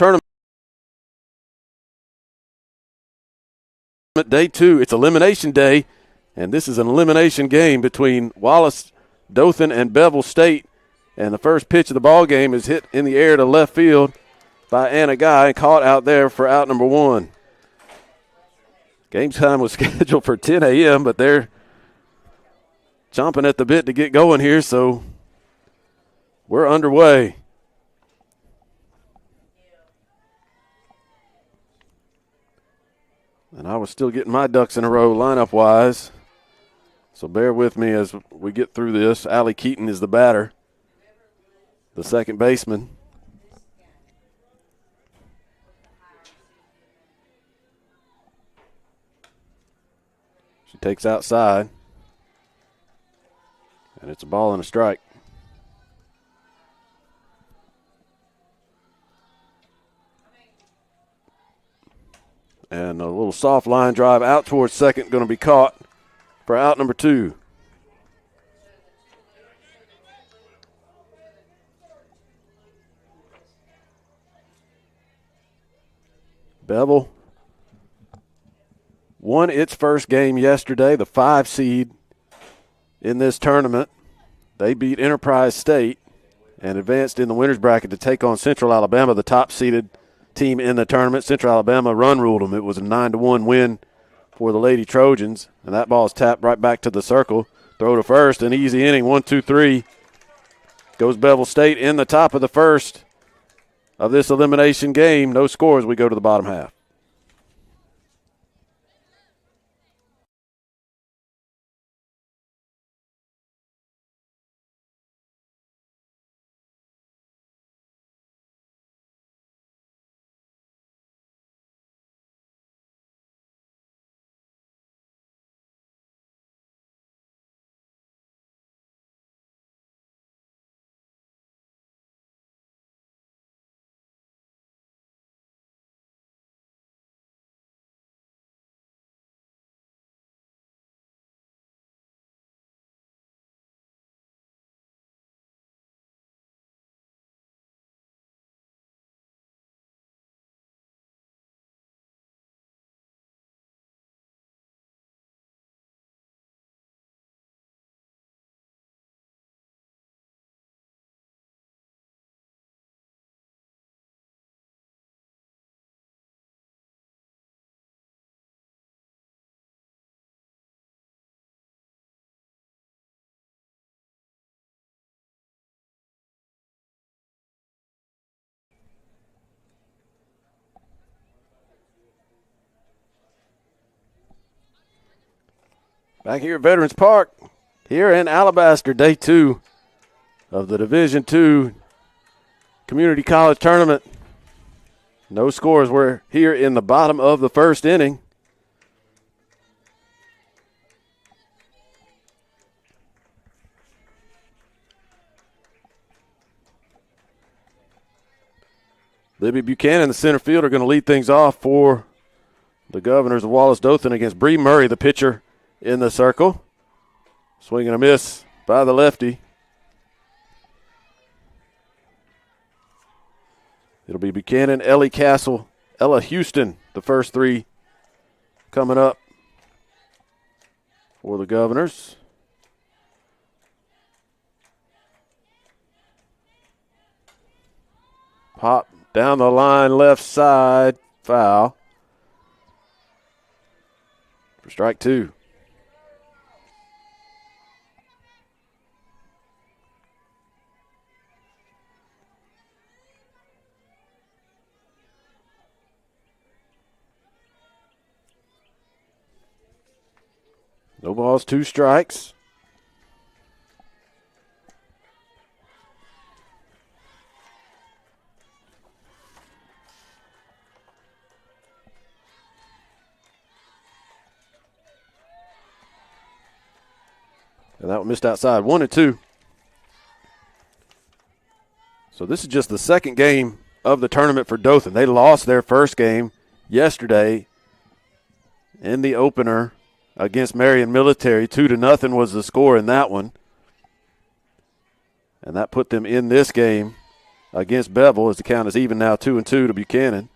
Tournament Day 2. It's Elimination Day, and this is an elimination game between Wallace Dothan and Bevill State. And the first pitch of the ball game is hit in the air to left field by Anna Guy, caught out there for out number 1. Game time was scheduled for 10 a.m., but they're chomping at the bit to get going here, so we're underway. And I was still getting my ducks in a row lineup-wise, so bear with me as we get through this. Allie Keaton is the batter, the second baseman. She takes outside, and it's a ball and a strike. And a little soft line drive out towards second, going to be caught for out number 2. Bevill won its first game yesterday, the 5 seed in this tournament. They beat Enterprise State and advanced in the winner's bracket to take on Central Alabama, the top-seeded team in the tournament. Central Alabama run-ruled them. It was a 9-1 win for the Lady Trojans, and that ball is tapped right back to the circle. Throw to first, an easy inning, 1-2-3. Goes Bevill State in the top of the first of this elimination game. No scores. We go to the bottom half. Back here at Veterans Park, here in Alabaster, Day 2 of the Division II Community College Tournament. No scores. We're here in the bottom of the first inning. Libby Buchanan, the center fielder, going to lead things off for the Governors of Wallace Dothan against Bree Murray, the pitcher, in the circle. Swing and a miss by the lefty. It'll be Buchanan, Ellie Castle, Ella Houston, the first 3 coming up for the Governors. Pop down the line, left side, foul. For strike 2. No balls, 2 strikes. And that one missed outside, 1-2. So this is just the second game of the tournament for Dothan. They lost their first game yesterday in the opener against Marion Military. 2-0 was the score in that one. And that put them in this game against Bevill as the count is even now 2-2 to Buchanan.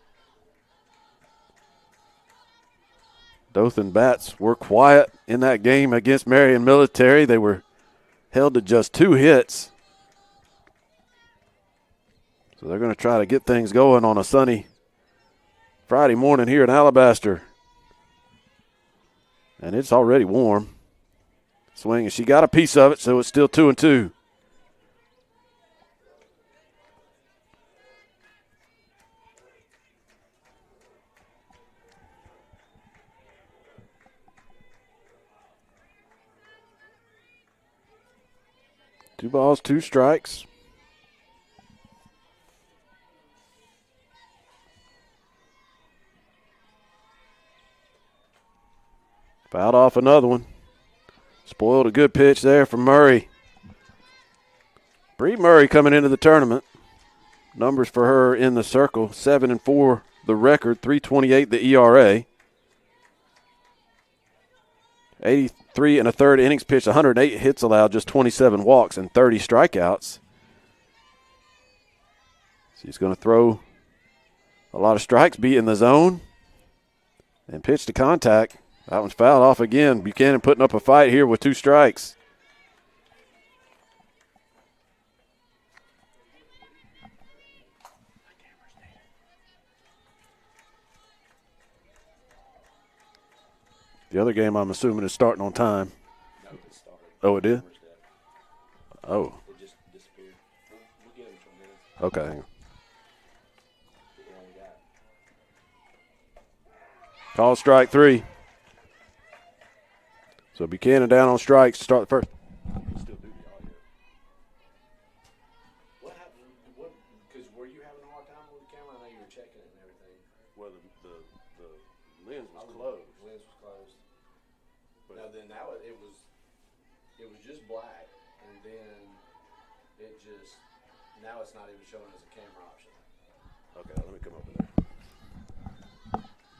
Dothan bats were quiet in that game against Marion Military. They were held to just 2 hits. So they're going to try to get things going on a sunny Friday morning here in Alabaster. And it's already warm. Swing, and she got a piece of it, so it's still 2-2. Two balls, 2 strikes. Fouled off another one. Spoiled a good pitch there from Murray. Bree Murray coming into the tournament. Numbers for her in the circle, 7-4 the record, 3.28 the ERA. 83 and a third innings pitched, 108 hits allowed, just 27 walks and 30 strikeouts. She's going to throw a lot of strikes, be in the zone, and pitch to contact. That one's fouled off again. Buchanan putting up a fight here with 2 strikes. The other game, I'm assuming, is starting on time. No, it started. Oh, it did? Oh. It just disappeared. We'll get it in 2 minutes. Okay. Call strike 3. So Buchanan down on strikes to start the first. Still do the audio. What happened? Because were you having a hard time with the camera? I know you were checking it and everything. Well, the lens was closed. Lens was closed. But no, then now it was just black, and then it just now it's not even showing as a camera option. Okay, let me come over there.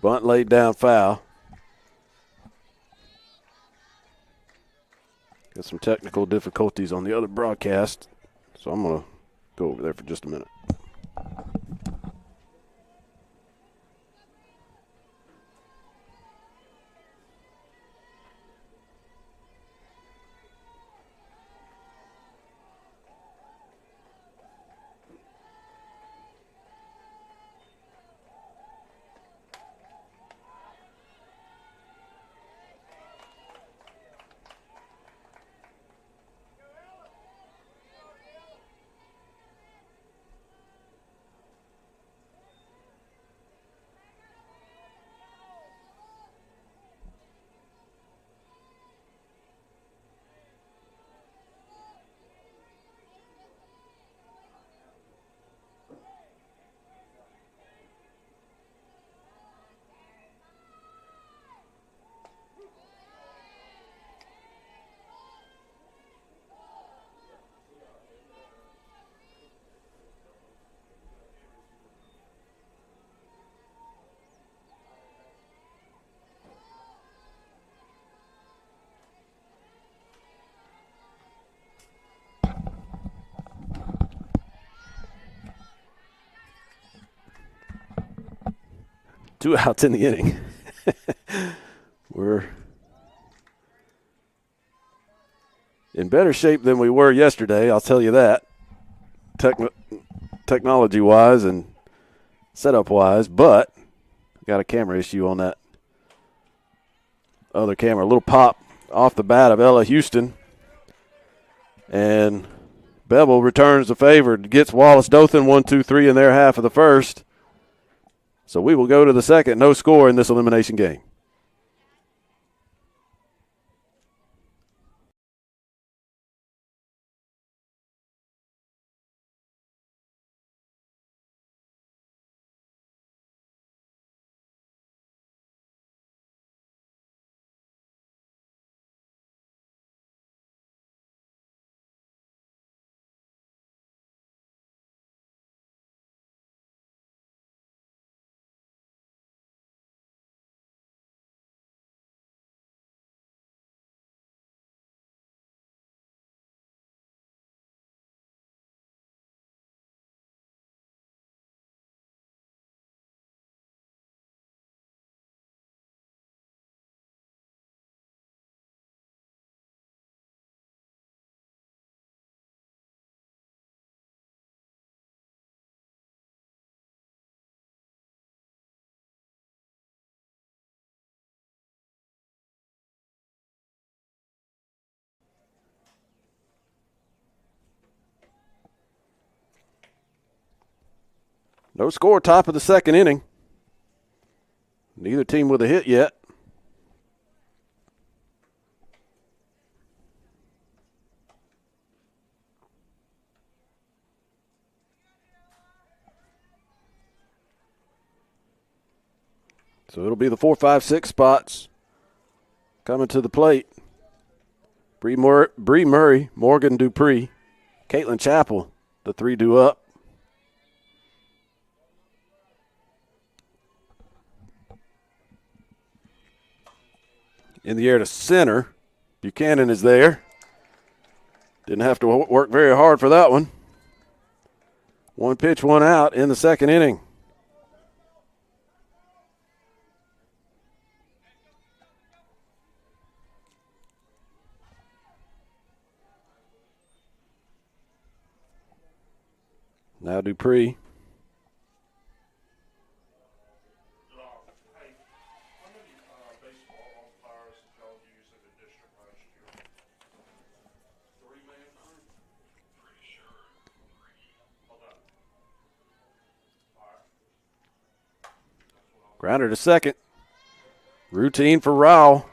Bunt laid down, foul. Got some technical difficulties on the other broadcast, so I'm going to go over there for just a minute. Two outs in the inning. We're in better shape than we were yesterday, I'll tell you that, technology-wise and setup-wise, but got a camera issue on that other camera. A little pop off the bat of Ella Houston, and Bevill returns the favor, gets Wallace Dothan 1-2-3 in their half of the first. So we will go to the second. No score in this elimination game. No score, top of the second inning. Neither team with a hit yet. So it'll be the 4, 5, 6 spots coming to the plate. Bree Murray, Morgan Dupree, Caitlin Chappell, the 3 due up. In the air to center. Buchanan is there. Didn't have to work very hard for that one. 1 pitch, 1 out in the second inning. Now Dupree. Grounder to second. Routine for Rao.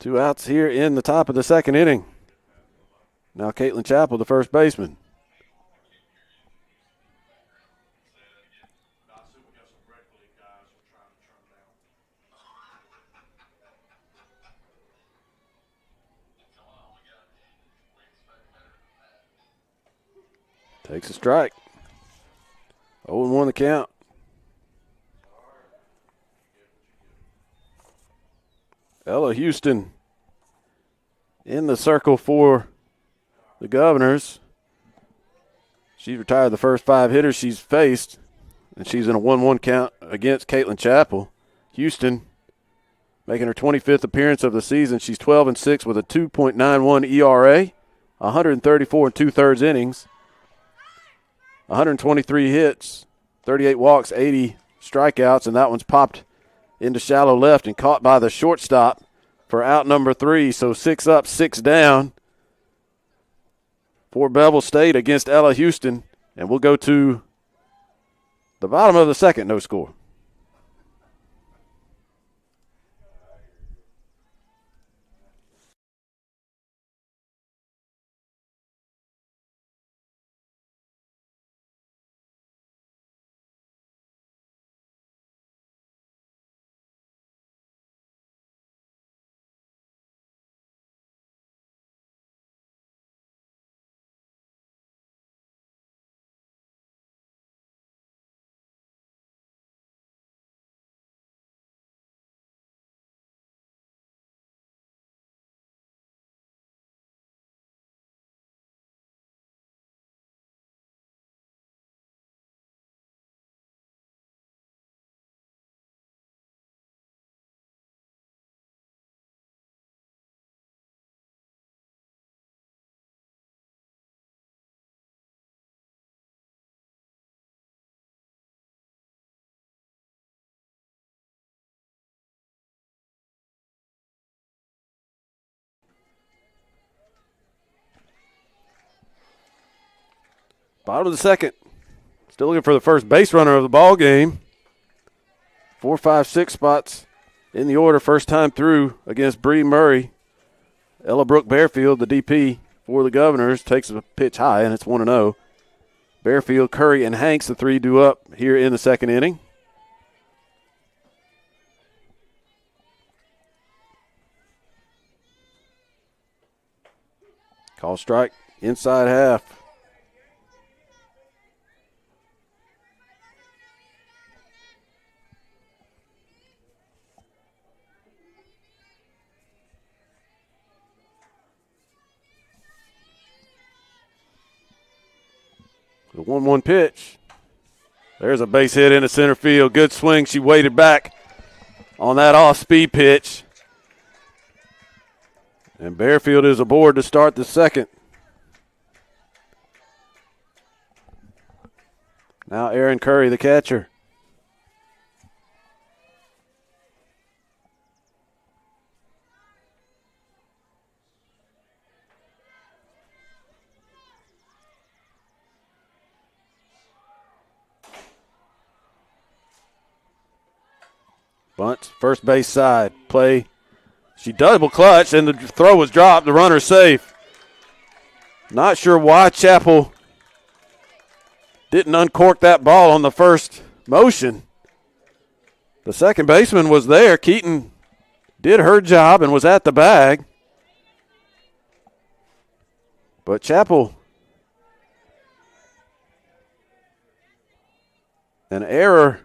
Two outs here in the top of the second inning. Now Caitlin Chappell, the first baseman. Takes a strike. 0-1 the count. Ella Houston in the circle for the Governors. She's retired the first 5 hitters she's faced, and she's in a 1-1 count against Caitlin Chappell. Houston making her 25th appearance of the season. She's 12-6 with a 2.91 ERA, 134 2/3 innings, 123 hits, 38 walks, 80 strikeouts, and that one's popped into shallow left and caught by the shortstop for out number 3. So 6 up, 6 down for Bevill State against Ella Houston. And we'll go to the bottom of the second, no score. Bottom of the second. Still looking for the first base runner of the ball game. 4, 5, 6 spots in the order. First time through against Bree Murray. Ella Brooke Bearfield, the DP for the Governors, takes a pitch high, and it's 1-0. Bearfield, Curry, and Hanks, the 3 due up here in the second inning. Call strike inside half. The 1-1 pitch. There's a base hit into center field. Good swing. She waited back on that off-speed pitch. And Bearfield is aboard to start the second. Now Aaron Curry, the catcher. Bunts, first base side. Play. She double clutched, and the throw was dropped. The runner's safe. Not sure why Chapel didn't uncork that ball on the first motion. The second baseman was there. Keaton did her job and was at the bag. But Chapel, an error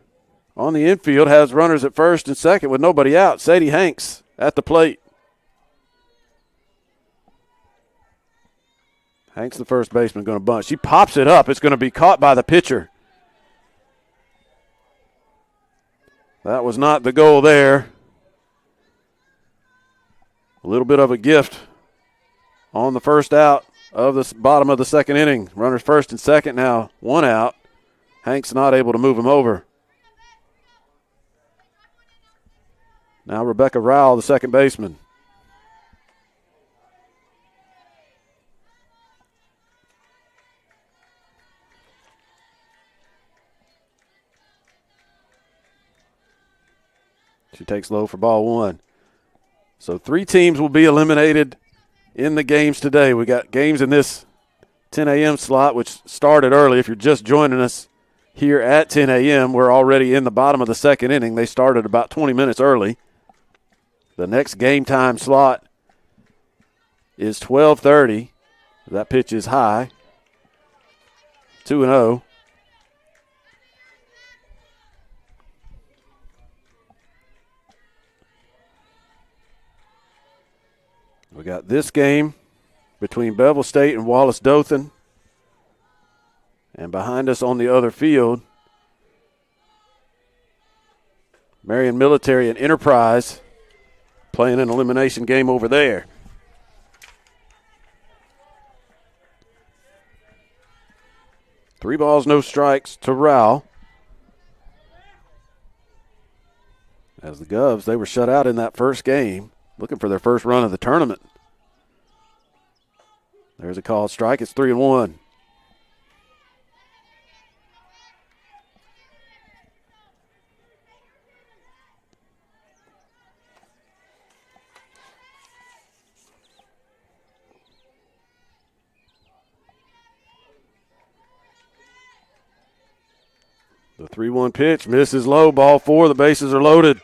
on the infield, has runners at first and second with nobody out. Sadie Hanks at the plate. Hanks, the first baseman, going to bunt. She pops it up. It's going to be caught by the pitcher. That was not the goal there. A little bit of a gift on the first out of the bottom of the second inning. Runners first and second now, one out. Hanks not able to move him over. Now Rebecca Rowell, the second baseman. She takes low for ball one. So 3 teams will be eliminated in the games today. We got games in this 10 a.m. slot, which started early. If you're just joining us here at 10 a.m., we're already in the bottom of the second inning. They started about 20 minutes early. The next game time slot is 12:30. That pitch is high. 2-0. We got this game between Bevill State and Wallace Dothan. And behind us on the other field, Marion Military and Enterprise playing an elimination game over there. Three balls, no strikes to Rowell. As the Govs, they were shut out in that first game, looking for their first run of the tournament. There's a called strike. It's 3-1. The 3-1 pitch misses low. Ball 4. The bases are loaded.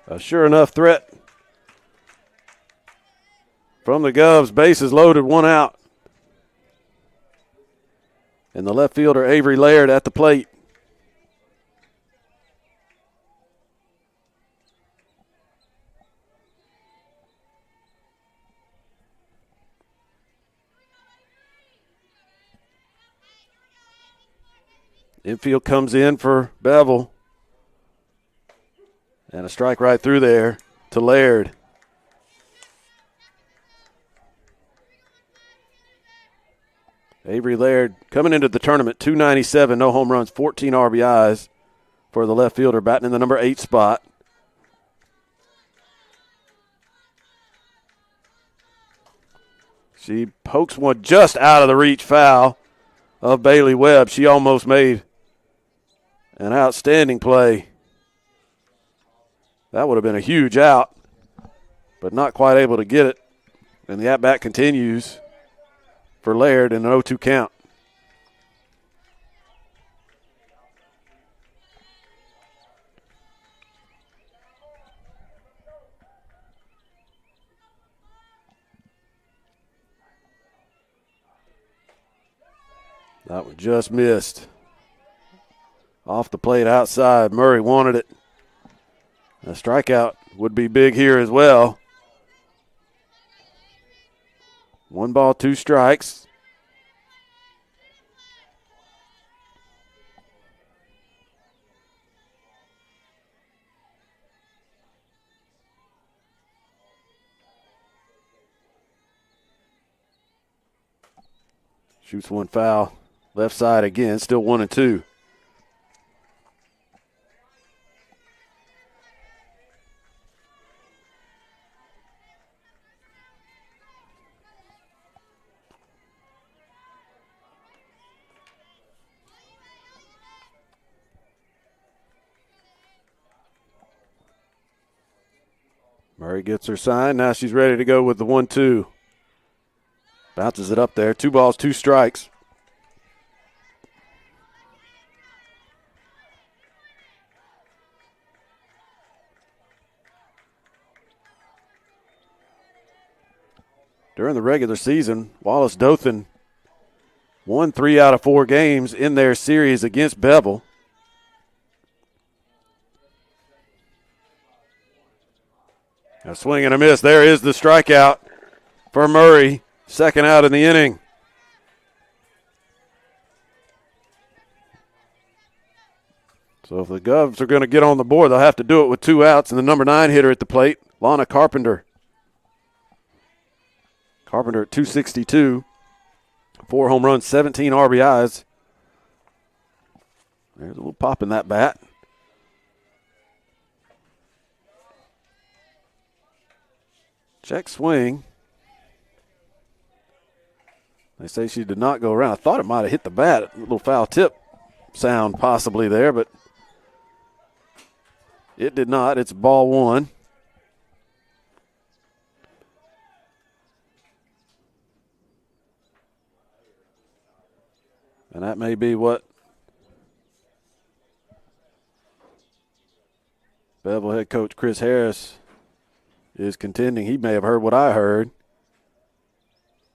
A sure enough threat from the Govs. Bases loaded, one out. And the left fielder, Avery Laird, at the plate. Infield comes in for Bevill. And a strike right through there to Laird. Avery Laird coming into the tournament, 297, no home runs, 14 RBIs for the left fielder, batting in the number 8 spot. She pokes one just out of the reach, foul of Bailey Webb. She almost made an outstanding play. That would have been a huge out, but not quite able to get it. And the at-bat continues for Laird in an 0-2 count. That one just missed. Off the plate outside. Murray wanted it. A strikeout would be big here as well. 1 ball, 2 strikes. Shoots one foul. Left side again, still 1-2. Murray gets her sign. Now she's ready to go with the 1-2. Bounces it up there. 2 balls, 2 strikes. During the regular season, Wallace Dothan won 3 out of 4 games in their series against Bevill. A swing and a miss. There is the strikeout for Murray. Second out in the inning. So if the Govs are going to get on the board, they'll have to do it with 2 outs and the number 9 hitter at the plate, Lana Carpenter. Carpenter at 262. 4 home runs, 17 RBIs. There's a little pop in that bat. Check swing. They say she did not go around. I thought it might have hit the bat. A little foul tip sound possibly there, but it did not. It's ball 1. And that may be what Bevill head coach Chris Harris is contending. He may have heard what I heard.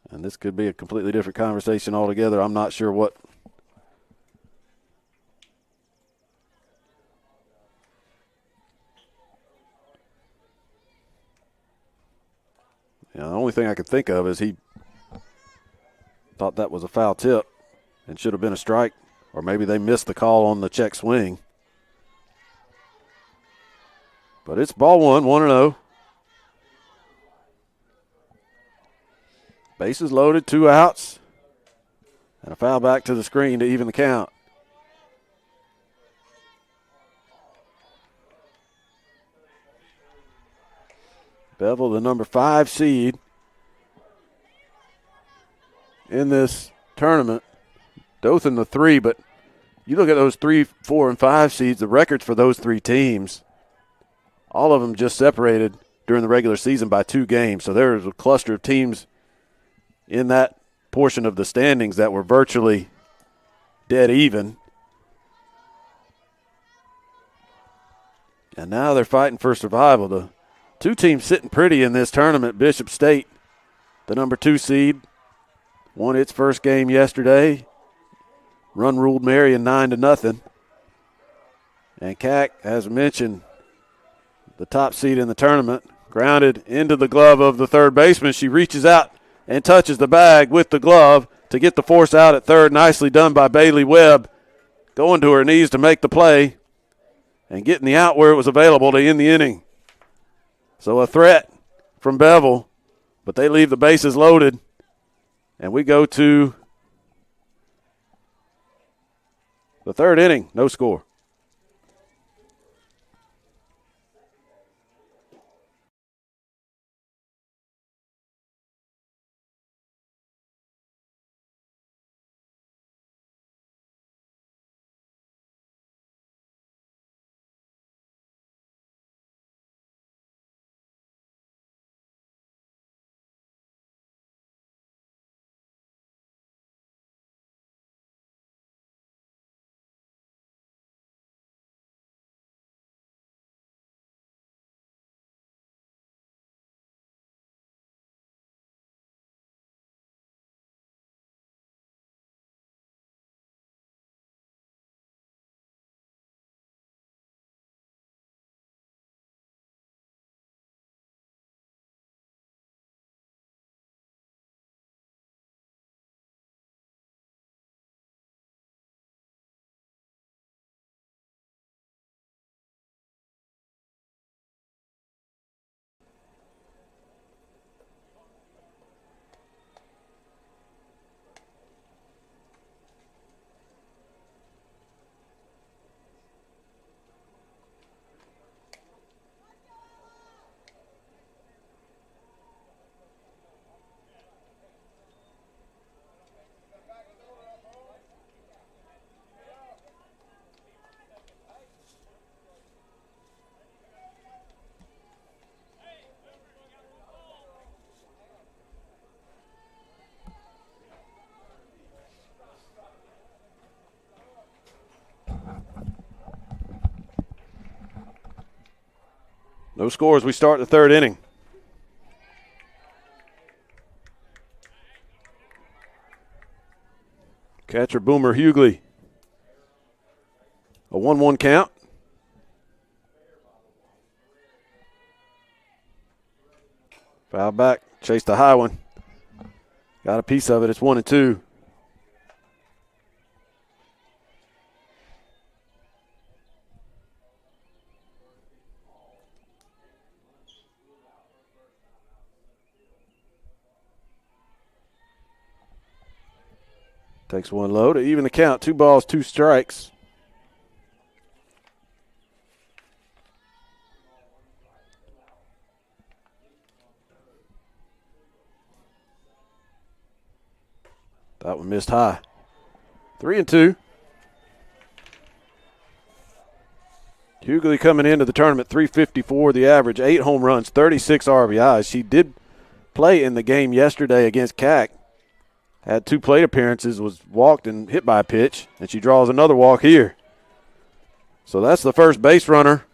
And this could be a completely different conversation altogether. I'm not sure what. The only thing I could think of is he thought that was a foul tip and should have been a strike, or maybe they missed the call on the check swing. But it's ball 1, 1-0. Bases loaded, 2 outs, and a foul back to the screen to even the count. Bevill, the number 5 seed in this tournament. Dothan, the 3, but you look at those 3, 4, and 5 seeds, the records for those 3 teams, all of them just separated during the regular season by 2 games. So there's a cluster of teams in that portion of the standings that were virtually dead even. And now they're fighting for survival. The 2 teams sitting pretty in this tournament. Bishop State, the number 2 seed, won its first game yesterday. Run ruled Marion 9-0. And CAC, as mentioned, the top seed in the tournament, grounded into the glove of the third baseman. She reaches out and touches the bag with the glove to get the force out at third. Nicely done by Bailey Webb, going to her knees to make the play and getting the out where it was available to end the inning. So a threat from Bevill, but they leave the bases loaded, and we go to the third inning, no score. No scores. We start the third inning. Catcher Boomer Hughley. A 1-1 count. Foul back. Chase the high one. Got a piece of it. It's 1-2. Takes one low to even the count. 2 balls, 2 strikes. That one missed high. 3-2. Hughley coming into the tournament, 354 the average, 8 home runs, 36 RBIs. She did play in the game yesterday against CAC. Had 2 plate appearances, was walked and hit by a pitch, and she draws another walk here. So that's the first base runner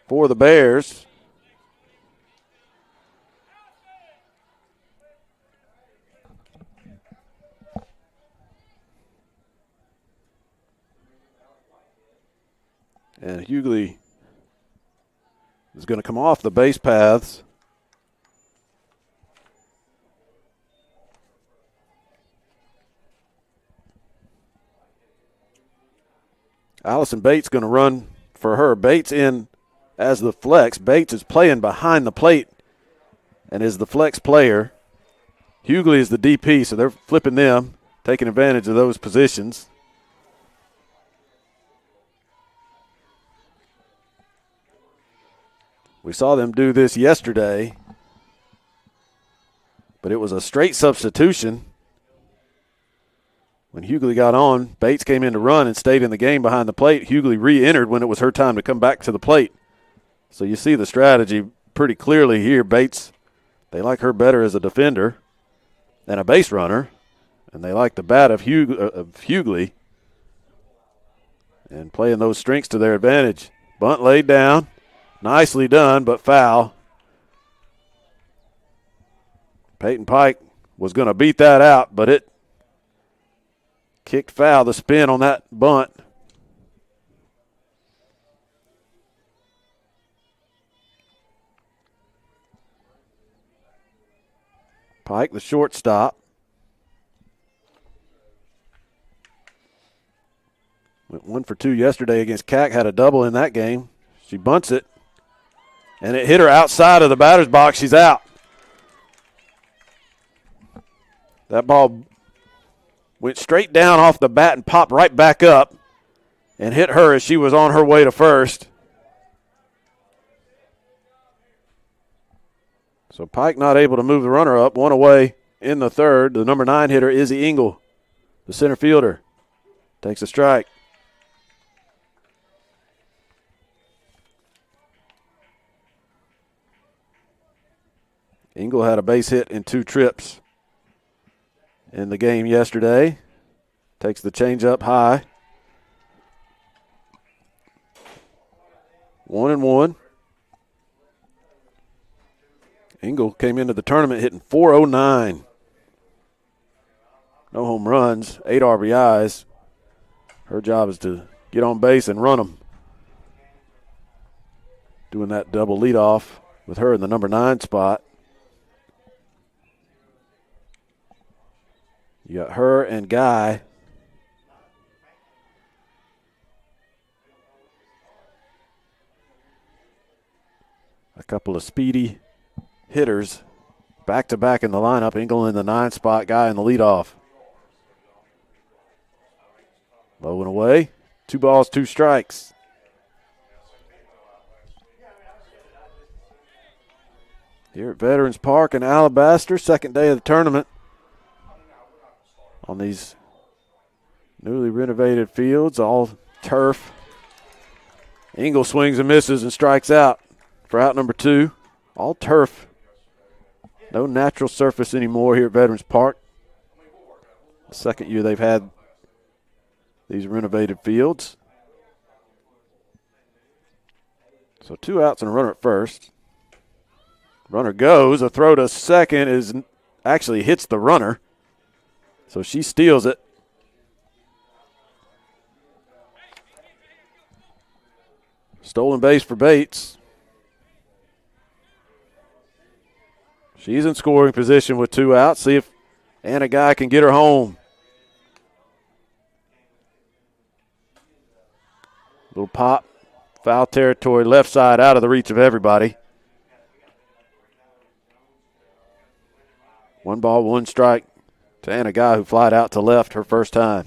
for the Bears. And Hughley is going to come off the base paths. Allison Bates going to run for her. Bates in as the flex. Bates is playing behind the plate and is the flex player. Hughley is the DP, so they're flipping them, taking advantage of those positions. We saw them do this yesterday, but it was a straight substitution. When Hughley got on, Bates came in to run and stayed in the game behind the plate. Hughley re-entered when it was her time to come back to the plate. So you see the strategy pretty clearly here. Bates, they like her better as a defender than a base runner, and they like the bat of Hughley and playing those strengths to their advantage. Bunt laid down. Nicely done, but foul. Peyton Pike was going to beat that out, but it kicked foul, the spin on that bunt. Pike, the shortstop. Went 1 for 2 yesterday against CAC, had a double in that game. She bunts it, and it hit her outside of the batter's box. She's out. That ball went straight down off the bat and popped right back up and hit her as she was on her way to first. So Pike not able to move the runner up. 1 away in the third. The number 9 hitter, Izzy Engel, the center fielder, takes a strike. Engel had a base hit in 2 trips in the game yesterday. Takes the changeup high. 1-1. Engel came into the tournament hitting .409. No home runs, 8 RBIs. Her job is to get on base and run them. Doing that double leadoff with her in the number 9 spot. You got her and Guy. A couple of speedy hitters back-to-back in the lineup. Engel in the 9 spot, Guy in the leadoff. Low and away. 2 balls, 2 strikes. Here at Veterans Park in Alabaster, second day of the tournament. On these newly renovated fields, all turf. Engel swings and misses and strikes out for out number 2. All turf. No natural surface anymore here at Veterans Park. The second year they've had these renovated fields. So 2 outs and a runner at first. Runner goes. A throw to second actually hits the runner. So she steals it. Stolen base for Bates. She's in scoring position with 2 outs. See if Anna Guy can get her home. Little pop. Foul territory, left side, out of the reach of everybody. 1 ball, 1 strike to Anna Guy, who flied out to left her first time.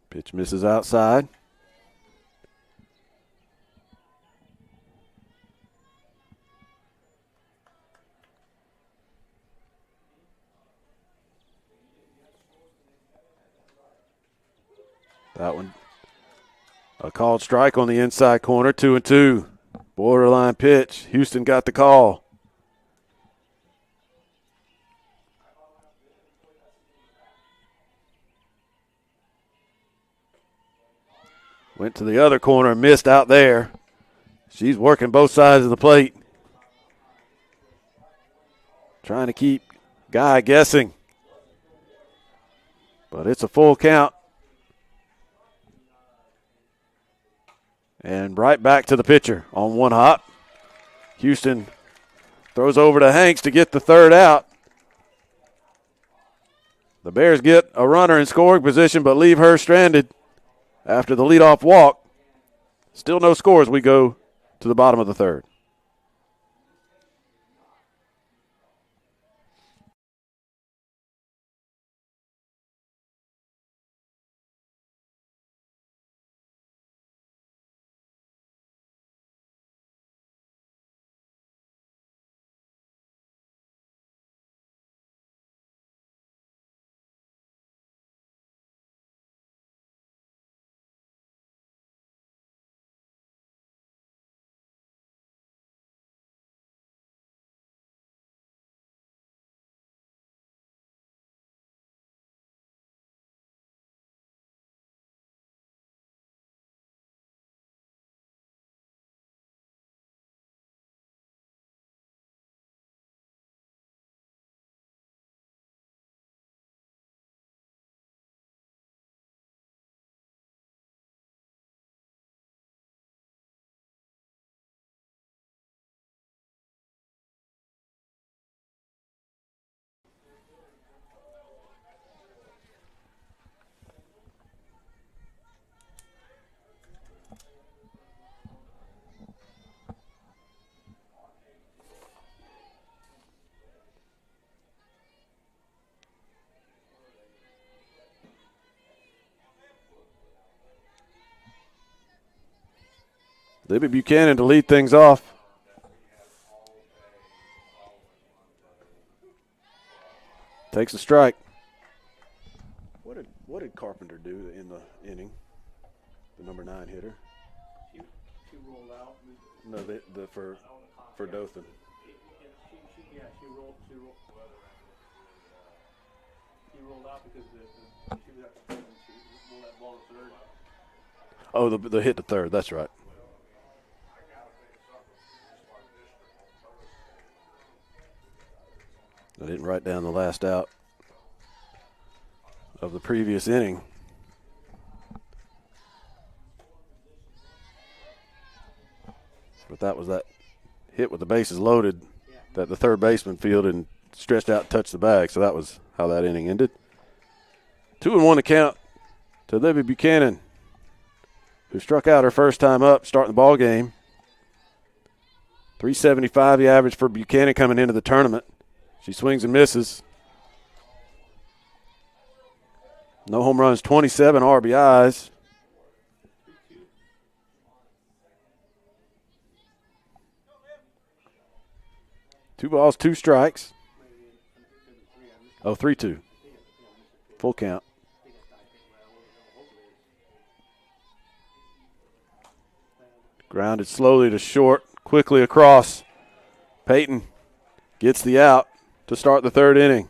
Pitch misses outside. That one, a called strike on the inside corner, 2-2. Borderline pitch. Houston got the call. Went to the other corner and missed out there. She's working both sides of the plate. Trying to keep Guy guessing. But it's a full count. And right back to the pitcher on 1 hop. Houston throws over to Hanks to get the 3rd out. The Bears get a runner in scoring position but leave her stranded after the leadoff walk. Still no score as we go to the bottom of the 3rd. Libby Buchanan to lead things off. Takes a strike. What did Carpenter do in the inning? The number 9 hitter. She rolled out. No, for Dothan. She rolled out because she was at the third and she rolled that ball to third. Oh, the hit to third. That's right. I didn't write down the last out of the previous inning. But that was that hit with the bases loaded that the third baseman fielded and stretched out and touched the bag. So that was how that inning ended. 2-1 to count to Libby Buchanan, who struck out her first time up starting the ball game. 375 the average for Buchanan coming into the tournament. She swings and misses. No home runs, 27 RBIs. Two balls, 2 strikes. Oh, 3-2. Full count. Grounded slowly to short, quickly across. Peyton gets the out to start the third inning.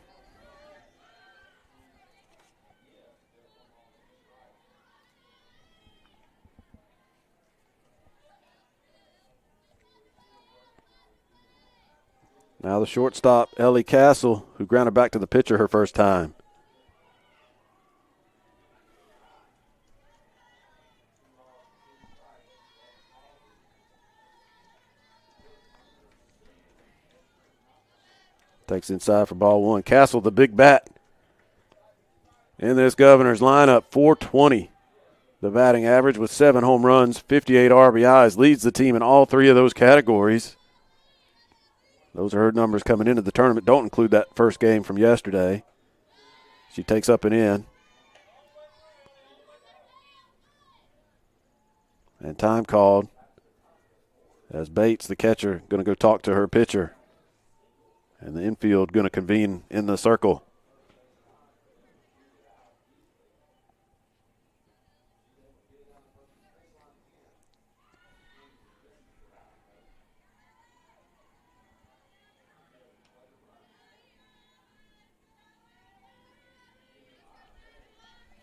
Now the shortstop, Ellie Castle, who grounded back to the pitcher her first time. Takes inside for ball one. Castle, the big bat. In this Governor's lineup, 420. The batting average with 7 home runs, 58 RBIs. Leads the team in all 3 of those categories. Those are her numbers coming into the tournament. Don't include that first game from yesterday. She takes up and in. And time called as Bates, the catcher, going to go talk to her pitcher. And the infield going to convene in the circle.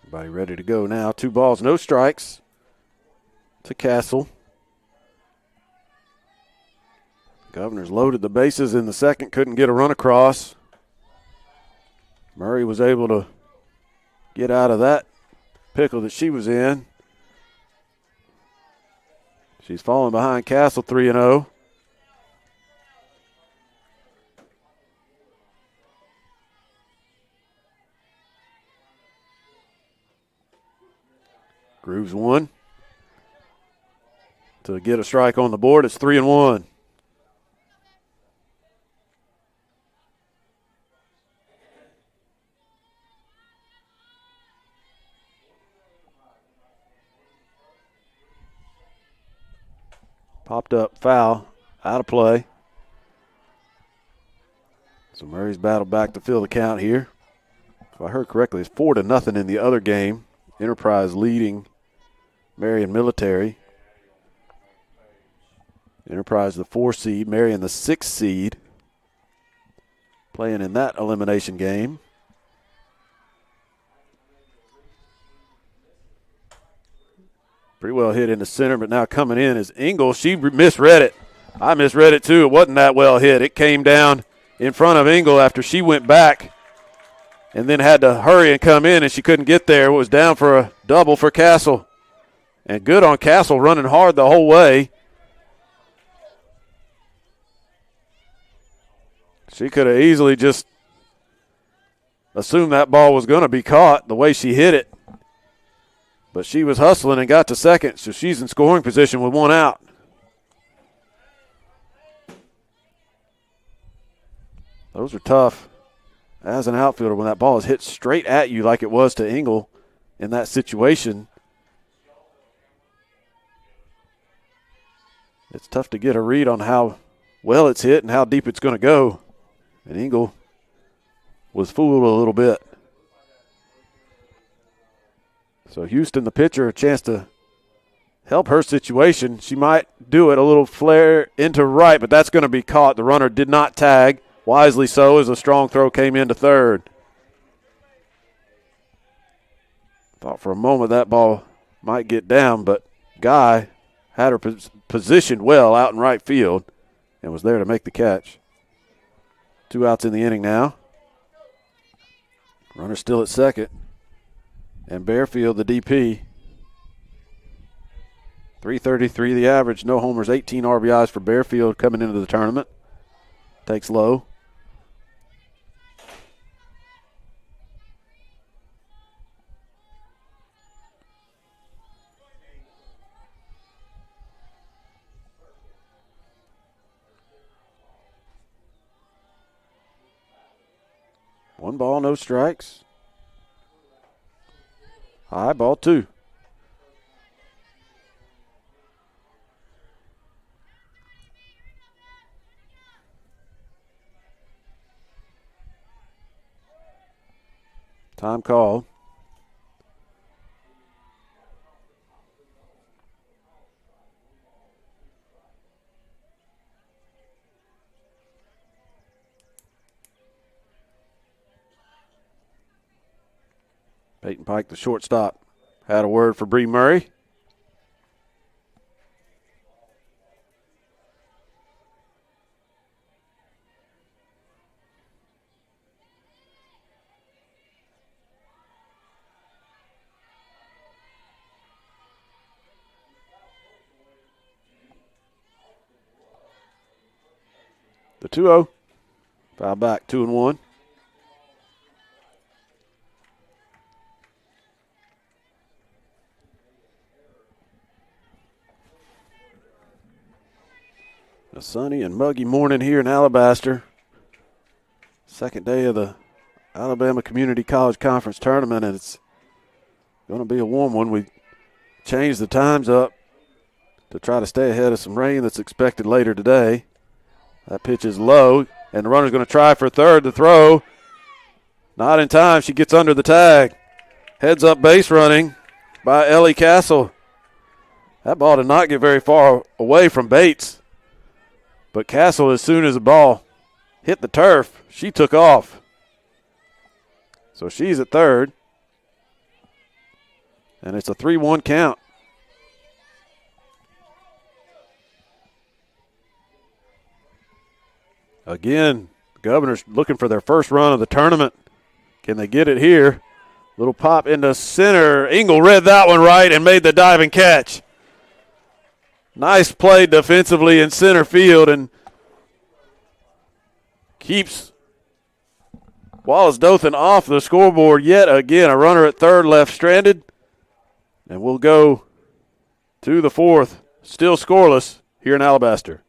Everybody ready to go now. 2 balls, no strikes to Castle. Governor's loaded the bases in the second, couldn't get a run across. Murray was able to get out of that pickle that she was in. She's falling behind Castle 3-0. Grooves one to get a strike on the board. It's 3-1. Popped up, foul, out of play. So Murray's battled back to fill the count here. If I heard correctly, it's 4-0 in the other game. Enterprise leading Marion Military. Enterprise the 4 seed, Marion the 6 seed. Playing in that elimination game. Pretty well hit into center, but now coming in is Engel. She misread it. I misread it too. It wasn't that well hit. It came down in front of Engel after she went back and then had to hurry and come in, and she couldn't get there. It was down for a double for Castle. And good on Castle, running hard the whole way. She could have easily just assumed that ball was going to be caught the way she hit it. But she was hustling and got to second, so she's in scoring position with 1 out. Those are tough as an outfielder when that ball is hit straight at you like it was to Engel in that situation. It's tough to get a read on how well it's hit and how deep it's going to go. And Engel was fooled a little bit. So Houston, the pitcher, a chance to help her situation. She might do it, a little flare into right, but that's going to be caught. The runner did not tag, wisely so, as a strong throw came into third. Thought for a moment that ball might get down, but Guy had her positioned well out in right field and was there to make the catch. 2 outs in the inning now. Runner still at second. And Bearfield, the DP, 333 the average, no homers, 18 RBIs for Bearfield coming into the tournament. Takes low. One ball, no strikes. High, ball 2. Time call. Peyton Pike, the shortstop, had a word for Bree Murray. The 2-0. Foul back, 2-1. A sunny and muggy morning here in Alabaster. Second day of the Alabama Community College Conference Tournament, and it's going to be a warm one. We changed the times up to try to stay ahead of some rain that's expected later today. That pitch is low, and the runner's going to try for third to throw. Not in time. She gets under the tag. Heads up base running by Ellie Castle. That ball did not get very far away from Bates. But Castle, as soon as the ball hit the turf, she took off. So she's at third. And it's a 3-1 count. Again, Governor's looking for their first run of the tournament. Can they get it here? Little pop into center. Engel read that one right and made the diving catch. Nice play defensively in center field and keeps Wallace Dothan off the scoreboard yet again. A runner at third left stranded. And we'll go to the fourth. Still scoreless here in Alabaster.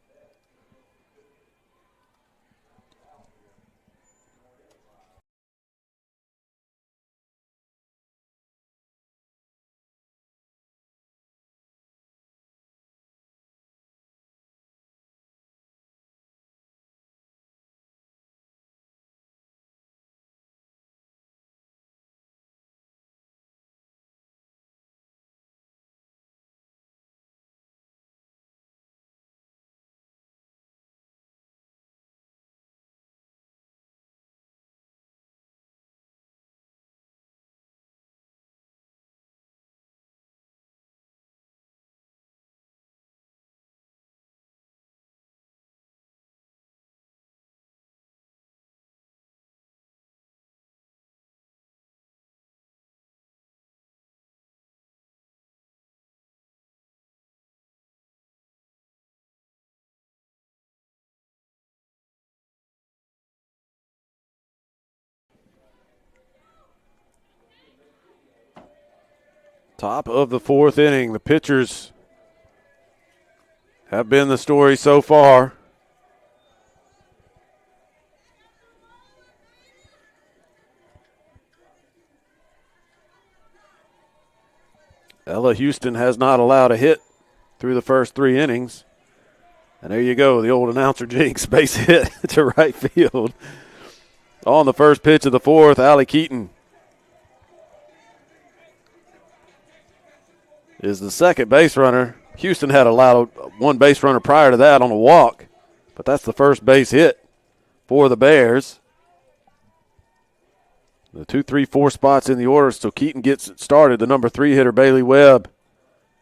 Top of the fourth inning. The pitchers have been the story so far. Ella Houston has not allowed a hit through the first 3 innings. And there you go, the old announcer jinx, base hit to right field. On the first pitch of the fourth, Allie Keaton is the second base runner. Houston had allowed one base runner prior to that on a walk, but that's the first base hit for the Bears. The 2, 3, 4 spots in the order, so Keaton gets it started. The number 3 hitter, Bailey Webb.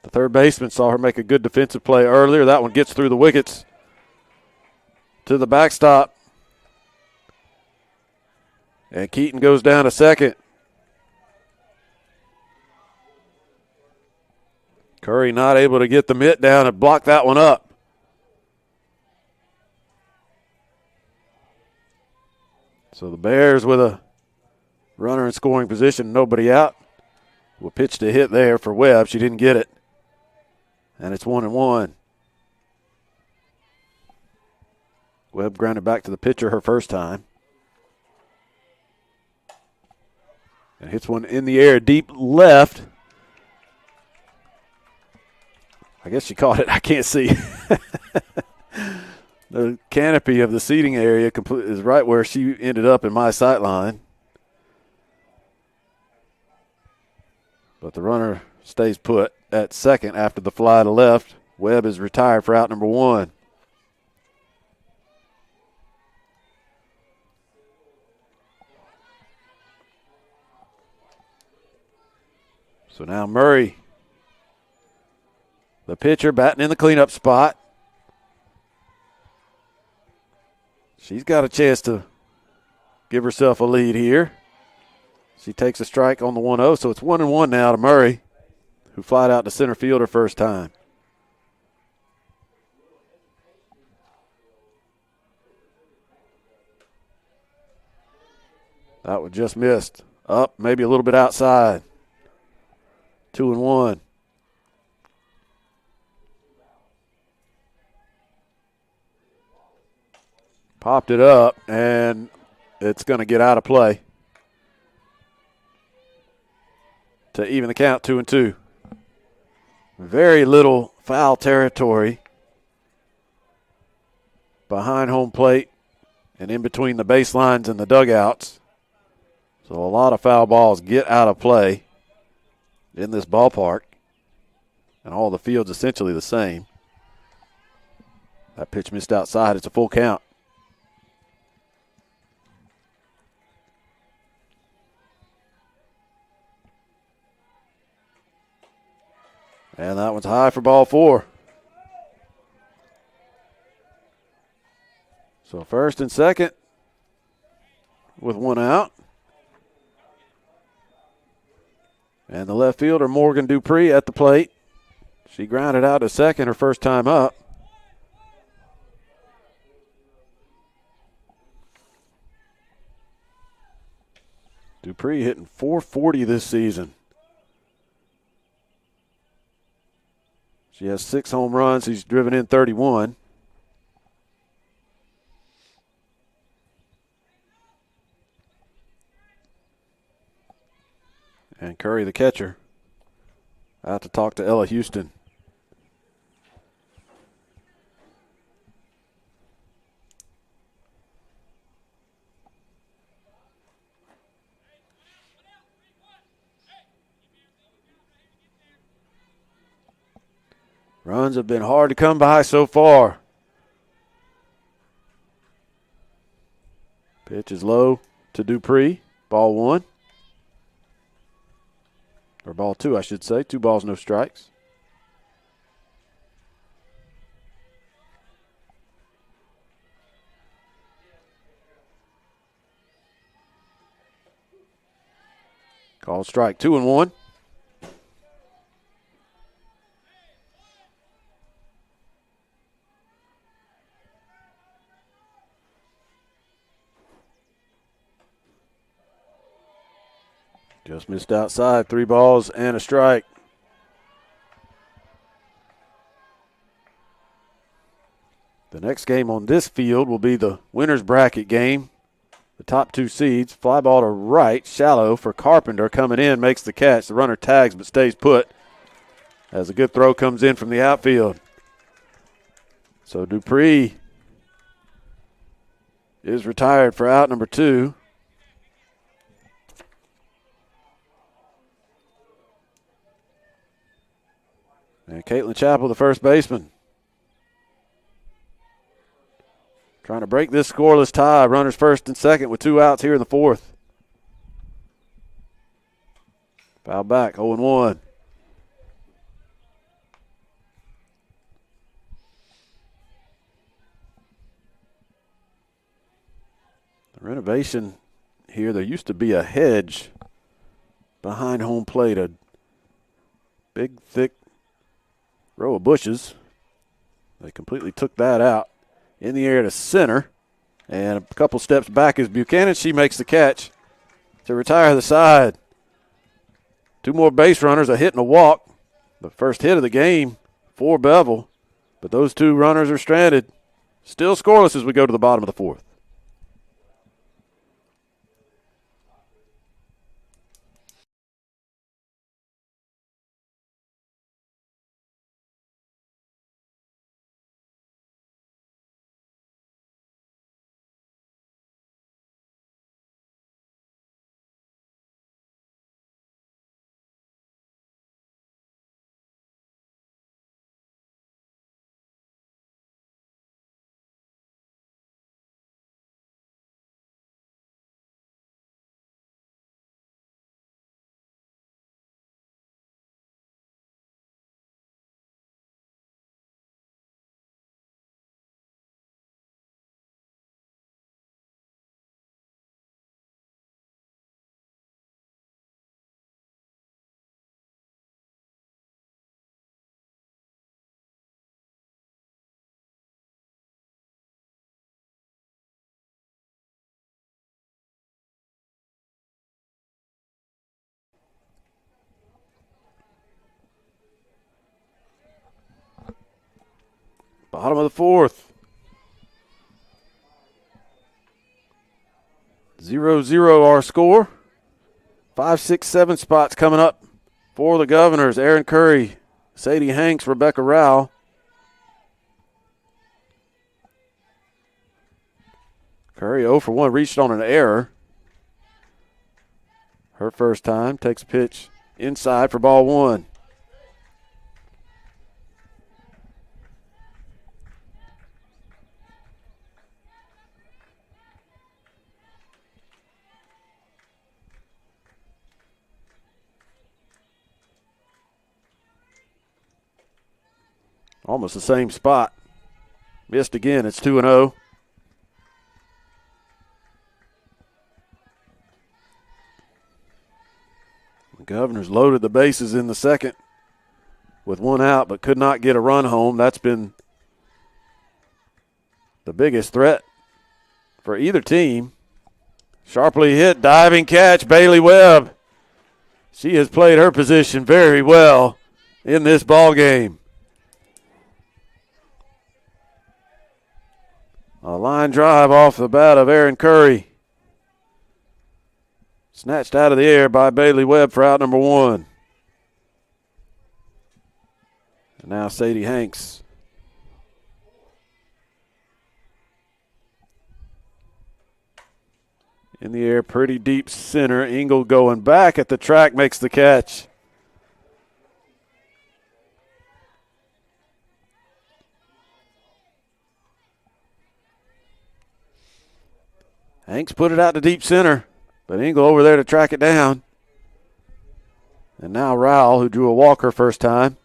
The third baseman saw her make a good defensive play earlier. That one gets through the wickets to the backstop. And Keaton goes down to second. Curry not able to get the mitt down and block that one up. So the Bears with a runner in scoring position, nobody out. Will pitch to hit there for Webb. She didn't get it. And it's 1-1. Webb grounded back to the pitcher her first time. And hits one in the air deep left. I guess she caught it. I can't see. The canopy of the seating area is right where she ended up in my sight line. But the runner stays put at second after the fly to left. Webb is retired for out number 1. So now Murray, the pitcher, batting in the cleanup spot. She's got a chance to give herself a lead here. She takes a strike on the 1-0, so it's 1-1 now to Murray, who flied out to center field her first time. That one just missed. Up, maybe a little bit outside. 2-1. Popped it up, and it's going to get out of play to even the count, 2-2. Very little foul territory behind home plate and in between the baselines and the dugouts. So a lot of foul balls get out of play in this ballpark, and all the field's essentially the same. That pitch missed outside. It's a full count. And that one's high for ball 4. So first and second with one out. And the left fielder, Morgan Dupree, at the plate. She grounded out to second her first time up. Dupree hitting .440 this season. She has 6 home runs. She's driven in 31. And Curry, the catcher, out to talk to Ella Houston. Runs have been hard to come by so far. Pitch is low to Dupree. Ball 1. Or ball 2, I should say. 2 balls, no strikes. Called strike, 2-1. Just missed outside. 3 balls and a strike. The next game on this field will be the winner's bracket game. The top 2 seeds. Fly ball to right, shallow for Carpenter. Coming in, makes the catch. The runner tags but stays put as a good throw comes in from the outfield. So Dupree is retired for out number 2. And Caitlin Chappell, the first baseman, trying to break this scoreless tie. Runners first and second with 2 outs here in the 4th. Foul back, 0-1. The renovation here, there used to be a hedge behind home plate, a big, thick row of bushes. They completely took that out. In the air to center. And a couple steps back is Buchanan. She makes the catch to retire the side. 2 more base runners, a hit and a walk. The first hit of the game for Beville. But those 2 runners are stranded. Still scoreless as we go to the bottom of the 4th. Bottom of the fourth. 0-0 our score. 5, 6, 7 spots coming up for the Governors. Aaron Curry, Sadie Hanks, Rebecca Rao. Curry 0 for 1, reached on an error. Her first time, takes a pitch inside for ball one. Almost the same spot. Missed again. It's 2-0. The Governors loaded the bases in the second with one out, but could not get a run home. That's been the biggest threat for either team. Sharply hit, diving catch, Bailey Webb. She has played her position very well in this ball game. A line drive off the bat of Aaron Curry. Snatched out of the air by Bailey Webb for out number one. And now Sadie Hanks. In the air, pretty deep center. Engel going back at the track, makes the catch. Hanks put it out to deep center, but Engel over there to track it down. And now Rowell, who drew a walk her first time.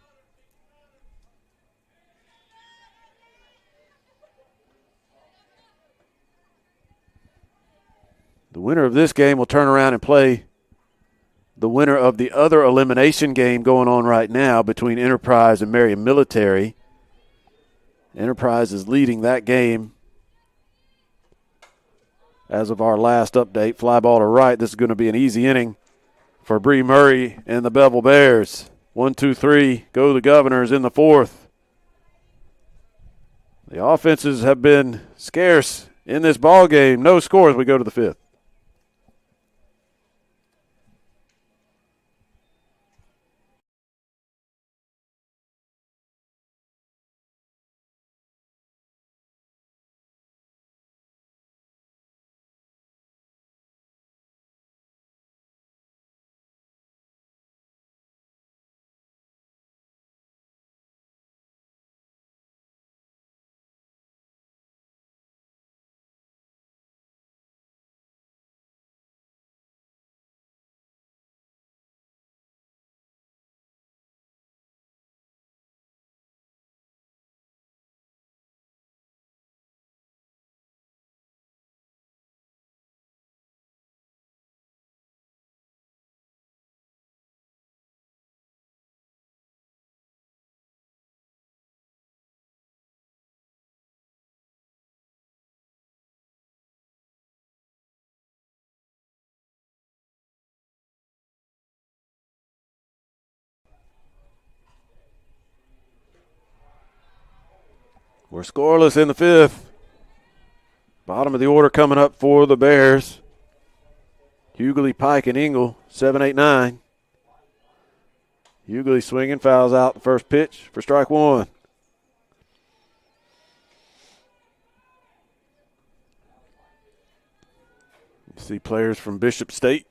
The winner of this game will turn around and play the winner of the other elimination game going on right now between Enterprise and Marion Military. Enterprise is leading that game as of our last update. Fly ball to right. This is going to be an easy inning for Bree Murray and the Beville Bears. 1, 2, 3. Go the Governors in the fourth. The offenses have been scarce in this ball game. No scores. We go to the fifth. We're scoreless in the fifth. Bottom of the order coming up for the Bears. Hughley, Pike, and Engel, 7, 8, 9. Hughley swinging, fouls out the first pitch for strike one. You see players from Bishop State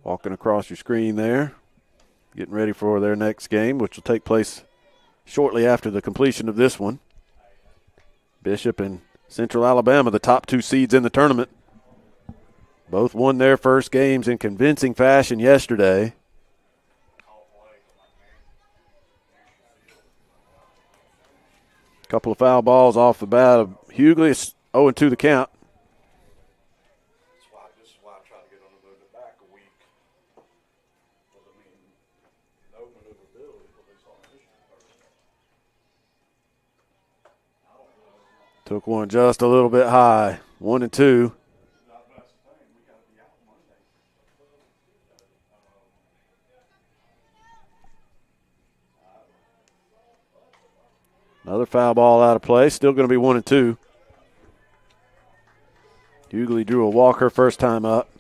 walking across your screen there, getting ready for their next game, which will take place shortly after the completion of this one. Bishop and Central Alabama, the top two seeds in the tournament, both won their first games in convincing fashion yesterday. Couple of foul balls off the bat of Hughley. It's 0-2 the count. This is why I try to get on the move it back a week. Because, I mean, no maneuverability for this on this Thursday. Took one just a little bit high. 1-2. Another foul ball out of play. Still going to be 1-2. Hughley drew a walk her first time up.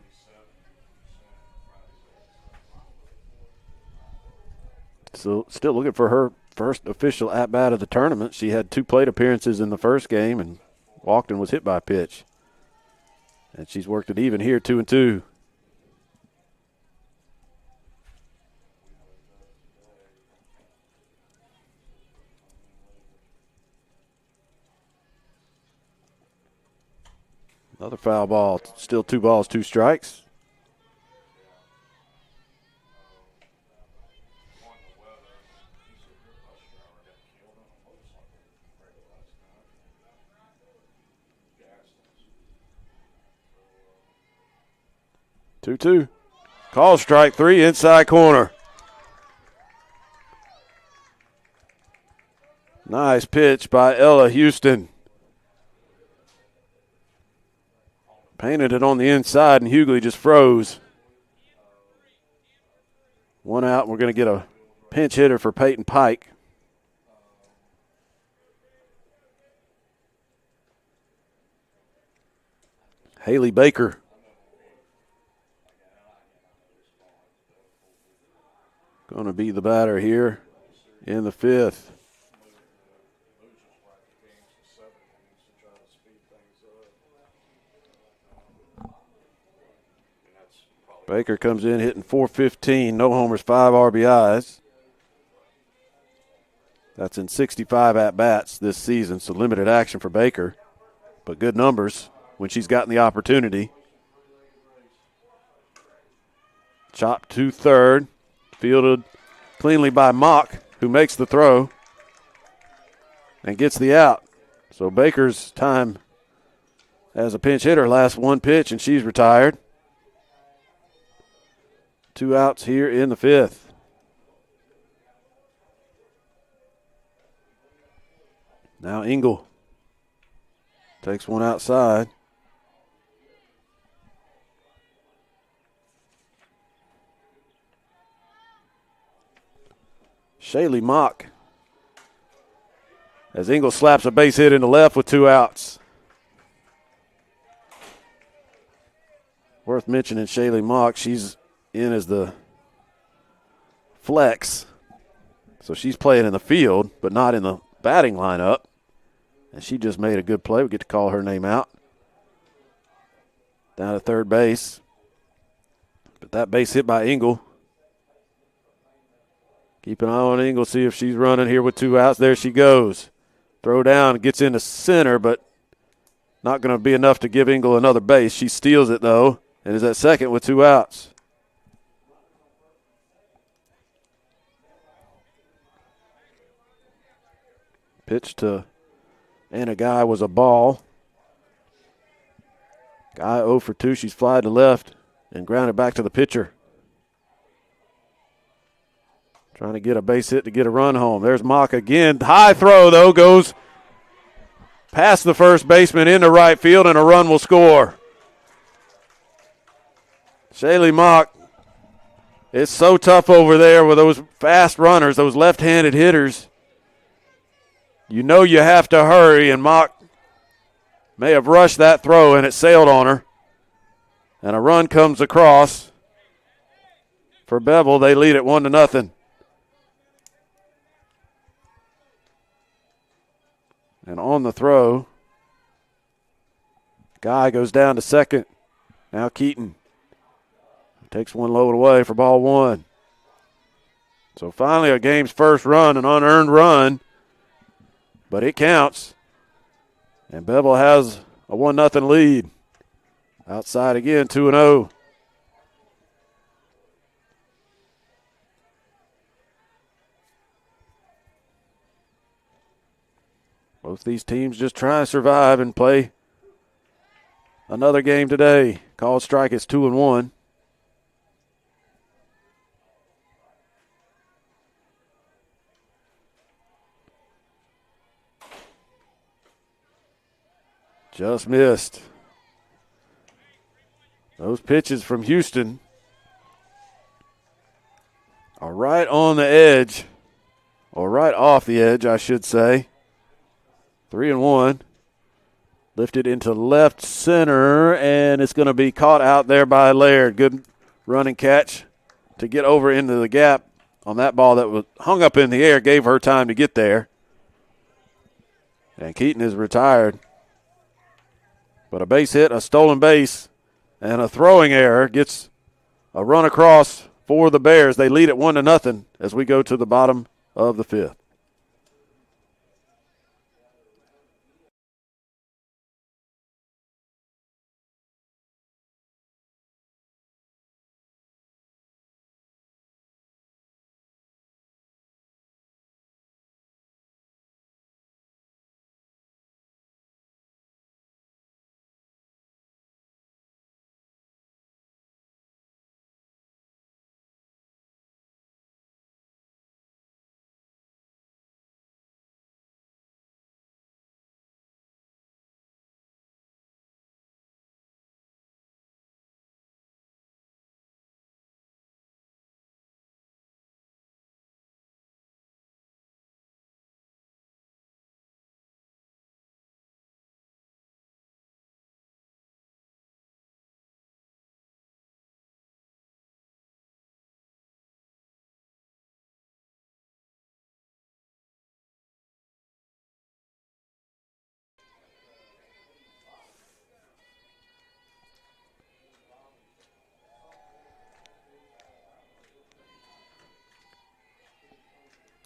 So still looking for her first official at-bat of the tournament. She had 2 plate appearances in the first game and walked and was hit by a pitch. And she's worked it even here, 2-2. Another foul ball. Still 2 balls, 2 strikes. Two. Call strike 3, inside corner. Nice pitch by Ella Houston. Painted it on the inside, and Hughley just froze. 1 out, we're going to get a pinch hitter for Peyton Pike. Haley Baker. Going to be the batter here in the 5th. Baker comes in hitting .415, no homers, 5 RBIs. That's in 65 at-bats this season, so limited action for Baker, but good numbers when she's gotten the opportunity. Chopped to third, fielded cleanly by Mock, who makes the throw and gets the out. So Baker's time as a pinch hitter lasts 1 pitch, and she's retired. 2 outs here in the 5th. Now Engel takes 1 outside. Shaylee Mock as Engel slaps a base hit into left with 2 outs. Worth mentioning Shaylee Mock, she's in as the flex. So she's playing in the field, but not in the batting lineup. And she just made a good play. We get to call her name out. Down to third base. But that base hit by Engel. Keep an eye on Engel, see if she's running here with 2 outs. There she goes. Throw down, gets into center, but not going to be enough to give Engel another base. She steals it, though, and is at second with 2 outs. Pitch to Anna Guy was a ball. Guy 0 for 2. She's flied to left and grounded back to the pitcher. Trying to get a base hit to get a run home. There's Mock again. High throw, though, goes past the first baseman into right field, and a run will score. Shaylee Mock, it's so tough over there with those fast runners, those left-handed hitters. You know you have to hurry, and Mock may have rushed that throw, and it sailed on her. And a run comes across for Bevill. They lead it 1-0. And on the throw, Guy goes down to second. Now Keaton takes one load away for ball 1. So finally a game's first run, an unearned run, but it counts. And Bevill has a 1-0 lead. Outside again, 2-0. Both these teams just trying to survive and play another game today. Called strike is 2-1. Just missed. Those pitches from Houston are right on the edge, or right off the edge, I should say. 3-1. Lifted into left center, and it's going to be caught out there by Laird. Good running catch to get over into the gap on that ball that was hung up in the air, gave her time to get there. And Keaton is retired. But a base hit, a stolen base, and a throwing error gets a run across for the Bears. They lead it 1-0 as we go to the bottom of the fifth.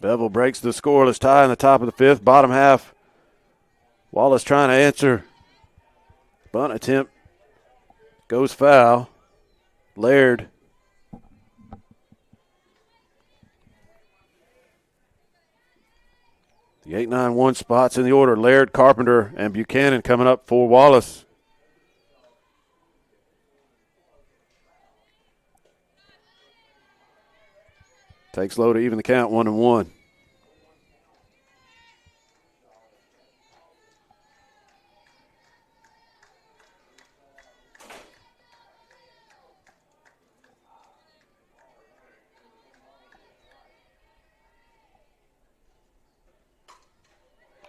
Bevill breaks the scoreless tie in the top of the fifth. Bottom half, Wallace trying to answer. Bunt attempt goes foul. Laird. The 8-9-1 spots in the order. Laird, Carpenter, and Buchanan coming up for Wallace. Takes low to even the count, 1-1.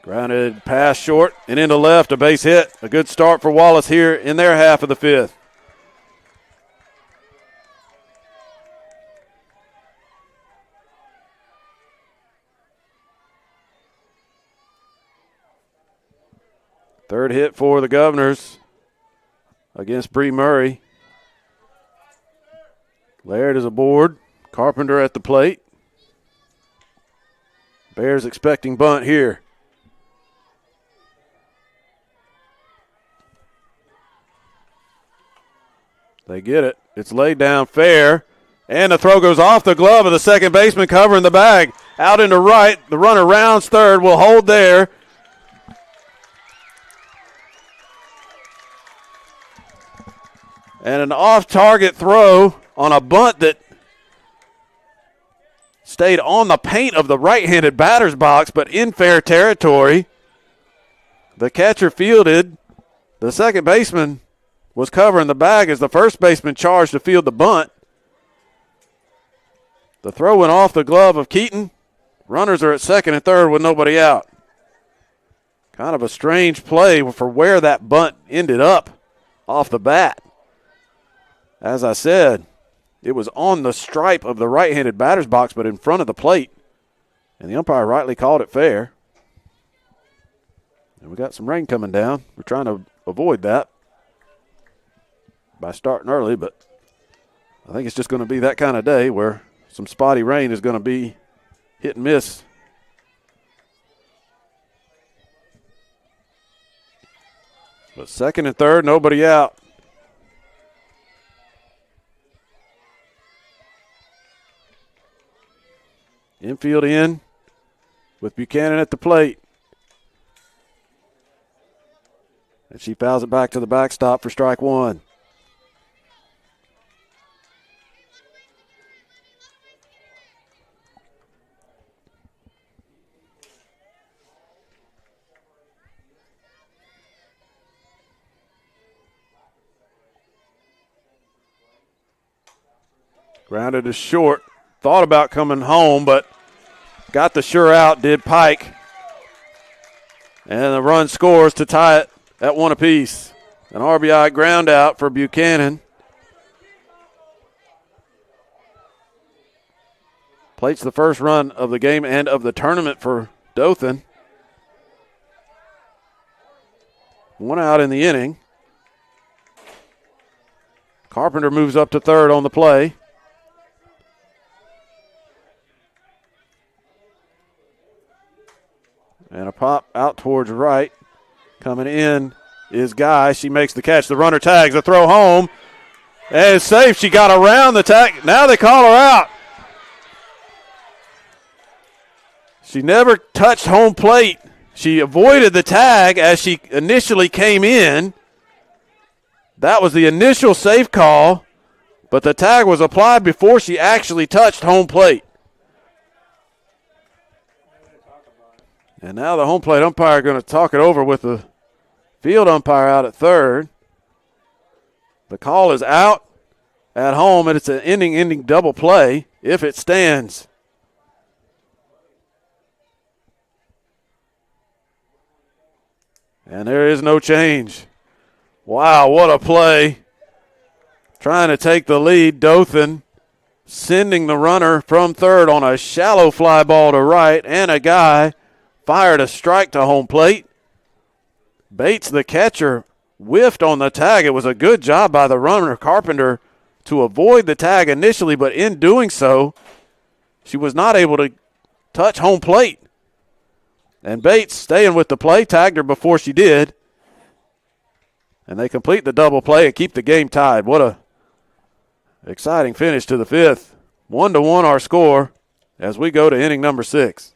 Grounded pass short and into left, a base hit. A good start for Wallace here in their half of the fifth. Third hit for the Governors against Bree Murray. Laird is aboard. Carpenter at the plate. Bears expecting bunt here. They get it. It's laid down fair. And the throw goes off the glove of the second baseman covering the bag. Out into right. The runner rounds third. Will hold there. And an off-target throw on a bunt that stayed on the paint of the right-handed batter's box, but in fair territory. The catcher fielded. The second baseman was covering the bag as the first baseman charged to field the bunt. The throw went off the glove of Keaton. Runners are at second and third with nobody out. Kind of a strange play for where that bunt ended up off the bat. As I said, it was on the stripe of the right-handed batter's box, but in front of the plate. And the umpire rightly called it fair. And we got some rain coming down. We're trying to avoid that by starting early, but I think it's just going to be that kind of day where some spotty rain is going to be hit and miss. But second and third, nobody out. Infield in with Buchanan at the plate. And she fouls it back to the backstop for strike one. Grounded to short. Thought about coming home, but got the sure out, did Pike. And the run scores to tie it at 1 apiece. An RBI ground out for Buchanan. Plates the first run of the game and of the tournament for Dothan. 1 out in the inning. Carpenter moves up to third on the play. And a pop out towards right. Coming in is Guy. She makes the catch. The runner tags. The throw home. And it's safe. She got around the tag. Now they call her out. She never touched home plate. She avoided the tag as she initially came in. That was the initial safe call, but the tag was applied before she actually touched home plate. And now the home plate umpire going to talk it over with the field umpire out at third. The call is out at home, and it's an ending double play if it stands. And there is no change. Wow, what a play. Trying to take the lead. Dothan sending the runner from third on a shallow fly ball to right, and a Guy fired a strike to home plate. Bates, the catcher, whiffed on the tag. It was a good job by the runner, Carpenter, to avoid the tag initially, but in doing so, she was not able to touch home plate. And Bates, staying with the play, tagged her before she did. And they complete the double play and keep the game tied. What a exciting finish to the fifth. 1-1 our score as we go to inning number 6.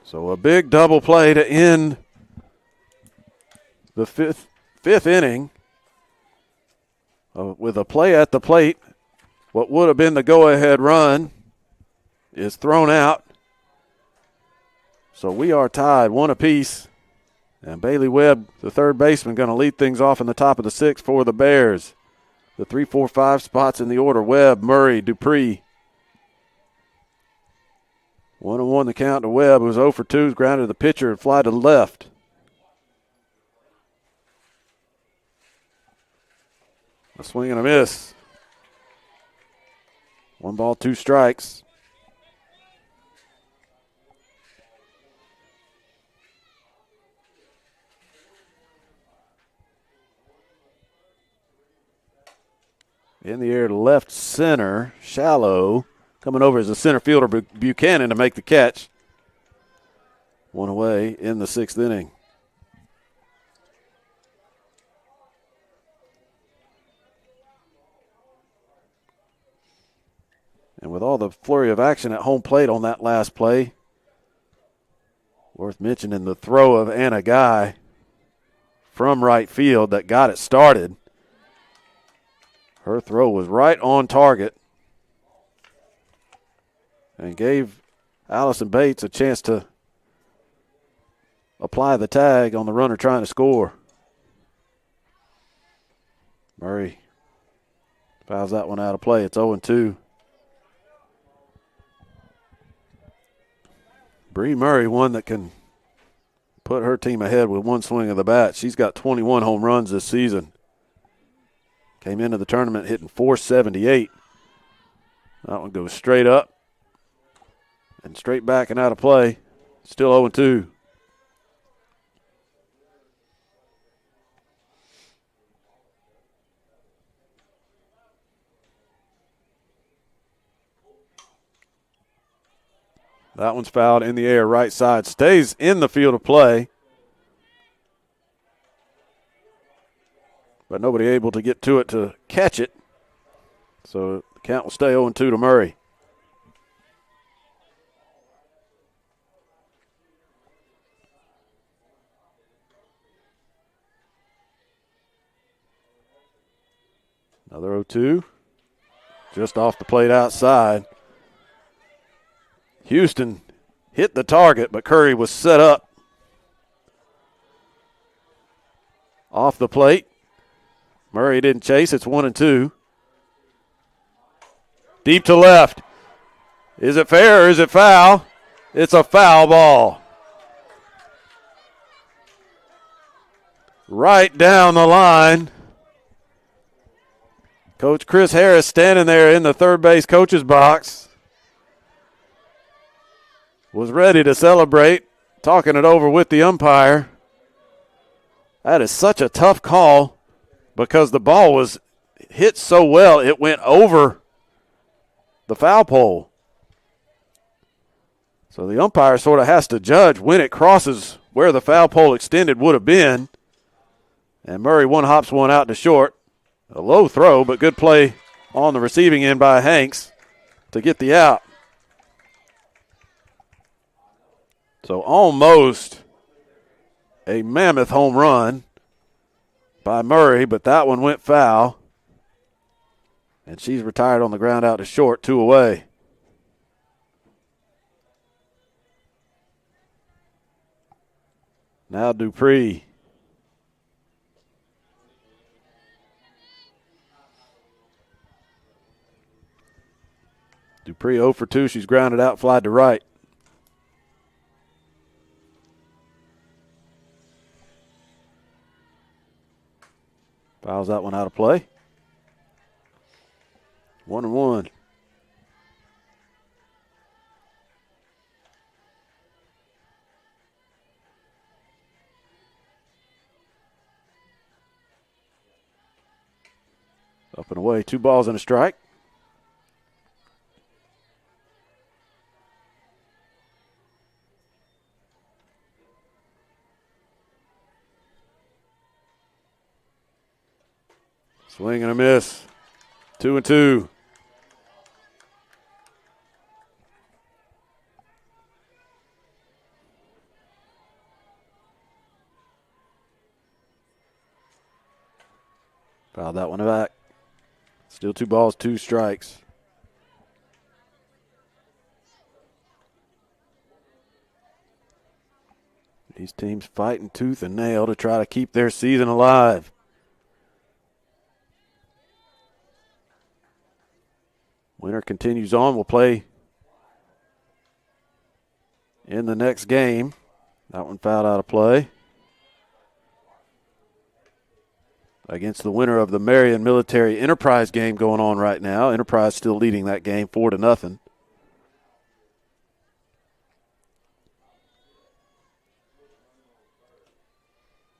So a big double play to end the fifth inning with a play at the plate. What would have been the go-ahead run is thrown out. So we are tied 1 apiece. And Bailey Webb, the third baseman, going to lead things off in the top of the 6th for the Bears. The 3, 4, 5 spots in the order: Webb, Murray, Dupree. 1-1 the count to Webb, who's 0 for 2, grounded to the pitcher and fly to the left. A swing and a miss. 1 ball, 2 strikes. In the air to left center, shallow. Coming over as a center fielder, Buchanan, to make the catch. 1 away in the 6th inning. And with all the flurry of action at home plate on that last play, worth mentioning the throw of Anna Guy from right field that got it started. Her throw was right on target and gave Allison Bates a chance to apply the tag on the runner trying to score. Murray fouls that one out of play. It's 0-2. Bree Murray, one that can put her team ahead with one swing of the bat. She's got 21 home runs this season. Came into the tournament hitting .478. That one goes straight up. And straight back and out of play. Still 0-2. That one's fouled in the air, right side. Stays in the field of play. But nobody able to get to it to catch it. So the count will stay 0-2 to Murray. Another 0-2. Just off the plate outside. Houston hit the target, but Curry was set up off the plate. Murray didn't chase. It's 1-2. Deep to left. Is it fair or is it foul? It's a foul ball. Right down the line. Coach Chris Harris standing there in the third base coach's box. Was ready to celebrate, talking it over with the umpire. That is such a tough call because the ball was hit so well it went over the foul pole. So the umpire sort of has to judge when it crosses where the foul pole extended would have been. And Murray one-hops one out to short. A low throw, but good play on the receiving end by Hanks to get the out. So almost a mammoth home run by Murray, but that one went foul. And she's retired on the ground out to short, 2 away. Now Dupree. Dupree 0 for 2. She's grounded out, fly to right. Fouls that one out of play. 1-1. Up and away, 2 balls and a strike. Swing and a miss. 2-2. Fouled that one back. Still 2 balls, 2 strikes. These teams fighting tooth and nail to try to keep their season alive. Winner continues on. We'll play in the next game. That one fouled out of play. Against the winner of the Marion Military Enterprise game going on right now. Enterprise still leading that game 4-0.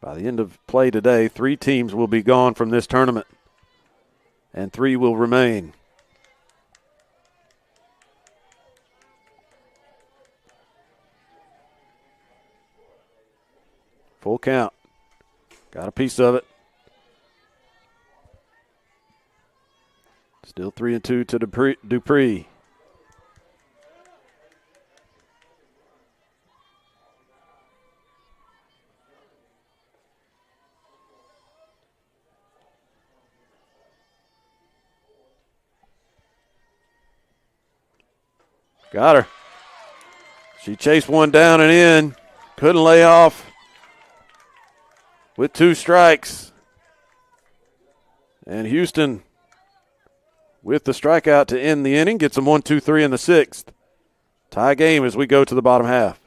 By the end of play today, 3 teams will be gone from this tournament, and 3 will remain. Full count. Got a piece of it. Still 3-2 to Dupree. Got her. She chased one down and in. Couldn't lay off with 2 strikes. And Houston, with the strikeout to end the inning, gets them 1-2-3 in the 6th. Tie game as we go to the bottom half.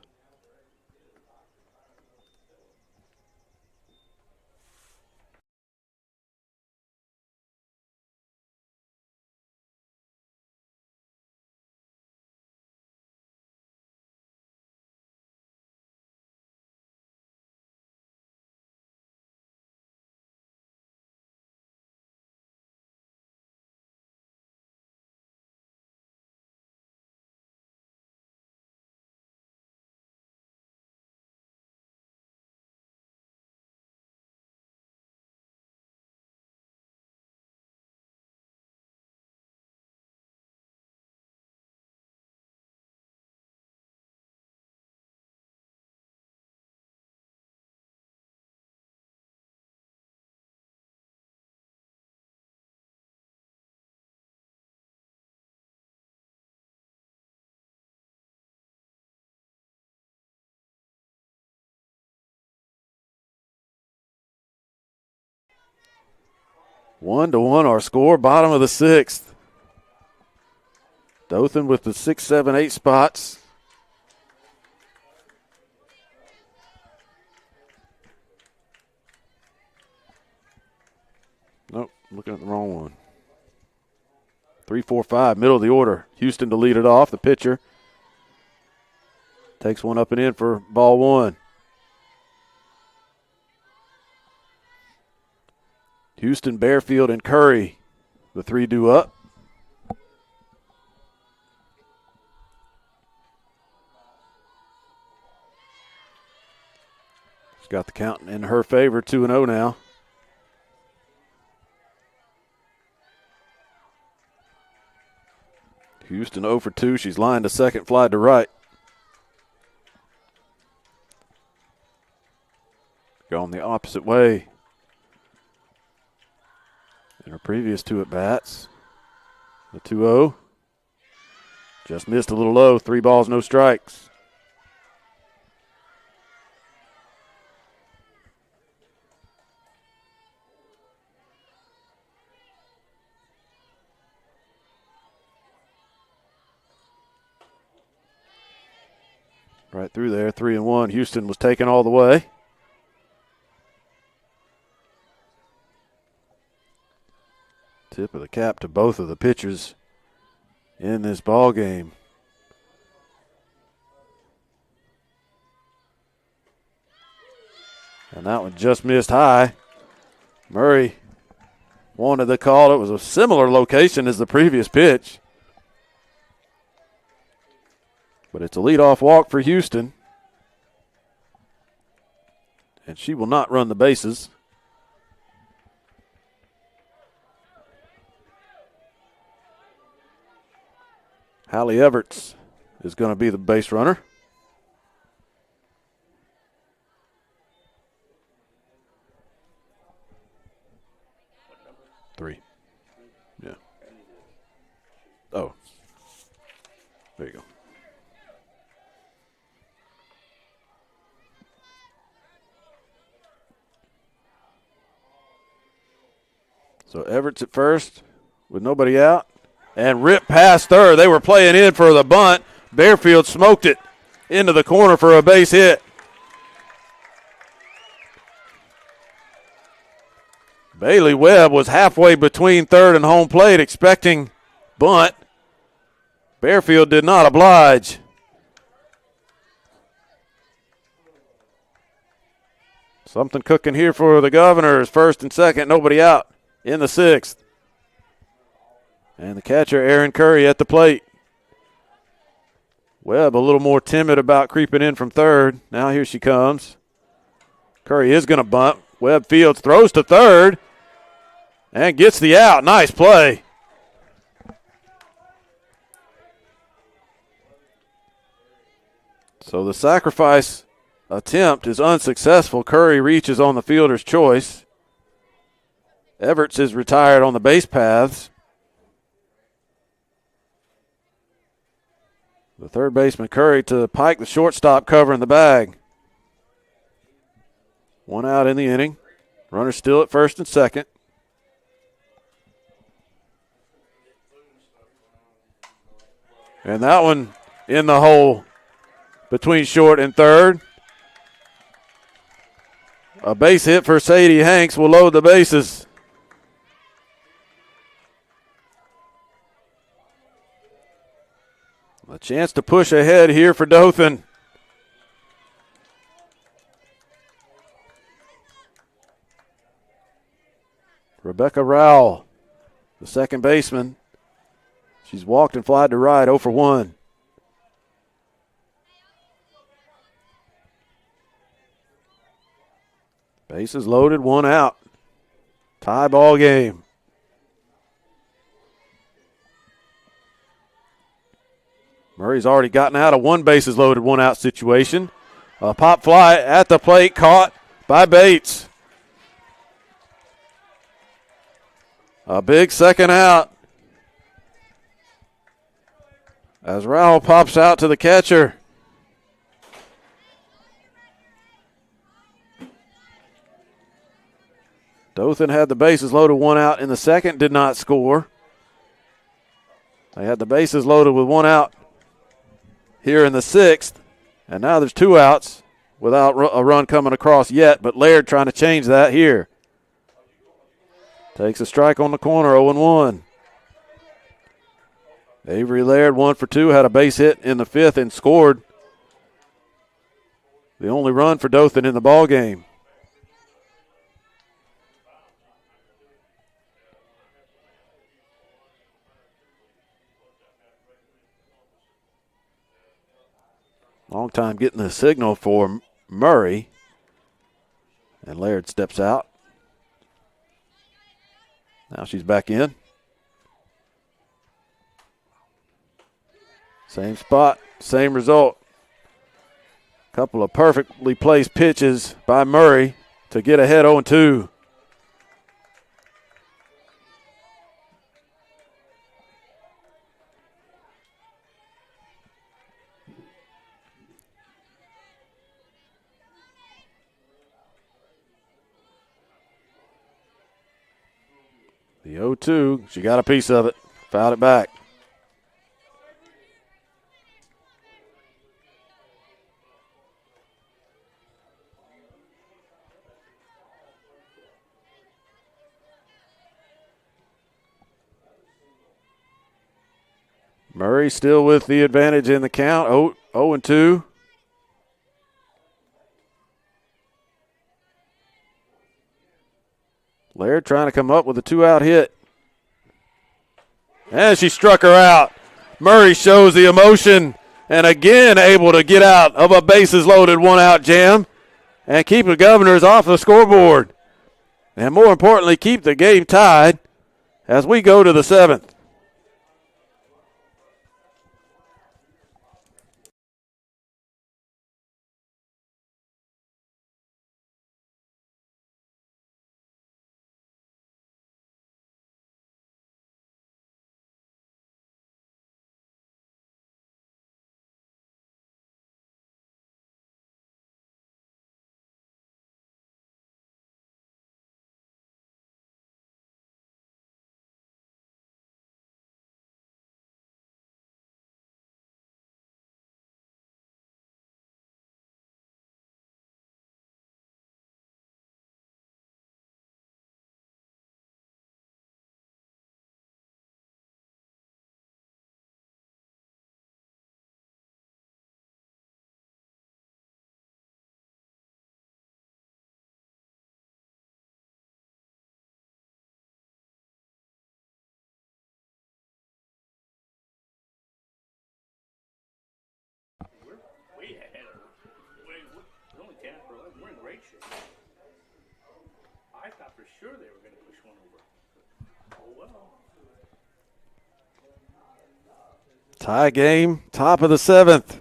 1-1 our score, bottom of the 6th. Dothan with the 6, 7, 8 spots. Nope, looking at the wrong one. 3, 4, 5, middle of the order. Houston to lead it off. The pitcher takes one up and in for ball 1. Houston, Bearfield, and Curry, the 3 due up. She's got the count in her favor, 2-0 now. Houston 0 for 2. She's lined to second, fly to right. Going the opposite way. In her previous 2 at-bats. The 2-0. Just missed a little low. 3 balls, no strikes. Right through there, 3-1. Houston was taken all the way. Tip of the cap to both of the pitchers in this ball game. And that one just missed high. Murray wanted the call. It was a similar location as the previous pitch. But it's a leadoff walk for Houston. And she will not run the bases. Hallie Everts is going to be the base runner. Three. Yeah. Oh. There you go. So Everts at first with nobody out. And ripped past third. They were playing in for the bunt. Bearfield smoked it into the corner for a base hit. Bailey Webb was halfway between third and home plate expecting bunt. Bearfield did not oblige. Something cooking here for the Governors. First and second, nobody out in the 6th. And the catcher, Aaron Curry, at the plate. Webb a little more timid about creeping in from third. Now here she comes. Curry is going to bunt. Webb fields, throws to third, and gets the out. Nice play. So the sacrifice attempt is unsuccessful. Curry reaches on the fielder's choice. Everts is retired on the base paths. The third baseman, Curry, to Pike, the shortstop, covering the bag. 1 out in the inning. Runner still at first and second. And that one in the hole between short and third. A base hit for Sadie Hanks will load the bases. A chance to push ahead here for Dothan. Rebecca Rowell, the second baseman. She's walked and flied to right, 0 for 1. Bases loaded, 1 out. Tie ball game. Murray's already gotten out of 1 bases loaded, 1 out situation. A pop fly at the plate, caught by Bates. A big second out as Rowell pops out to the catcher. Dothan had the bases loaded, 1 out in the second, did not score. They had the bases loaded with 1 out here in the sixth, and now there's 2 outs without a run coming across yet, but Laird trying to change that here. Takes a strike on the corner, 0-1. Avery Laird, 1 for 2, had a base hit in the fifth and scored the only run for Dothan in the ball game. Long time getting the signal for Murray. And Laird steps out. Now she's back in. Same spot, same result. Couple of perfectly placed pitches by Murray to get ahead 0-2. The 0-2, she got a piece of it, fouled it back. Murray still with the advantage in the count, 0-2. Laird trying to come up with a 2-out hit. And she struck her out. Murray shows the emotion and again able to get out of a bases-loaded 1-out jam and keep the Governors off the scoreboard. And more importantly, keep the game tied as we go to the 7th. I thought for sure they were going to push one over. Oh, well. Tie game, top of the 7th.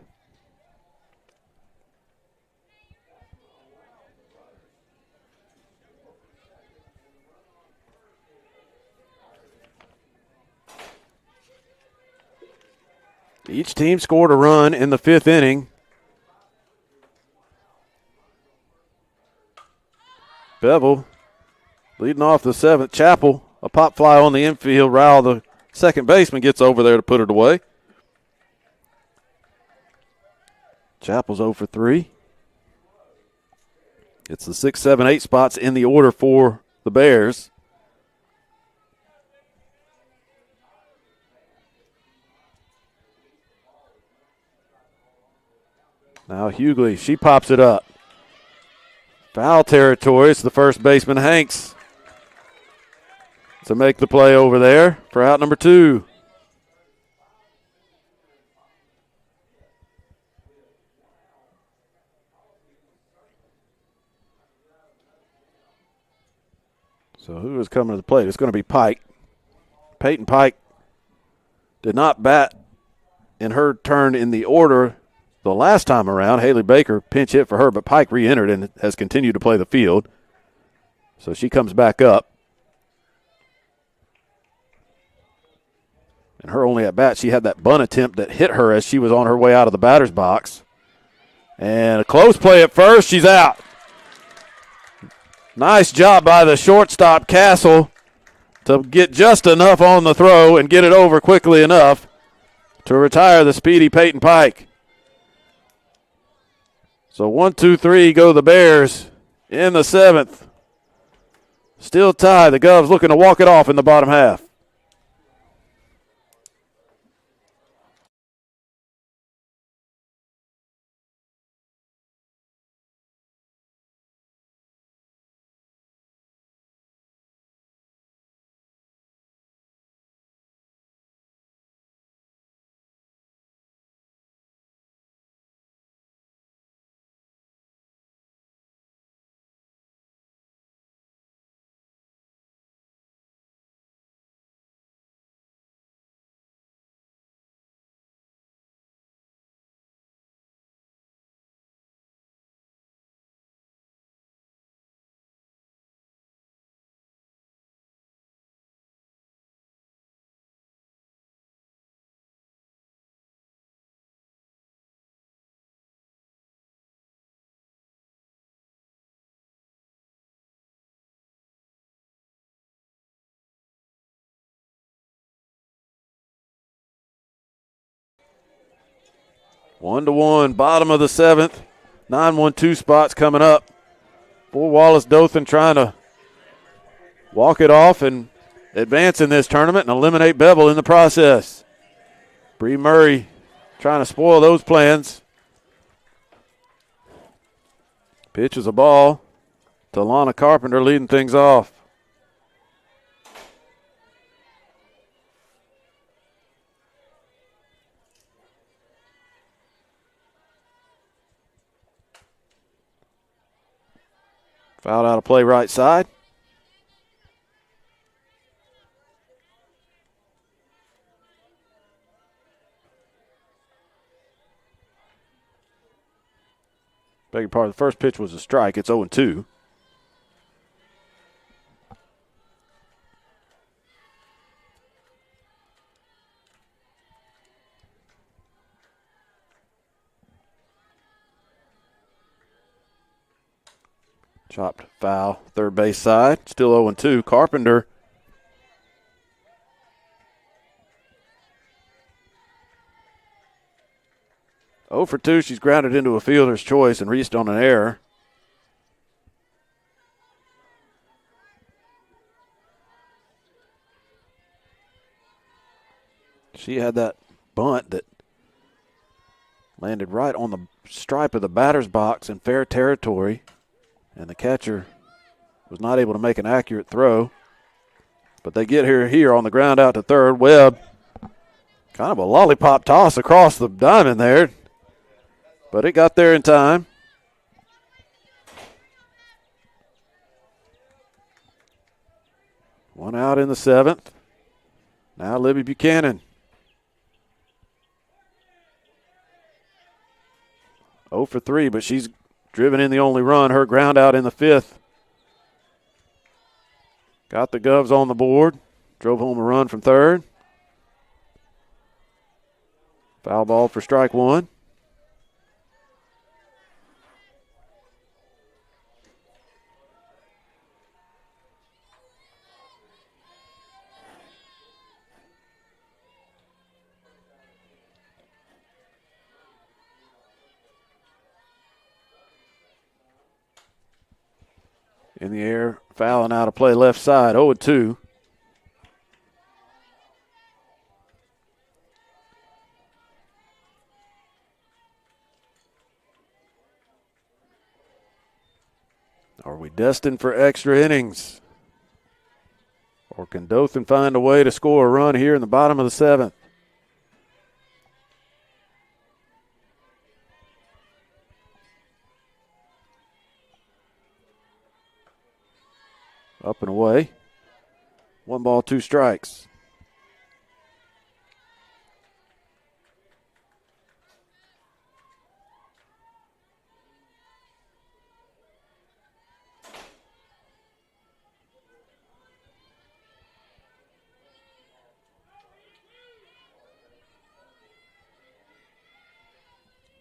Each team scored a run in the 5th inning. Bevill leading off the 7th. Chappell, a pop fly on the infield. Rowell, the second baseman, gets over there to put it away. Chappell's 0 for 3. It's the 6, 7, 8 spots in the order for the Bears. Now Hughley, she pops it up. Foul territory. It's the first baseman, Hanks, to make the play over there for out number 2. So who is coming to the plate? It's going to be Pike. Peyton Pike did not bat in her turn in the order the last time around. Haley Baker pinch hit for her, but Pike re-entered and has continued to play the field. So she comes back up. And her only at bat, she had that bunt attempt that hit her as she was on her way out of the batter's box. And a close play at first. She's out. Nice job by the shortstop, Castle, to get just enough on the throw and get it over quickly enough to retire the speedy Peyton Pike. So 1-2-3 go the Bears in the 7th. Still tied. The Govs looking to walk it off in the bottom half. One to one, bottom of the 7th. 9-1-2 spots coming up for Wallace Dothan, trying to walk it off and advance in this tournament and eliminate Beville in the process. Bree Murray trying to spoil those plans. Pitch is a ball to Lana Carpenter, leading things off. Fouled out of play right side. Beg your pardon, the first pitch was a strike. It's 0-2. Chopped foul, third base side. Still 0-2. Carpenter. Oh for 2. She's grounded into a fielder's choice and reached on an error. She had that bunt that landed right on the stripe of the batter's box in fair territory, and the catcher was not able to make an accurate throw. But they get here on the ground out to third. Webb, kind of a lollipop toss across the diamond there, but it got there in time. One out in the 7th. Now Libby Buchanan. 0 for 3, but she's driven in the only run. Her ground out in the 5th. Got the Govs on the board. Drove home a run from third. Foul ball for strike one. In the air, fouling out of play left side, 0-2. Are we destined for extra innings? Or can Dothan find a way to score a run here in the bottom of the 7th? Up and away. 1 ball, 2 strikes.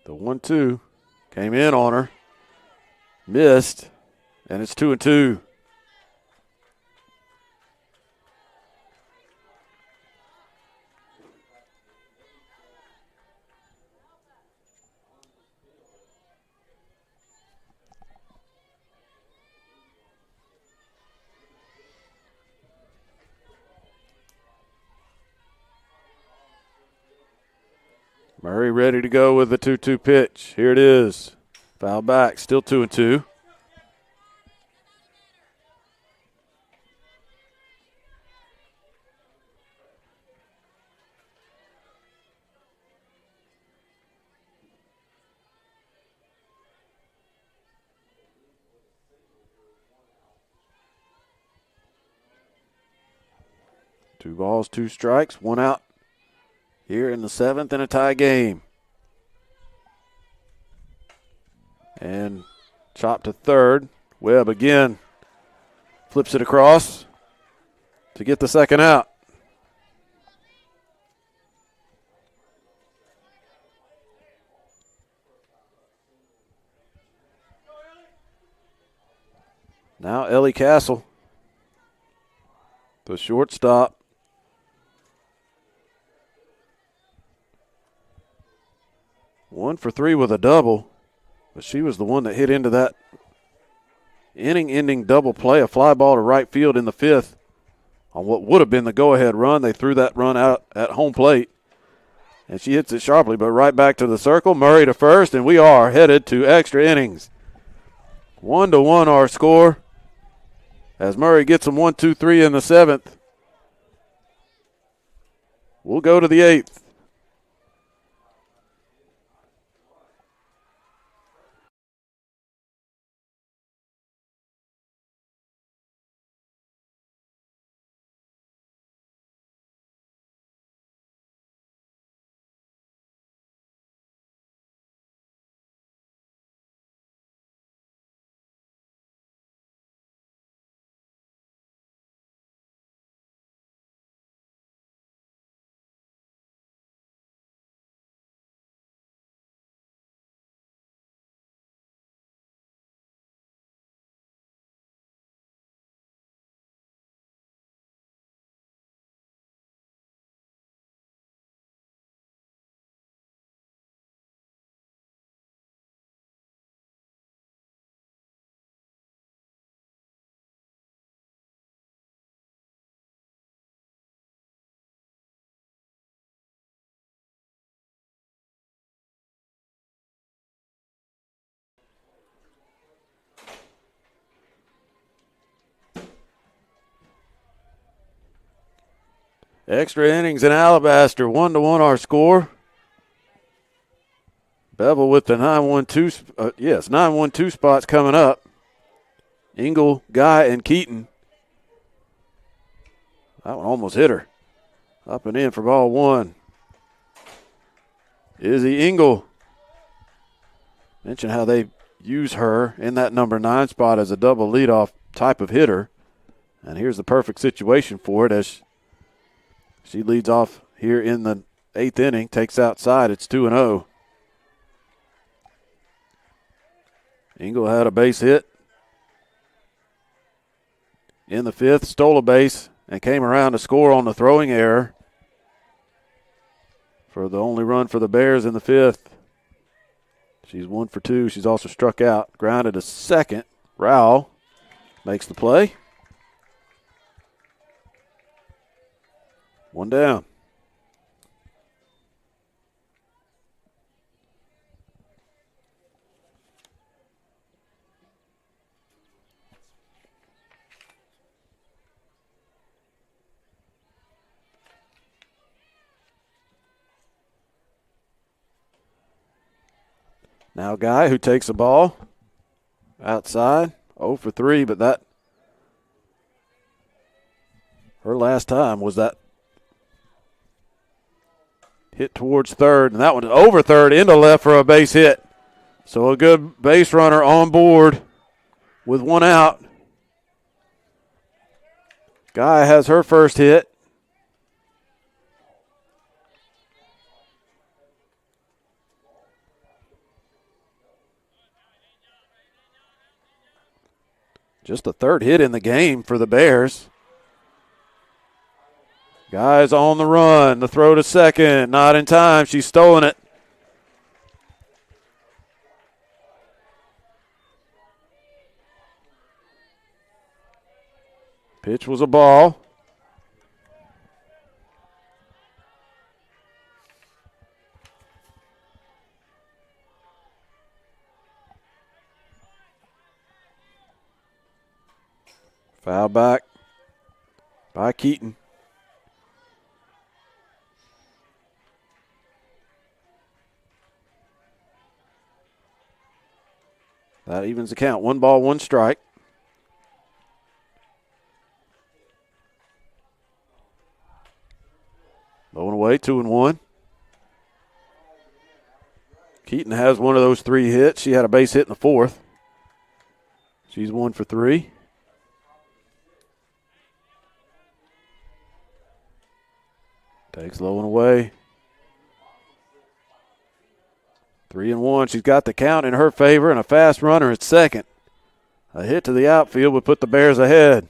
The 1-2 came in on her. Missed. And it's 2-2. Murray ready to go with the 2-2 pitch. Here it is. Foul back, still 2-2. Two balls, two strikes, one out here in the seventh in a tie game. And chop to third. Webb again flips it across to get the second out. Now Ellie Castle, the shortstop. One for three with a double, but she was the one that hit into that inning-ending double play, a fly ball to right field in the fifth on what would have been the go-ahead run. They threw that run out at home plate, and she hits it sharply, but right back to the circle. Murray to first, and we are headed to extra innings. 1-1 our score as Murray gets them 1-2-3 in the seventh. We'll go to the eighth. Extra innings in Alabaster, 1-1 our score. Bevill with the 9-1-2 spots coming up. Engel, Guy, and Keaton. That one almost hit her. Up and in for ball one. Izzy Engel. Mention how they use her in that number 9 spot as a double leadoff type of hitter. And here's the perfect situation for it as she leads off here in the eighth inning, takes outside. It's 2-0. Engel had a base hit in the fifth, stole a base, and came around to score on the throwing error for the only run for the Bears in the fifth. She's 1 for 2. She's also struck out. Grounded to second. Rowell makes the play. One down. Now Guy who takes the ball outside. 0 for 3, but that her last time was that hit towards third, and that one is over third into left for a base hit. So a good base runner on board with one out. Guy has her first hit. Just the third hit in the game for the Bears. Guys on the run. The throw to second. Not in time. She's stolen it. Pitch was a ball. Foul back by Keaton. That evens the count. 1 ball, 1 strike. Low and away, 2-1. Keaton has one of those 3 hits. She had a base hit in the 4th. She's 1 for 3. Takes low and away. 3-1. She's got the count in her favor and a fast runner at second. A hit to the outfield would put the Bears ahead.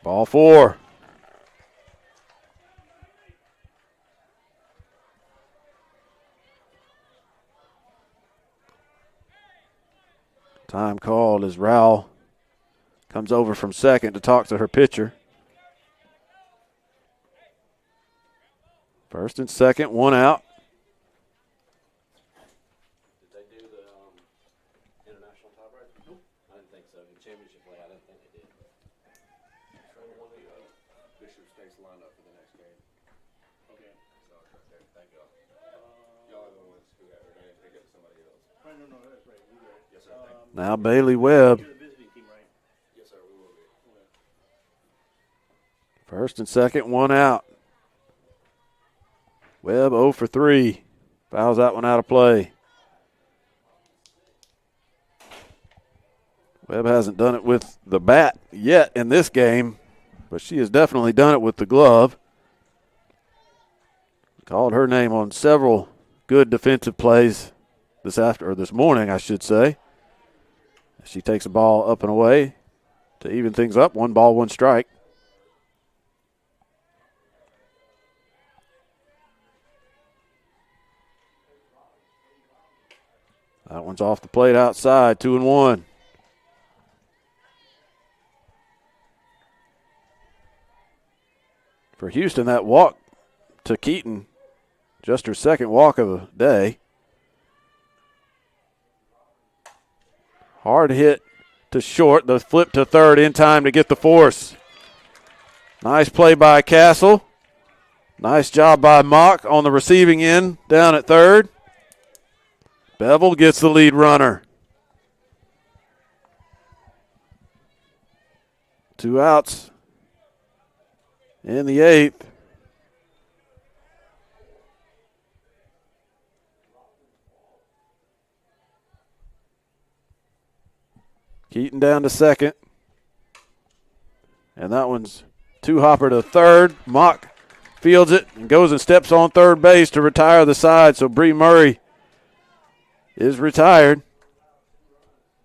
Ball 4. Time called as Rowell comes over from second to talk to her pitcher. First and second, 1 out. Did they do the international tiebreaker? Nope. I didn't think so. In championship play, I didn't think they did. Bishop State's lineup for the next game. Okay. So it's right there. Thank y'all. Y'all are the ones who have to pick up somebody else. No, that's right. We got it. Yes, sir. Thank you. Now Bailey Webb. You're the visiting team, right? Yes, sir. We will be. First and second, 1 out. Webb 0 for 3. Fouls that one out of play. Webb hasn't done it with the bat yet in this game, but she has definitely done it with the glove. Called her name on several good defensive plays this morning, I should say. She takes a ball up and away to even things up. 1 ball, 1 strike. That one's off the plate outside, 2-1. For Houston, that walk to Keaton, just her second walk of the day. Hard hit to short, the flip to third in time to get the force. Nice play by Castle. Nice job by Mock on the receiving end down at third. Bevill gets the lead runner. 2 outs in the 8th. Keaton down to second. And that one's 2-hopper to third. Mock fields it and goes and steps on third base to retire the side. So Bree Murray is retired.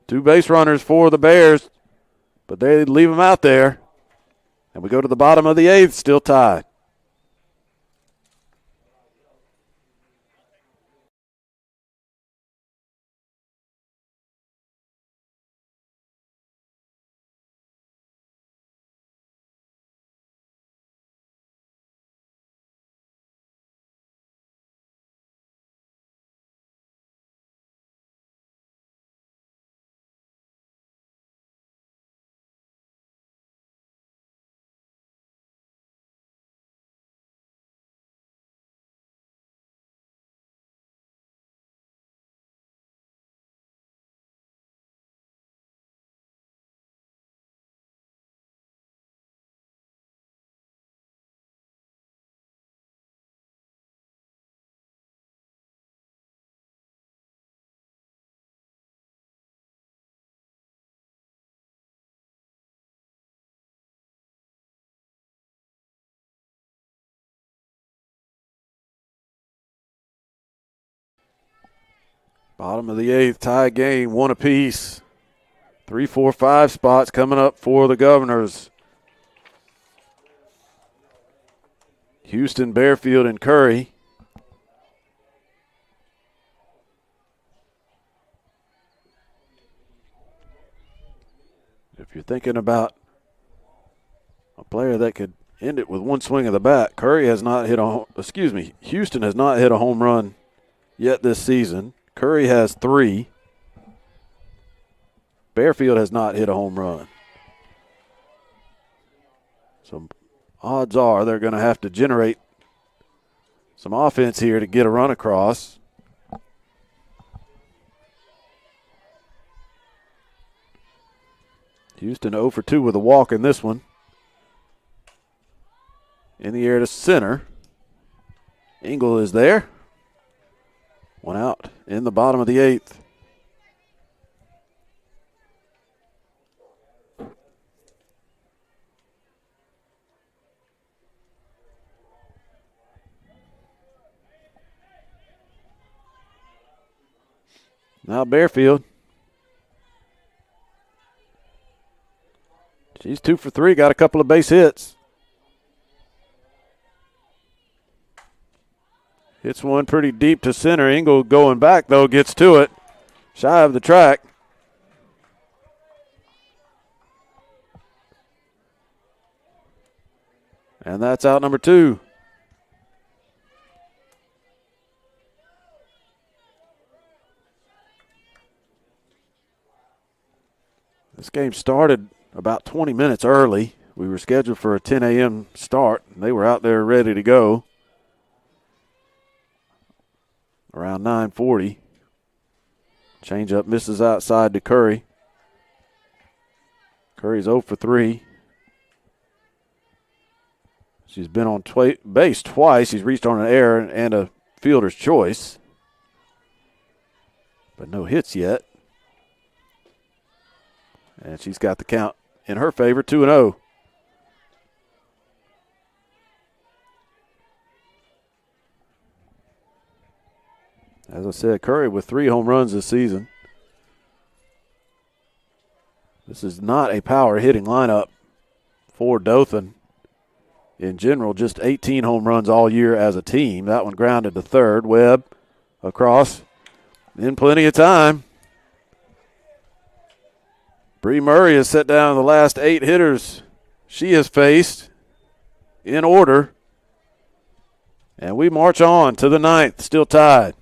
2 base runners for the Bears, but they leave them out there. And we go to the bottom of the 8th, still tied. Bottom of the 8th, tie game, 1 apiece. 3, 4, 5 spots coming up for the Governors. Houston, Bearfield, and Curry. If you're thinking about a player that could end it with one swing of the bat, Houston has not hit a home run yet this season. Curry has 3. Bearfield has not hit a home run. So odds are they're going to have to generate some offense here to get a run across. Houston 0 for 2 with a walk in this one. In the air to center. Engel is there. 1 out in the bottom of the 8th. Now Bearfield. She's 2 for 3, got a couple of base hits. Hits one pretty deep to center. Engel going back, though, gets to it. Shy of the track. And that's out number 2. This game started about 20 minutes early. We were scheduled for a 10 a.m. start, and they were out there ready to go around 9:40. Changeup misses outside to Curry. Curry's 0 for 3. She's been on base twice. She's reached on an error and a fielder's choice, but no hits yet. And she's got the count in her favor, 2-0. As I said, Curry with 3 home runs this season. This is not a power hitting lineup for Dothan. In general, just 18 home runs all year as a team. That one grounded to third. Webb across in plenty of time. Bree Murray has set down the last 8 hitters she has faced in order. And we march on to the 9th, still tied.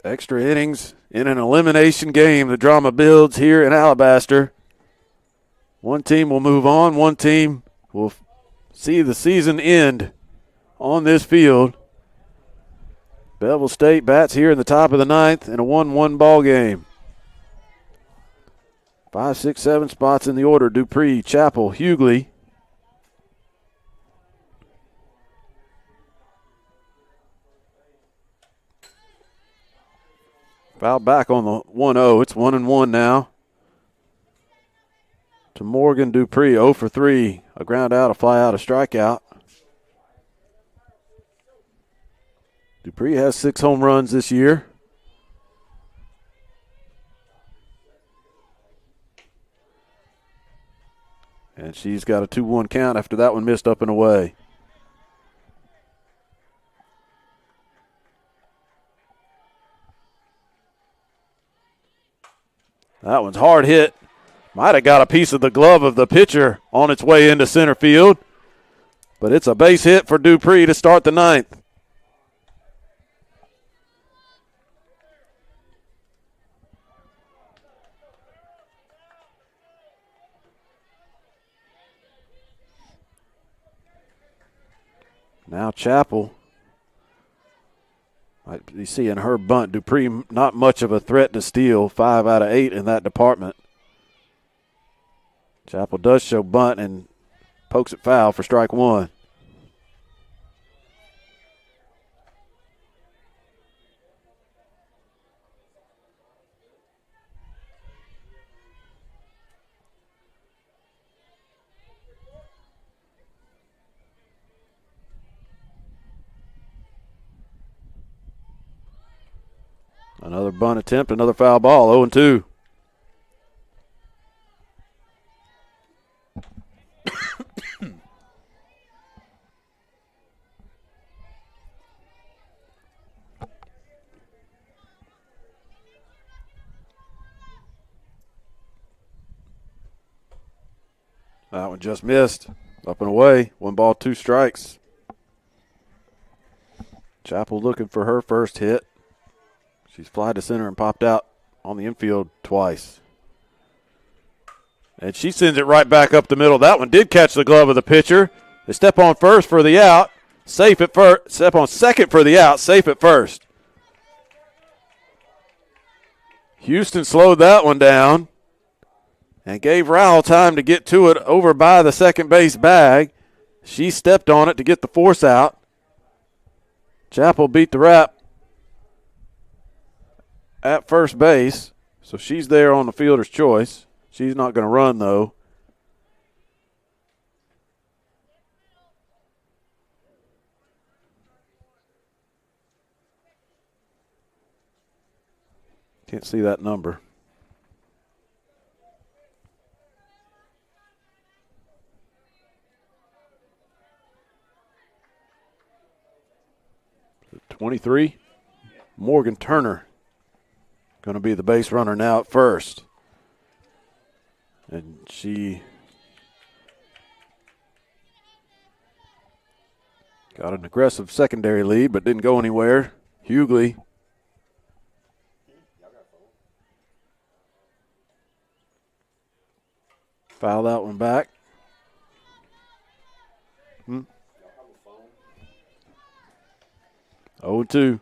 Extra innings in an elimination game. The drama builds here in Alabaster. One team will move on. One team will see the season end on this field. Beville State bats here in the top of the 9th in a 1-1 ball game. 5, 6, 7 spots in the order. Dupree, Chappell, Hughley. Foul back on the 1-0. It's 1-1 now. To Morgan Dupree, 0 for 3. A ground out, a fly out, a strikeout. Dupree has 6 home runs this year. And she's got a 2-1 count after that one missed up and away. That one's hard hit. Might have got a piece of the glove of the pitcher on its way into center field. But it's a base hit for Dupree to start the ninth. Now Chappell. Might be seeing her bunt. Dupree not much of a threat to steal. 5 out of 8 in that department. Chappell does show bunt and pokes it foul for strike one. Another bunt attempt, another foul ball, 0-2. That one just missed. Up and away. 1 ball, 2 strikes. Chappell looking for her first hit. She's flied to center and popped out on the infield twice. And she sends it right back up the middle. That one did catch the glove of the pitcher. They step on first for the out. Safe at first. Step on second for the out. Safe at first. Houston slowed that one down and gave Rowell time to get to it over by the second base bag. She stepped on it to get the force out. Chappell beat the wrap at first base, so she's there on the fielder's choice. She's not going to run, though. Can't see that number. So 23, Morgan Turner going to be the base runner now at first. And she got an aggressive secondary lead but didn't go anywhere. Hughley foul that one back. 0-2.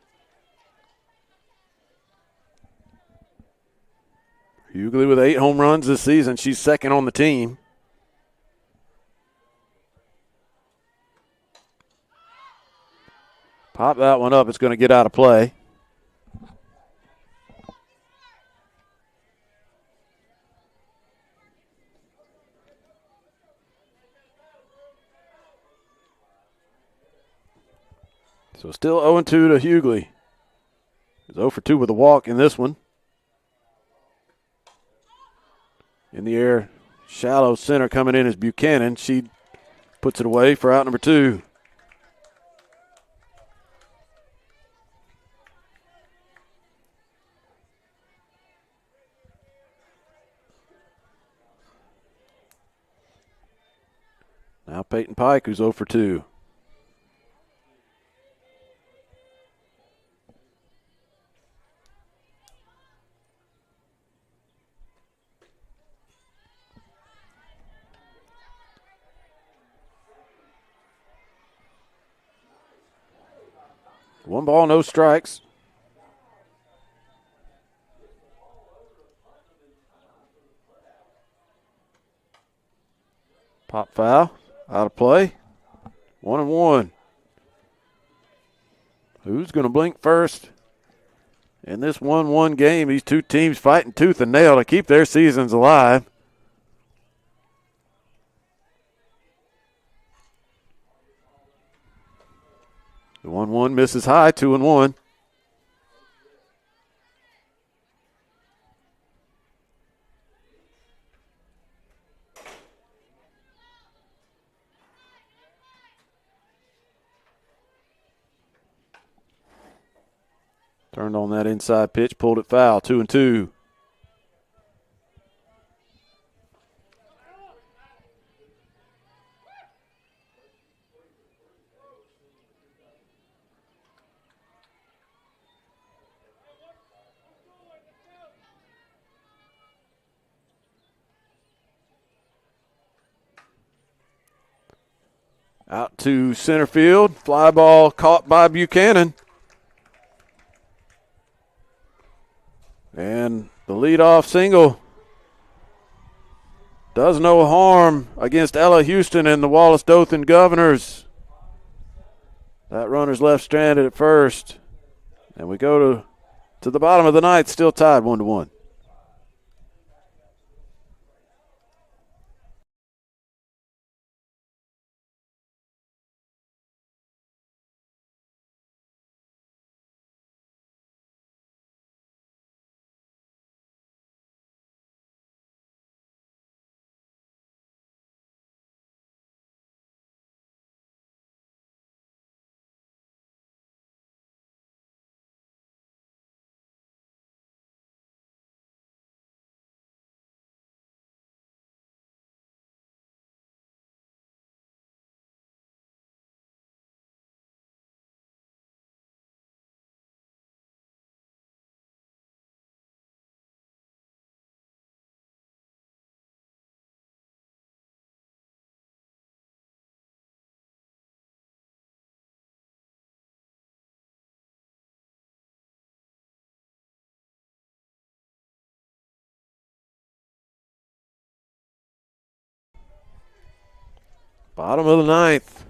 Hughley with 8 home runs this season. She's second on the team. Pop that one up. It's going to get out of play. So still 0-2 to Hughley. He's 0 for 2 with a walk in this one. In the air, shallow center coming in is Buchanan. She puts it away for out number 2. Now Peyton Pike, who's 0 for 2. One ball, no strikes. Pop foul, out of play. 1-1. Who's going to blink first in this 1-1 game? These two teams fighting tooth and nail to keep their seasons alive. The 1-1 misses high, 2-1. Turned on that inside pitch, pulled it foul, 2-2. Out to center field. Fly ball caught by Buchanan. And the leadoff single does no harm against Ella Houston and the Wallace Dothan Governors. That runner's left stranded at first. And we go to the bottom of the ninth, still tied 1-1. Bottom of the ninth.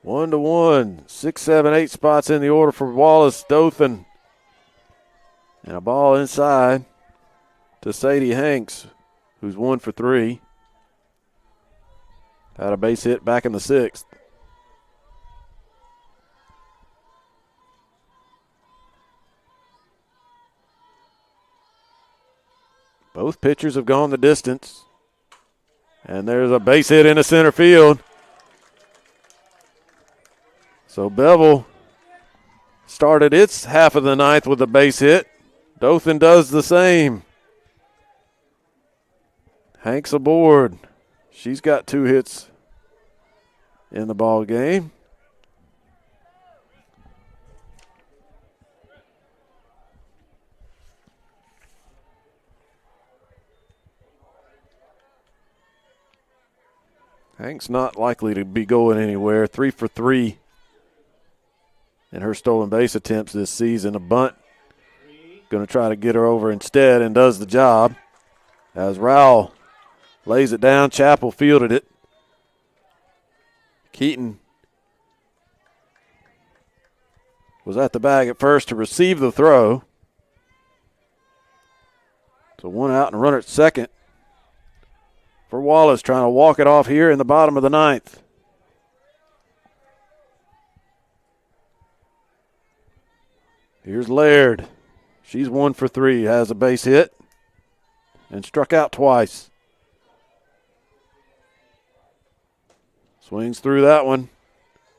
1-1. 6, 7, 8 spots in the order for Wallace Dothan. And a ball inside to Sadie Hanks, who's 1 for 3. Had a base hit back in the 6th. Both pitchers have gone the distance. And there's a base hit into center field. So Bevill started its half of the ninth with a base hit. Dothan does the same. Hanks aboard. She's got 2 hits in the ball game. Hank's not likely to be going anywhere. 3 for 3 in her stolen base attempts this season. A bunt. Going to try to get her over instead and does the job. As Rowell lays it down, Chappell fielded it. Keaton was at the bag at first to receive the throw. So 1 out and a runner at second for Wallace, trying to walk it off here in the bottom of the ninth. Here's Laird. She's 1 for 3, has a base hit and struck out twice. Swings through that one.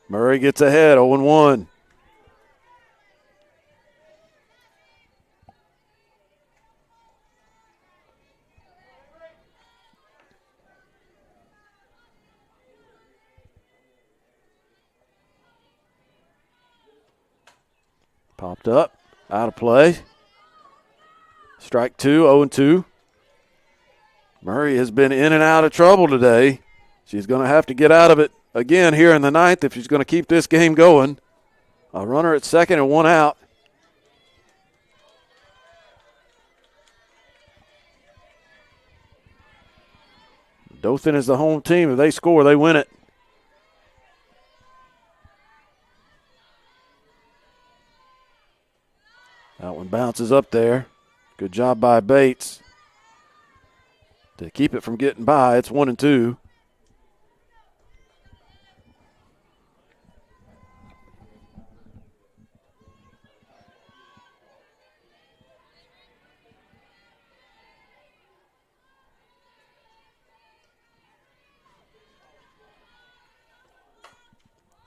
Murray gets ahead, 0-1. Popped up, out of play. Strike 2, 0-2. Murray has been in and out of trouble today. She's going to have to get out of it again here in the ninth if she's going to keep this game going. A runner at second and 1 out. Dothan is the home team. If they score, they win it. That one bounces up there. Good job by Bates to keep it from getting by. It's 1-2.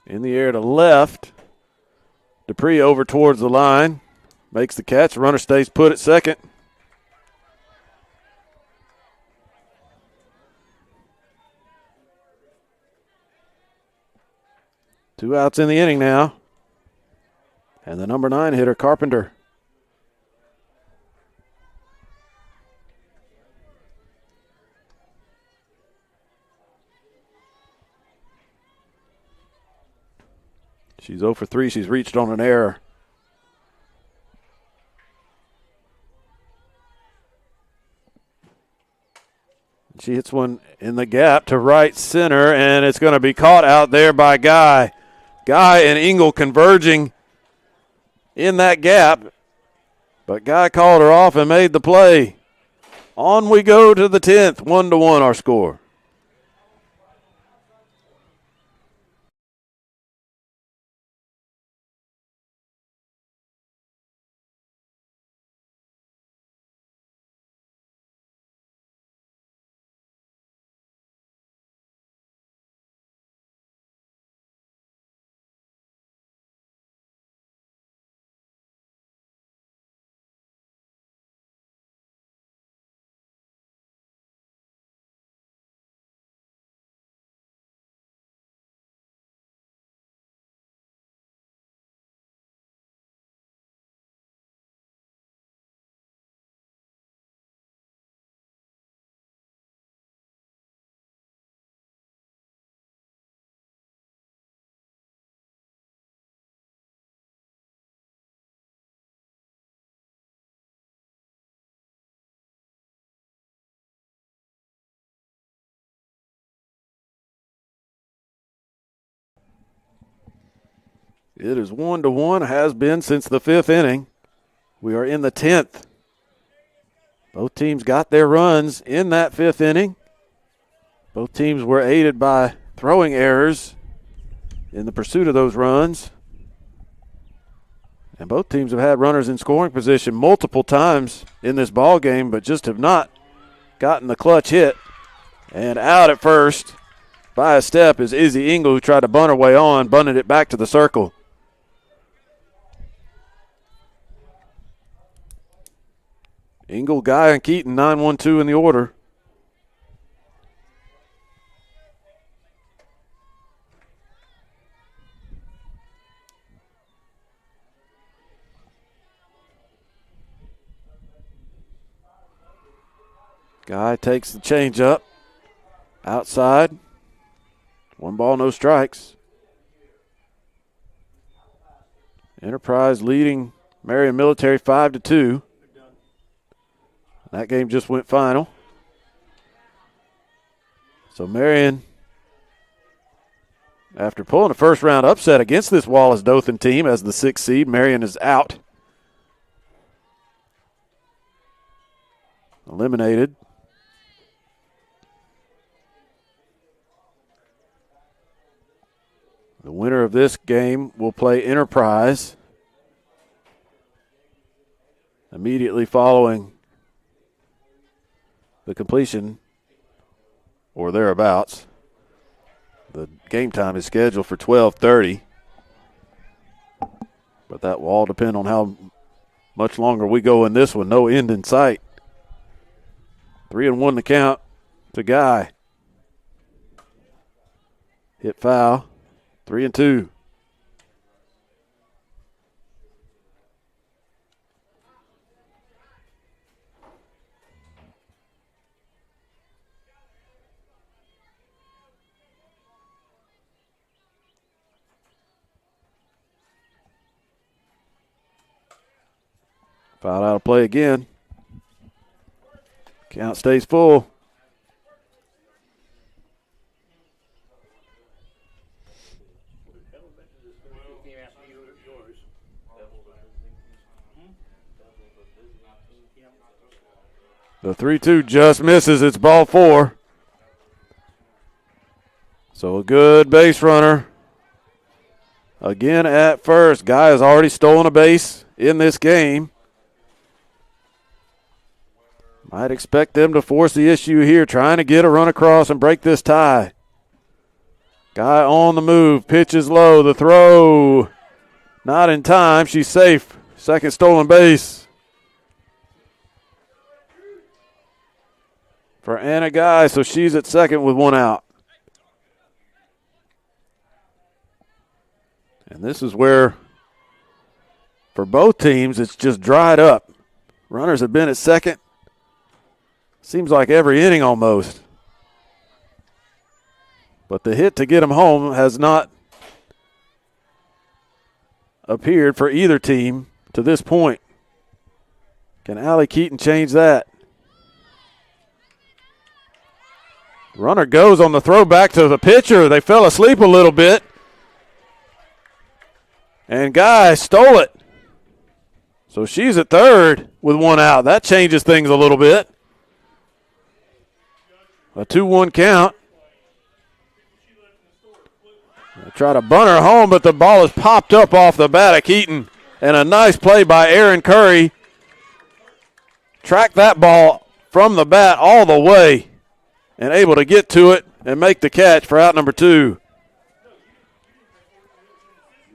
In the air to left. Dupree over towards the line. Makes the catch. Runner stays put at second. Two outs in the inning now. And the number 9 hitter, Carpenter. She's 0 for 3. She's reached on an error. She hits one in the gap to right center, and it's going to be caught out there by Guy. Guy and Engel converging in that gap, but Guy called her off and made the play. On we go to the 10th, 1-1 our score. It is 1-1, has been since the 5th inning. We are in the 10th. Both teams got their runs in that 5th inning. Both teams were aided by throwing errors in the pursuit of those runs. And both teams have had runners in scoring position multiple times in this ball game, but just have not gotten the clutch hit. And out at first by a step is Izzy Engel, who tried to bunt her way on, bunted it back to the circle. Engel, Guy, and Keaton, 9-1-2 in the order. Guy takes the changeup. Outside. 1 ball, no strikes. Enterprise leading Marion Military 5-2. That game just went final. So Marion, after pulling a first-round upset against this Wallace Dothan team as the 6th seed, Marion is out. Eliminated. The winner of this game will play Enterprise immediately following the completion or thereabouts. The game time is scheduled for 12:30, but that will all depend on how much longer we go in this one. No end in sight. 3-1 the count to Guy. Hit foul. 3-2. Foul out of play again. Count stays full. The 3-2 just misses. It's ball 4. So a good base runner. Again at first. Guy has already stolen a base in this game. Might expect them to force the issue here, trying to get a run across and break this tie. Guy on the move, pitches low, the throw. Not in time, she's safe. Second stolen base for Anna Guy, so she's at second with one out. And this is where, for both teams, it's just dried up. Runners have been at second. Seems like every inning almost. But the hit to get them home has not appeared for either team to this point. Can Allie Keaton change that? Runner goes on the throw back to the pitcher. They fell asleep a little bit. And Guy stole it. So she's at third with one out. That changes things a little bit. A 2-1 count. They try to bunt her home, but the ball is popped up off the bat of Keaton. And a nice play by Aaron Curry. Tracked that ball from the bat all the way and able to get to it and make the catch for out number 2. You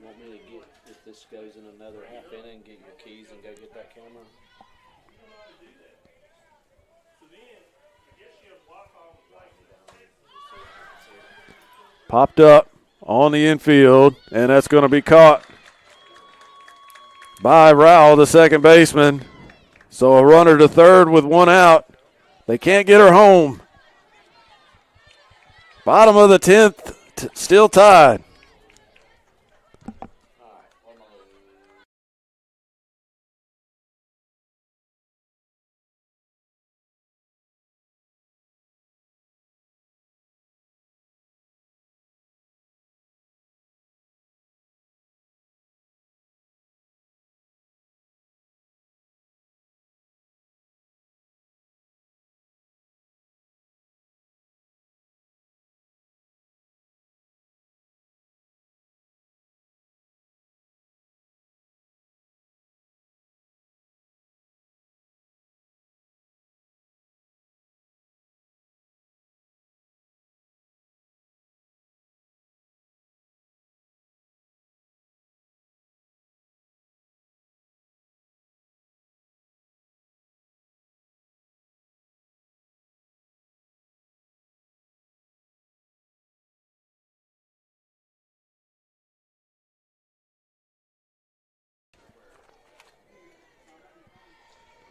want me to get, if this goes in another half inning, get your keys and go get that camera? Popped up on the infield, and that's going to be caught by Rowell, the second baseman. So a runner to third with one out. They can't get her home. Bottom of the 10th, still tied.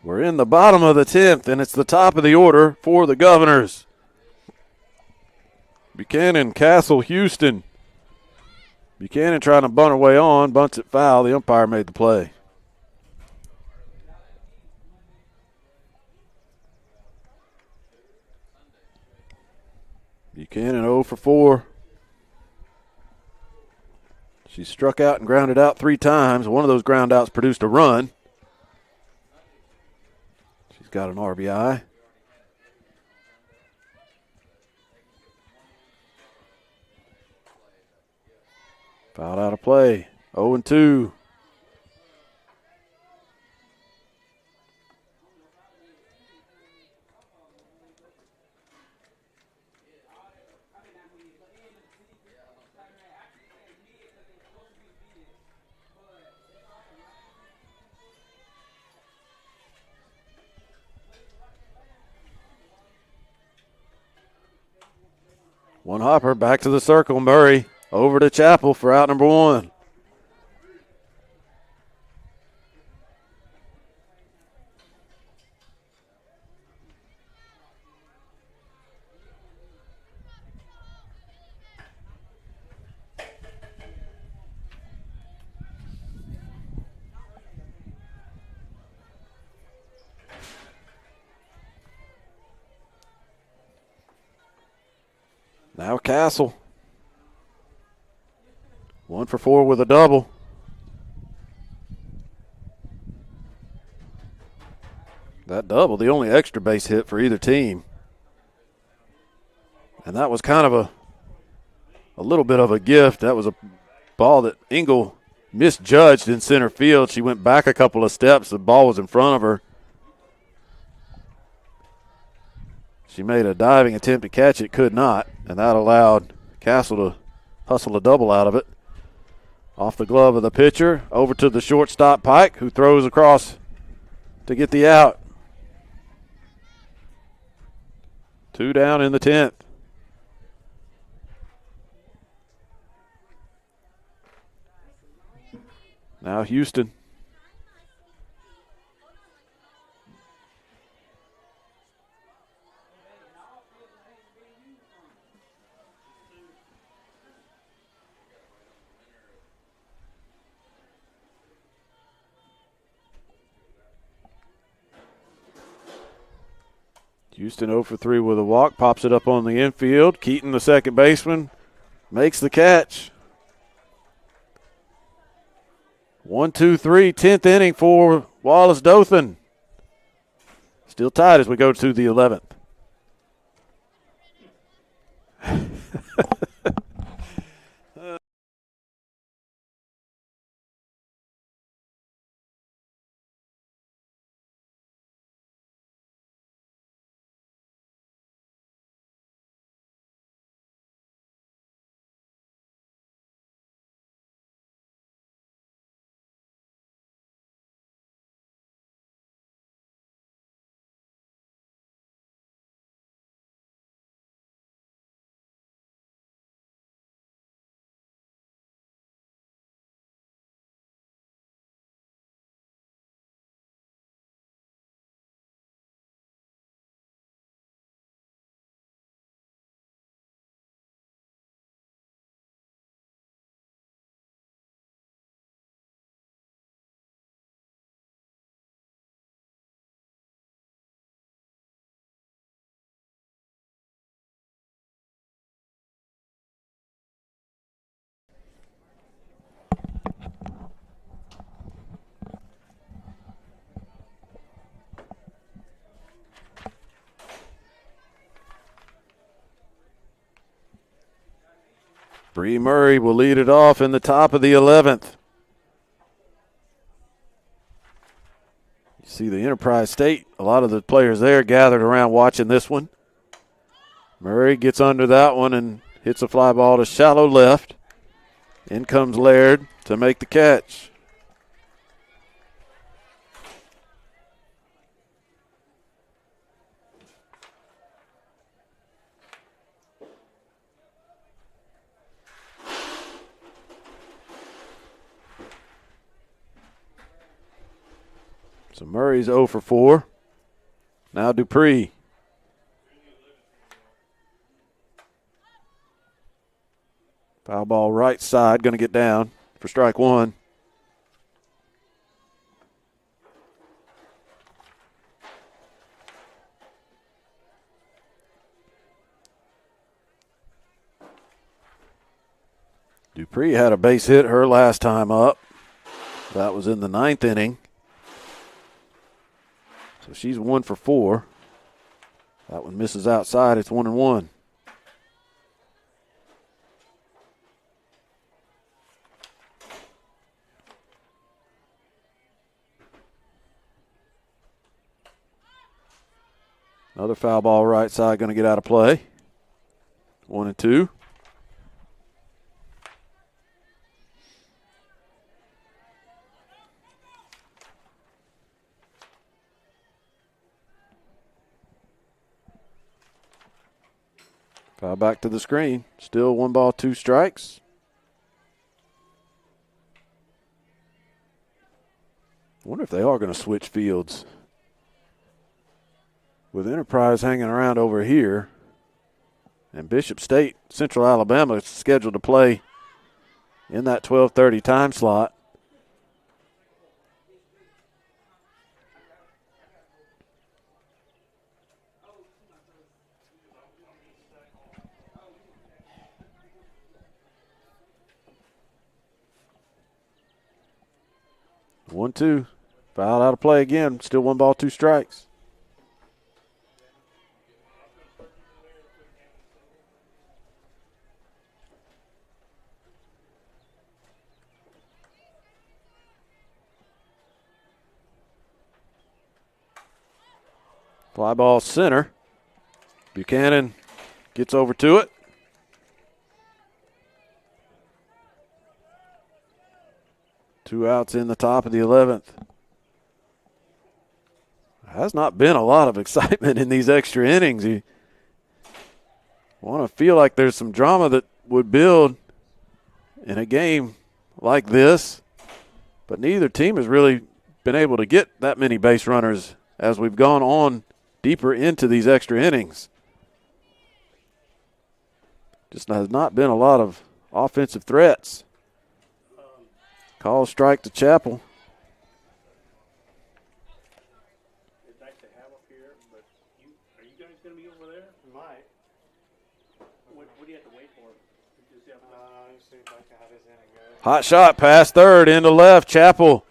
We're in the bottom of the 10th, and it's the top of the order for the Governors. Buchanan, Castle, Houston. Buchanan trying to bunt her way on, bunts it foul. The umpire made the play. Buchanan 0 for 4. She struck out and grounded out 3 times. One of those ground outs produced a run. She's got an RBI. Fouled out of play. 0-2. One hopper, back to the circle. Murray over to Chapel for out number 1. Now Castle. 1 for 4 with a double. That double, the only extra base hit for either team. And that was kind of a little bit of a gift. That was a ball that Engel misjudged in center field. She went back a couple of steps. The ball was in front of her. She made a diving attempt to catch it, could not, and that allowed Castle to hustle a double out of it. Off the glove of the pitcher, over to the shortstop Pike, who throws across to get the out. 2 down in the 10th. Now Houston. Houston 0 for 3 with a walk, pops it up on the infield. Keaton, the second baseman, makes the catch. 1-2-3, 10th inning for Wallace Dothan. Still tied as we go to the 11th. Bree Murray will lead it off in the top of the 11th. You see the Enterprise State, a lot of the players there gathered around watching this one. Murray gets under that one and hits a fly ball to shallow left. In comes Laird to make the catch. So Murray's 0 for 4. Now Dupree. Foul ball right side, going to get down for strike one. Dupree had a base hit her last time up. That was in the 9th inning. So she's 1 for 4. That one misses outside. It's 1-1. Another foul ball right side going to get out of play. 1-2. Foul back to the screen. Still 1 ball, 2 strikes. I wonder if they are going to switch fields. With Enterprise hanging around over here, and Bishop State, Central Alabama, is scheduled to play in that 12:30 time slot. One, two. Foul out of play again. Still 1 ball, 2 strikes. Fly ball center. Buchanan gets over to it. 2 outs in the top of the 11th. Has not been a lot of excitement in these extra innings. You want to feel like there's some drama that would build in a game like this, but neither team has really been able to get that many base runners as we've gone on deeper into these extra innings. Just has not been a lot of offensive threats. Call strike to Chapel. It's nice to have up here, but are you guys going to be over there? Might. What do you have to wait for? You just have to, Let me see if I can have his inning go. Hot shot past third into left. Chapel,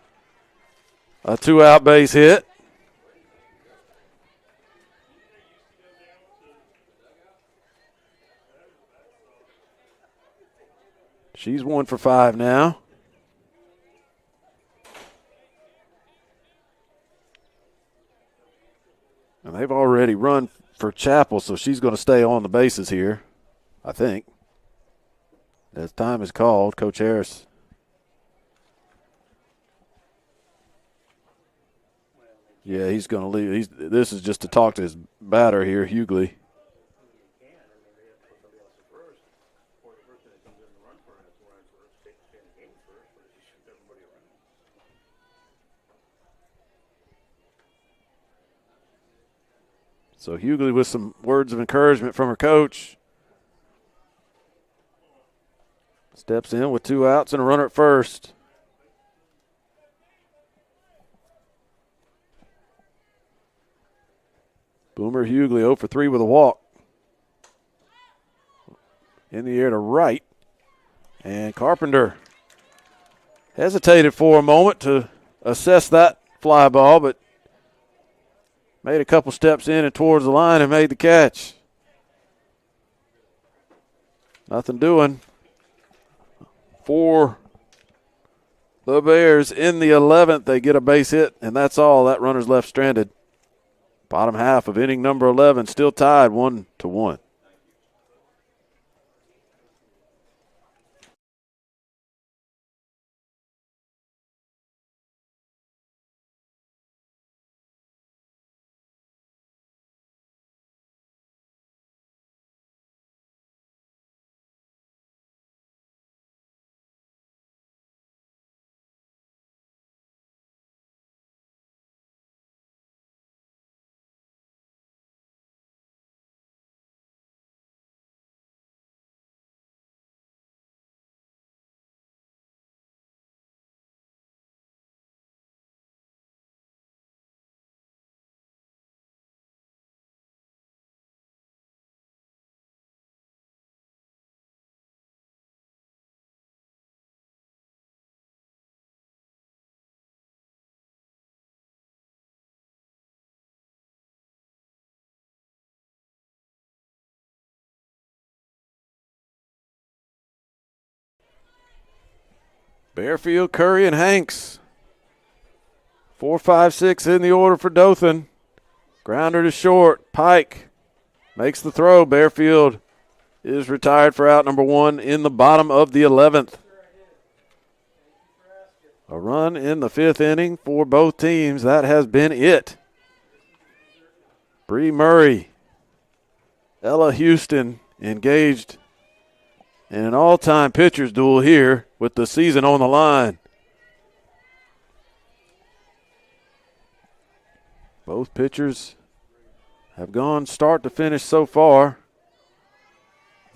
a 2-out base hit. She's 1 for 5 now. And they've already run for Chapel, so she's going to stay on the bases here, I think. As time is called, Coach Harris. Yeah, he's going to leave. This is just to talk to his batter here, Hughley. So Hughley with some words of encouragement from her coach. Steps in with 2 outs and a runner at first. Boomer Hughley 0 for 3 with a walk. In the air to right. And Carpenter hesitated for a moment to assess that fly ball, but made a couple steps in and towards the line and made the catch. Nothing doing for the Bears in the 11th. They get a base hit, and that's all. That runner's left stranded. Bottom half of inning number 11, still tied 1-1. Bearfield, Curry, and Hanks. 4, 5, 6 in the order for Dothan. Grounder to short. Pike makes the throw. Bearfield is retired for out number 1 in the bottom of the 11th. A run in the 5th inning for both teams. That has been it. Bree Murray, Ella Houston engaged in an all-time pitchers duel here with the season on the line. Both pitchers have gone start to finish so far.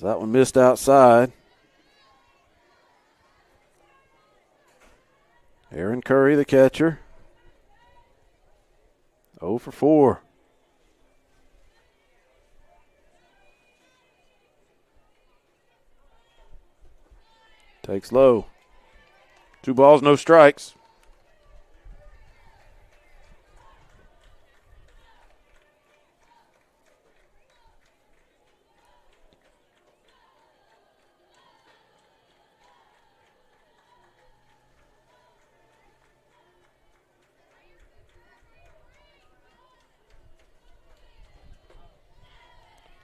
That one missed outside. Aaron Curry, the catcher. 0 for 4. Takes low. 2 balls, no strikes.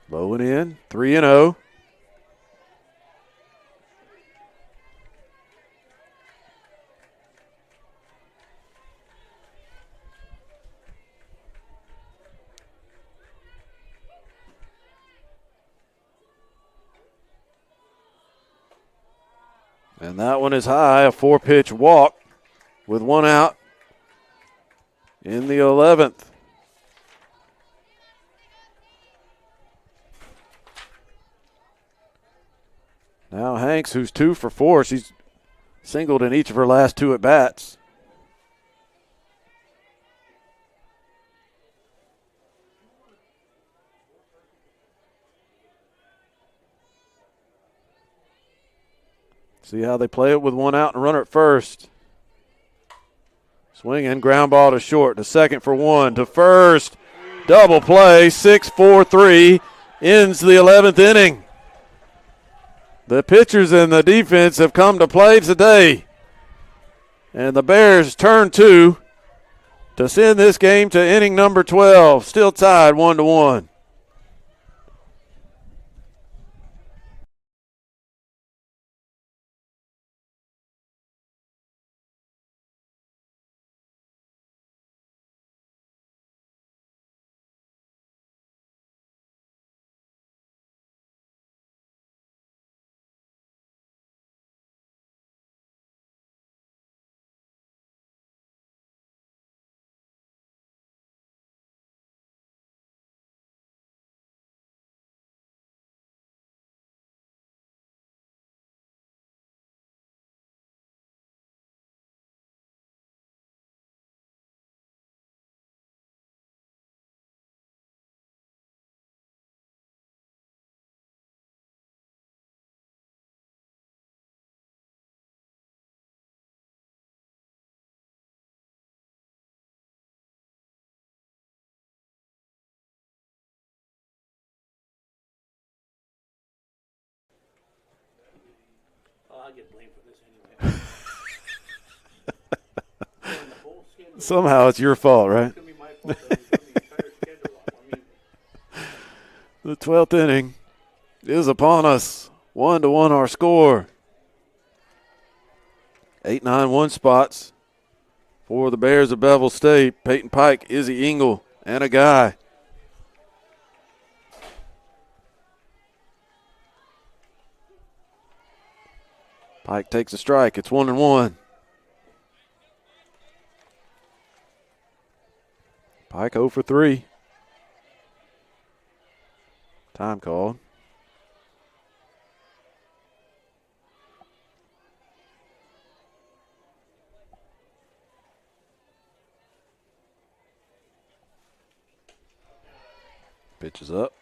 Low and in, 3-0. And that one is high, a 4-pitch walk with one out in the 11th. Now Hanks, who's 2 for 4, she's singled in each of her last 2 at-bats. See how they play it with one out and runner at first. Swinging, ground ball to short, to second for 1, to first. Double play, 6-4-3, ends the 11th inning. The pitchers and the defense have come to play today. And the Bears turn 2 to send this game to inning number 12. Still tied 1-1. Oh, I get blamed for this anyway. Somehow it's your fault, right? It's going to be my fault that we put the entire schedule off. I mean, The 12th inning is upon us. 1-1 our score. 8-9-1 spots for the Bears of Bevill State. Peyton Pike, Izzy Engel, and a guy. Pike takes a strike. It's 1-1. Pike 0 for 3. Time called. Pitch is up.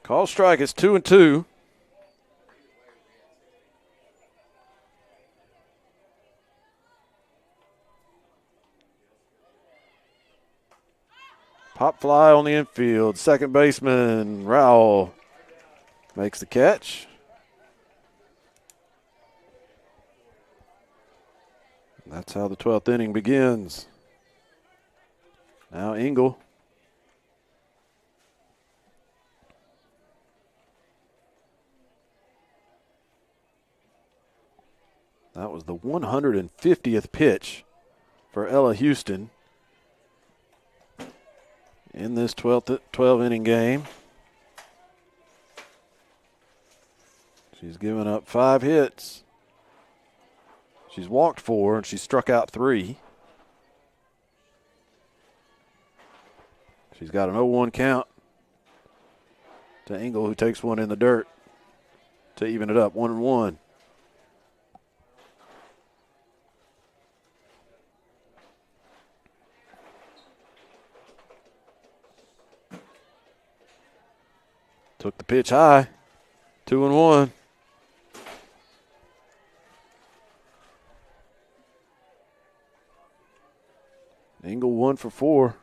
Call strike. It's 2-2. Pop fly on the infield. Second baseman Rowell makes the catch. That's how the 12th inning begins. Now Engel. That was the 150th pitch for Ella Houston in this 12-inning game. She's given up 5 hits. She's walked 4, and she struck out 3. She's got an 0-1 count to Engel, who takes one in the dirt to even it up, 1-1. Took the pitch high, 2-1. Engel 1 for 4.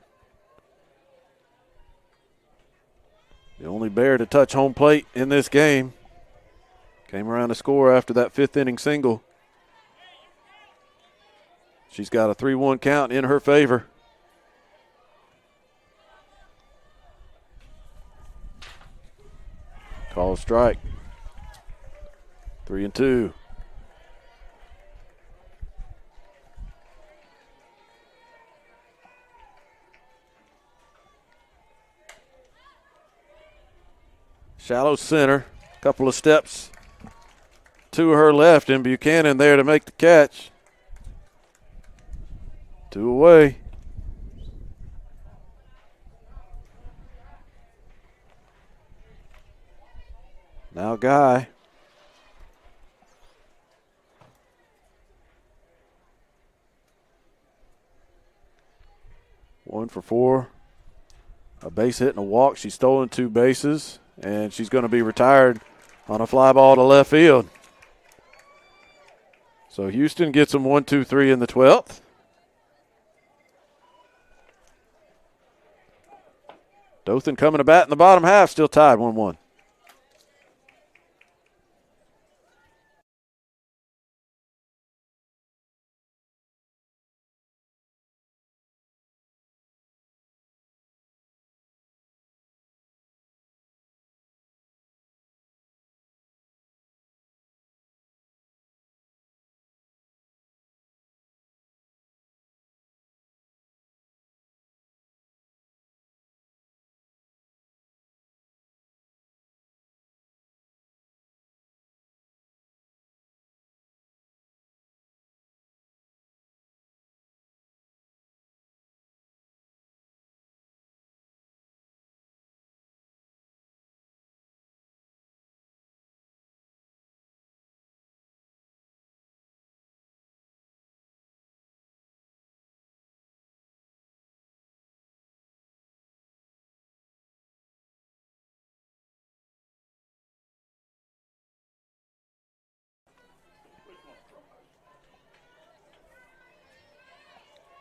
The only Bear to touch home plate in this game. Came around to score after that 5th inning single. She's got a 3-1 count in her favor. Call strike. 3-2. Shallow center. Couple of steps to her left, and Buchanan there to make the catch. 2 away. Now Guy. One for 4. A base hit and a walk. She's stolen 2 bases, and she's going to be retired on a fly ball to left field. So Houston gets them 1, 2, 3 in the 12th. Dothan coming to bat in the bottom half, still tied 1-1.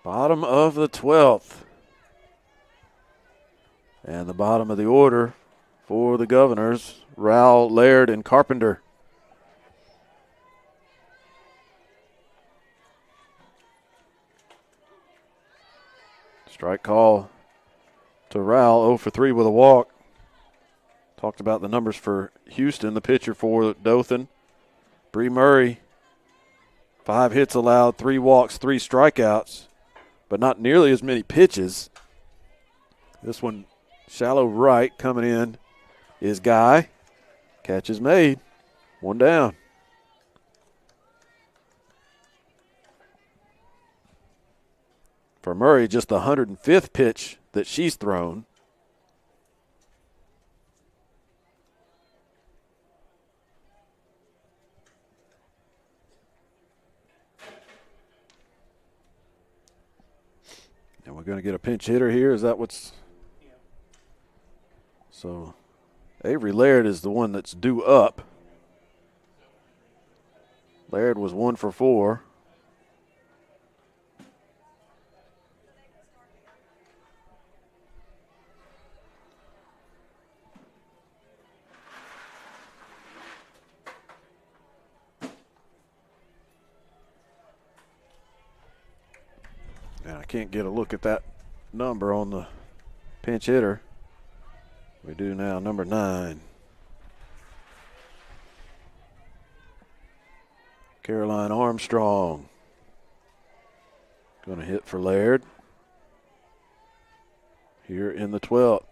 Bottom of the 12th. And the bottom of the order for the Governors, Rowell, Laird, and Carpenter. Strike call to Rowell, 0 for 3 with a walk. Talked about the numbers for Houston, the pitcher for Dothan. Bree Murray, 5 hits allowed, 3 walks, 3 strikeouts, but not nearly as many pitches. This one, shallow right, coming in is Guy. Catch is made. 1 down. For Murray, just the 105th pitch that she's thrown. And we're going to get a pinch hitter here. Is that what's... So Avery Laird is the one that's due up. Laird was 1 for 4. And I can't get a look at that number on the pinch hitter. We do now, number 9. Caroline Armstrong. Going to hit for Laird here in the 12th.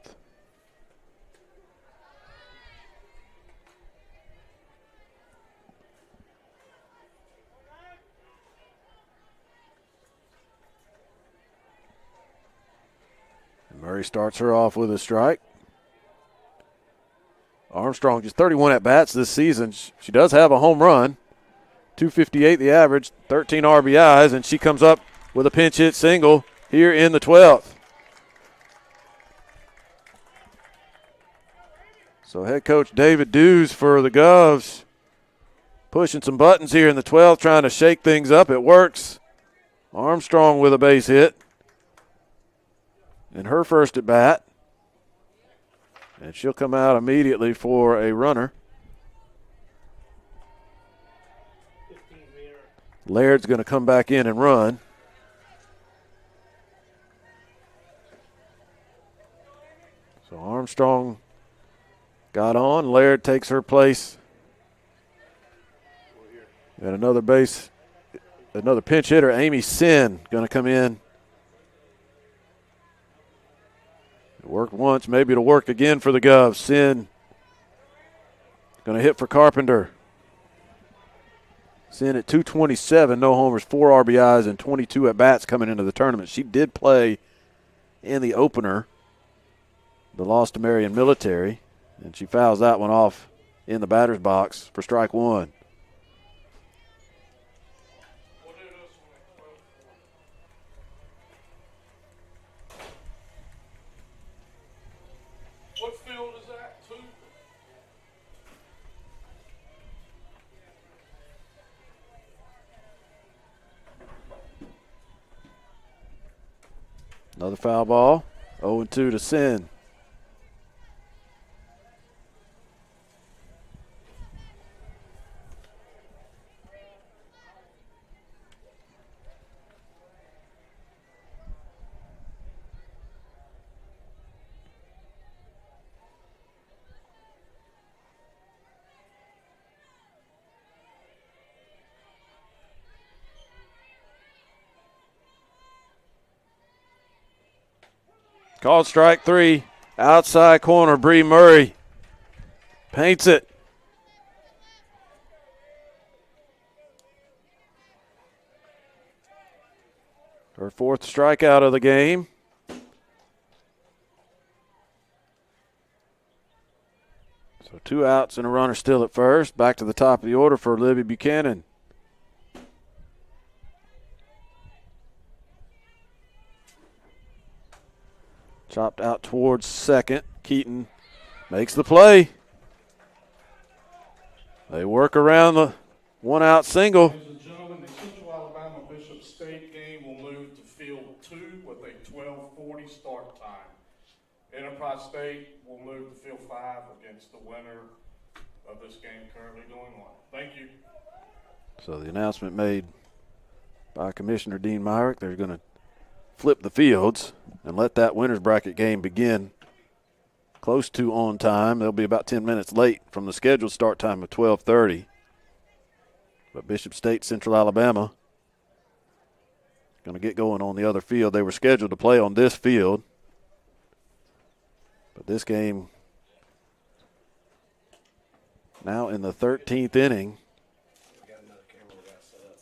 And Murray starts her off with a strike. Armstrong just 31 at-bats this season. She does have a home run. 258 the average, 13 RBIs, and she comes up with a pinch hit single here in the 12th. So head coach David Dews for the Govs pushing some buttons here in the 12th, trying to shake things up. It works. Armstrong with a base hit in her first at bat. And she'll come out immediately for a runner. Laird's going to come back in and run. So Armstrong got on. Laird takes her place. And another pinch hitter, Amy Sin, going to come in. It worked once, maybe it'll work again for the Govs. Sin Going to hit for Carpenter. It's in at 227, no homers, 4 RBIs, and 22 at-bats coming into the tournament. She did play in the opener, the loss to Marion Military, and she fouls that one off in the batter's box for strike one. What field is that? 2? Another foul ball, 0-2 to Sin. Called strike 3. Outside corner, Bree Murray paints it. Her 4th strikeout of the game. So 2 outs and a runner still at first. Back to the top of the order for Libby Buchanan. Chopped out towards second. Keaton makes the play. They work around the 1-out single. Ladies and gentlemen, the Central Alabama Bishop State game will move to field 2 with a 12:40 start time. Enterprise State will move to field 5 against the winner of this game currently going on. Thank you. So the announcement made by Commissioner Dean Myrick, they're going to flip the fields and let that winner's bracket game begin close to on time. They'll be about 10 minutes late from the scheduled start time of 12:30. But Bishop State, Central Alabama, going to get going on the other field. They were scheduled to play on this field. But this game now in the 13th inning. We got another camera we got set up.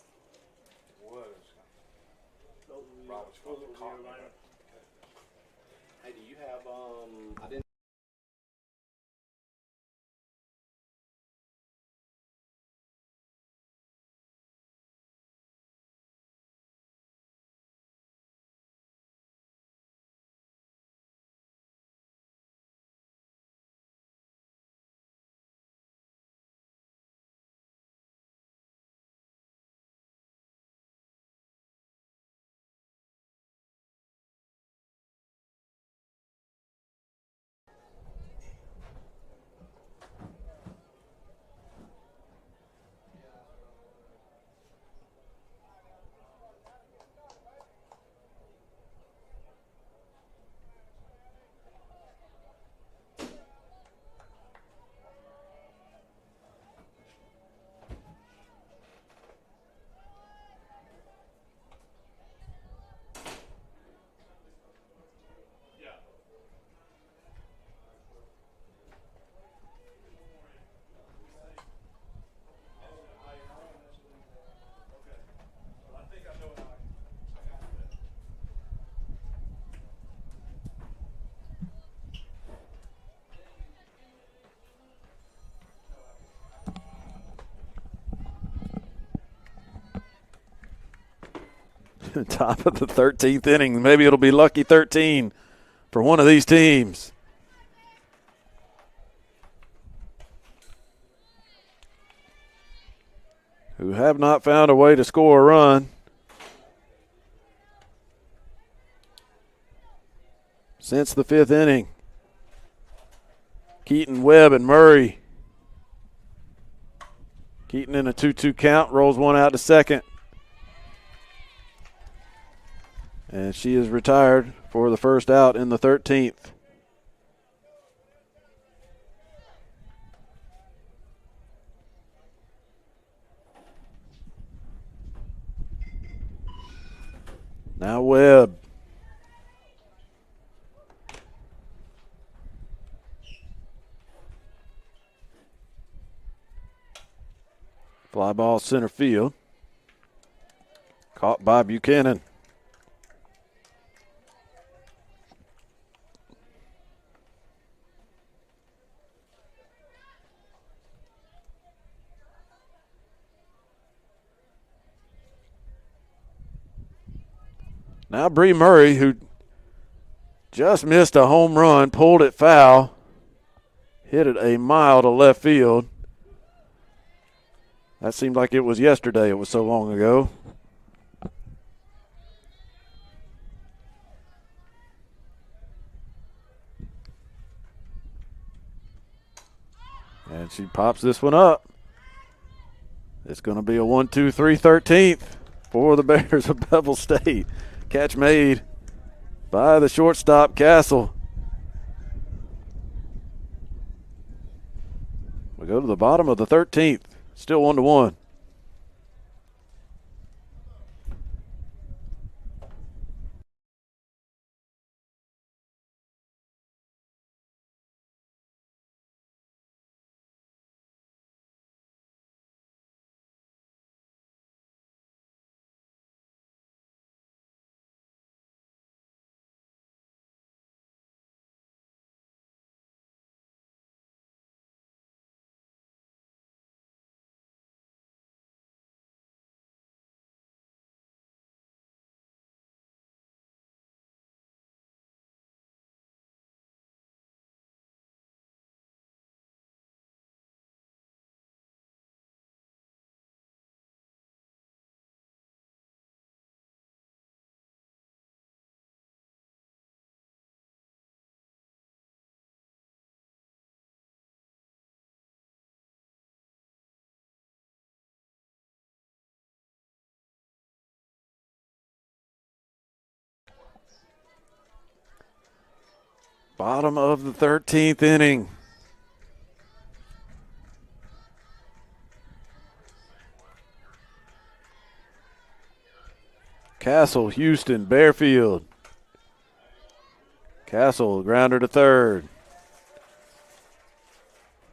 Hey, do you have I didn't. Top of the 13th inning. Maybe it'll be lucky 13 for one of these teams. Who have not found a way to score a run since the 5th inning. Keaton, Webb, and Murray. Keaton in a 2-2 count, rolls one out to second. And she is retired for the first out in the 13th. Now Webb. Fly ball center field. Caught by Buchanan. Now Bree Murray, who just missed a home run, pulled it foul, hit it a mile to left field. That seemed like it was yesterday. It was so long ago. And she pops this one up. It's going to be a 1-2-3 13th for the Bears of Bevill State. Catch made by the shortstop, Castle. We go to the bottom of the 13th. Still 1-1. Bottom of the 13th inning. Castle, Houston, Bearfield. Castle, grounder to third.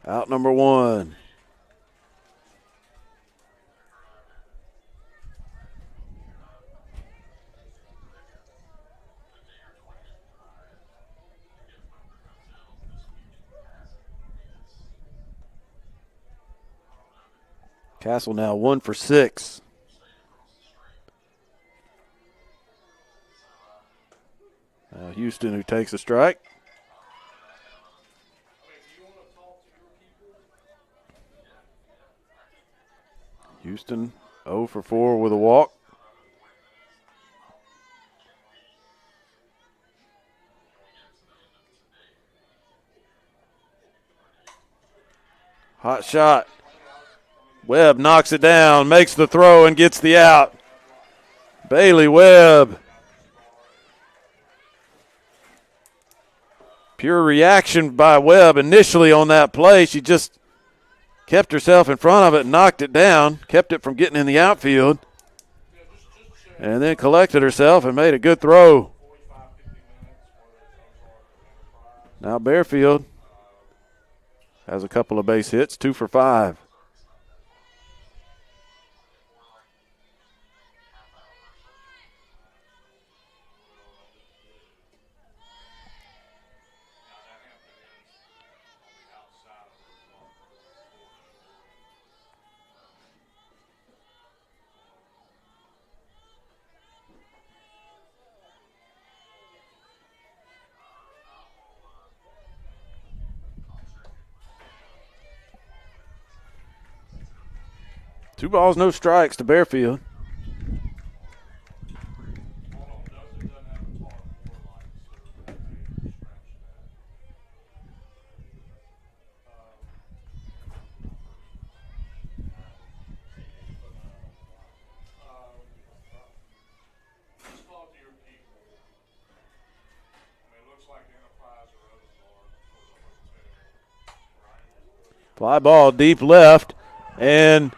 Out number one. Castle now 1 for 6. Now Houston, who takes a strike. Houston 0 for 4 with a walk. Hot shot. Webb knocks it down, makes the throw, and gets the out. Bailey Webb. Pure reaction by Webb initially on that play. She just kept herself in front of it and knocked it down, kept it from getting in the outfield, and then collected herself and made a good throw. Now Bearfield has a couple of base hits, 2 for 5. Two balls, no strikes to Bearfield. Fly ball deep left, and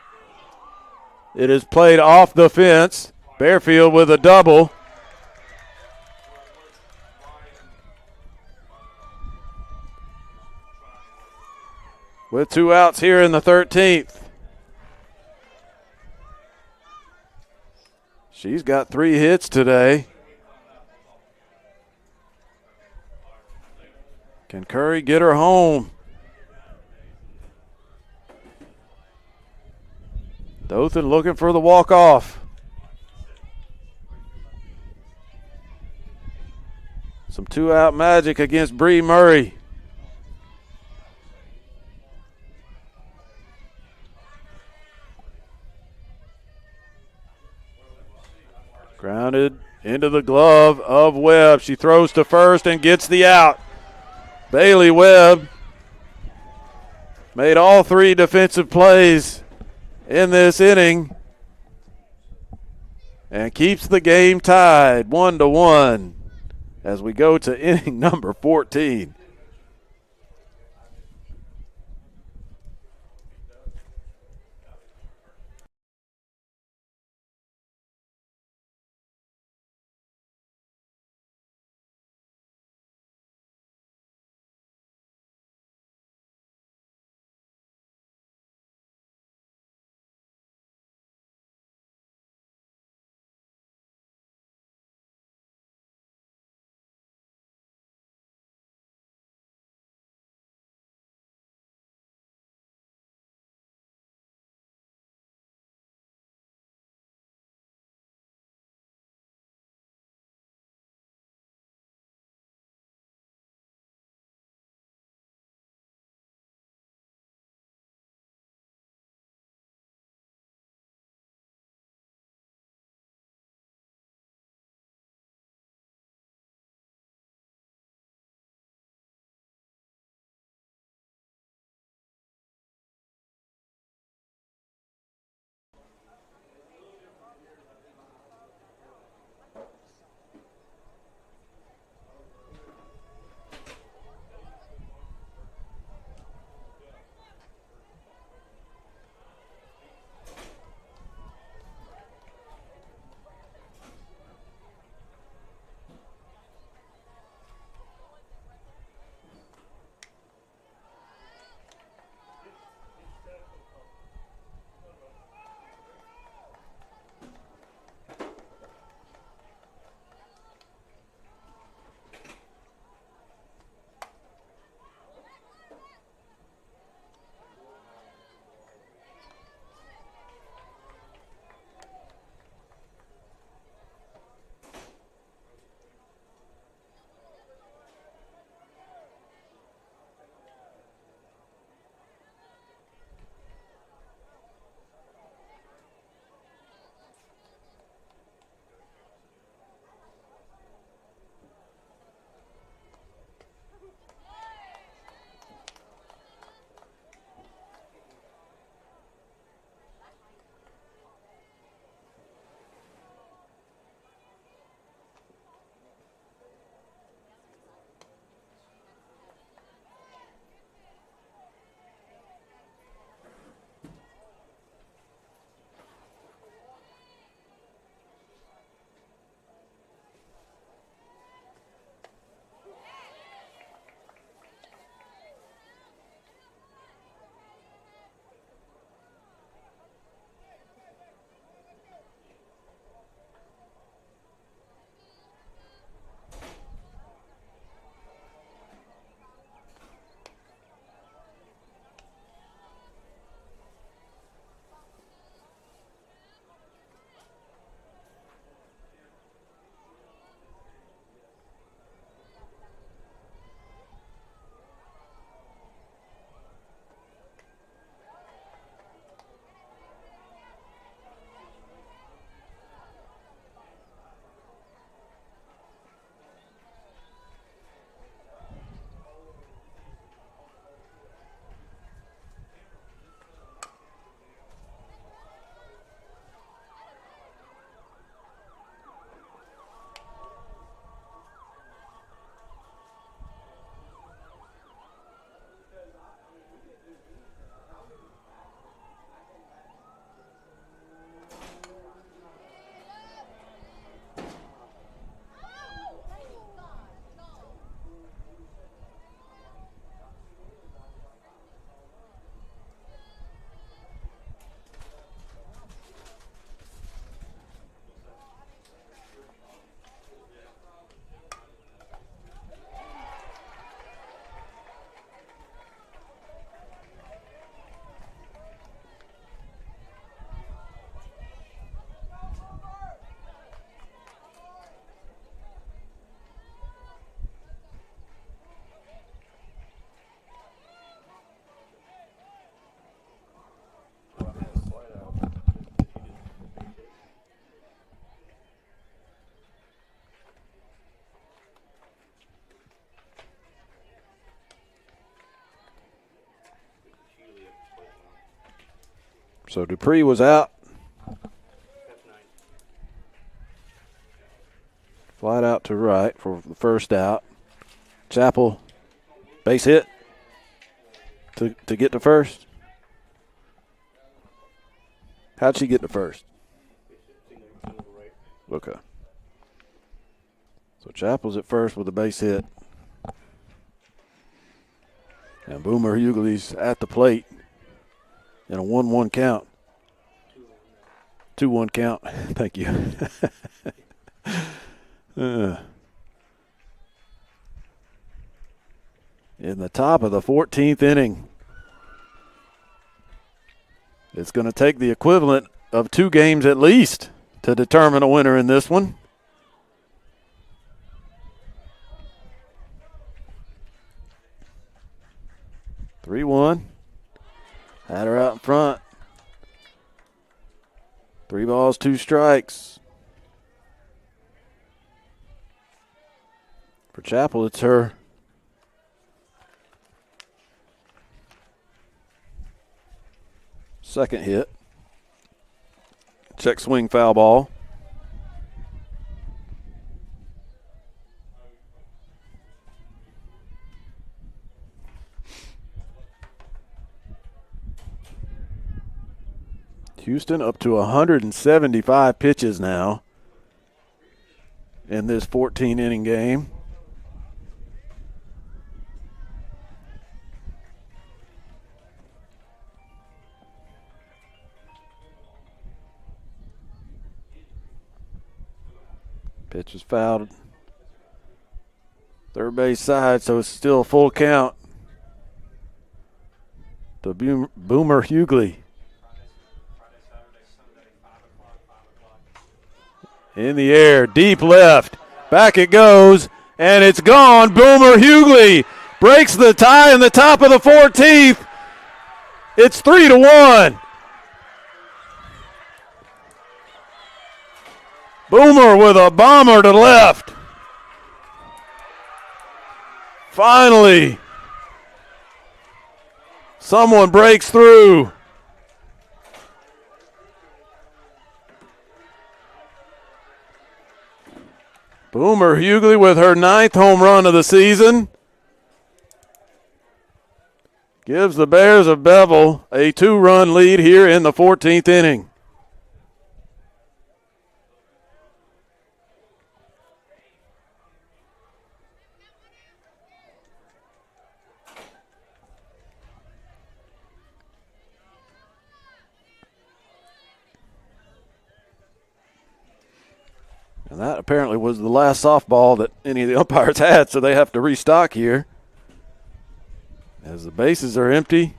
it is played off the fence. Bearfield with a double. With 2 outs here in the 13th. She's got 3 hits today. Can Curry get her home? Dothan looking for the walk-off. Some 2-out magic against Bree Murray. Grounded into the glove of Webb. She throws to first and gets the out. Bailey Webb made all 3 defensive plays in this inning and keeps the game tied 1-1 as we go to inning number 14. So Dupree was out. Flat out to right for the first out. Chappell, base hit to get to first. How'd she get to first? Okay. So Chappell's at first with a base hit. And Boomer Hughley's at the plate in a 1-1 count. 2-1 count. Thank you. In the top of the 14th inning. It's going to take the equivalent of 2 games at least to determine a winner in this one. Three-1. Had her out in front. 3 balls, 2 strikes. For Chappell, it's her second hit. Check swing, foul ball. Houston up to 175 pitches now in this 14-inning game. Pitch is fouled. Third base side, so it's still a full count to Boomer Hughley. In the air, deep left. Back it goes, and it's gone. Boomer Hughley breaks the tie in the top of the 14th. It's 3-1. Boomer with a bomber to left. Finally, someone breaks through. Boomer Hughley with her 9th home run of the season gives the Bears of Beville a 2-run lead here in the 14th inning. And that apparently was the last softball that any of the umpires had, so they have to restock here. As the bases are empty.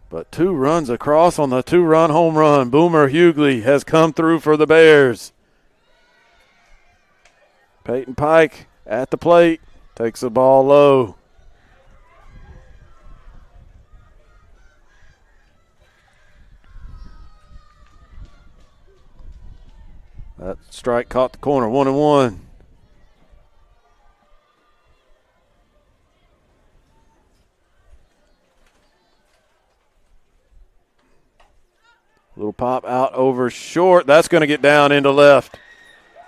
But 2 runs across on the 2-run home run. Boomer Hughley has come through for the Bears. Peyton Pike at the plate, takes the ball low. That strike caught the corner, 1-1. Little pop out over short. That's going to get down into left.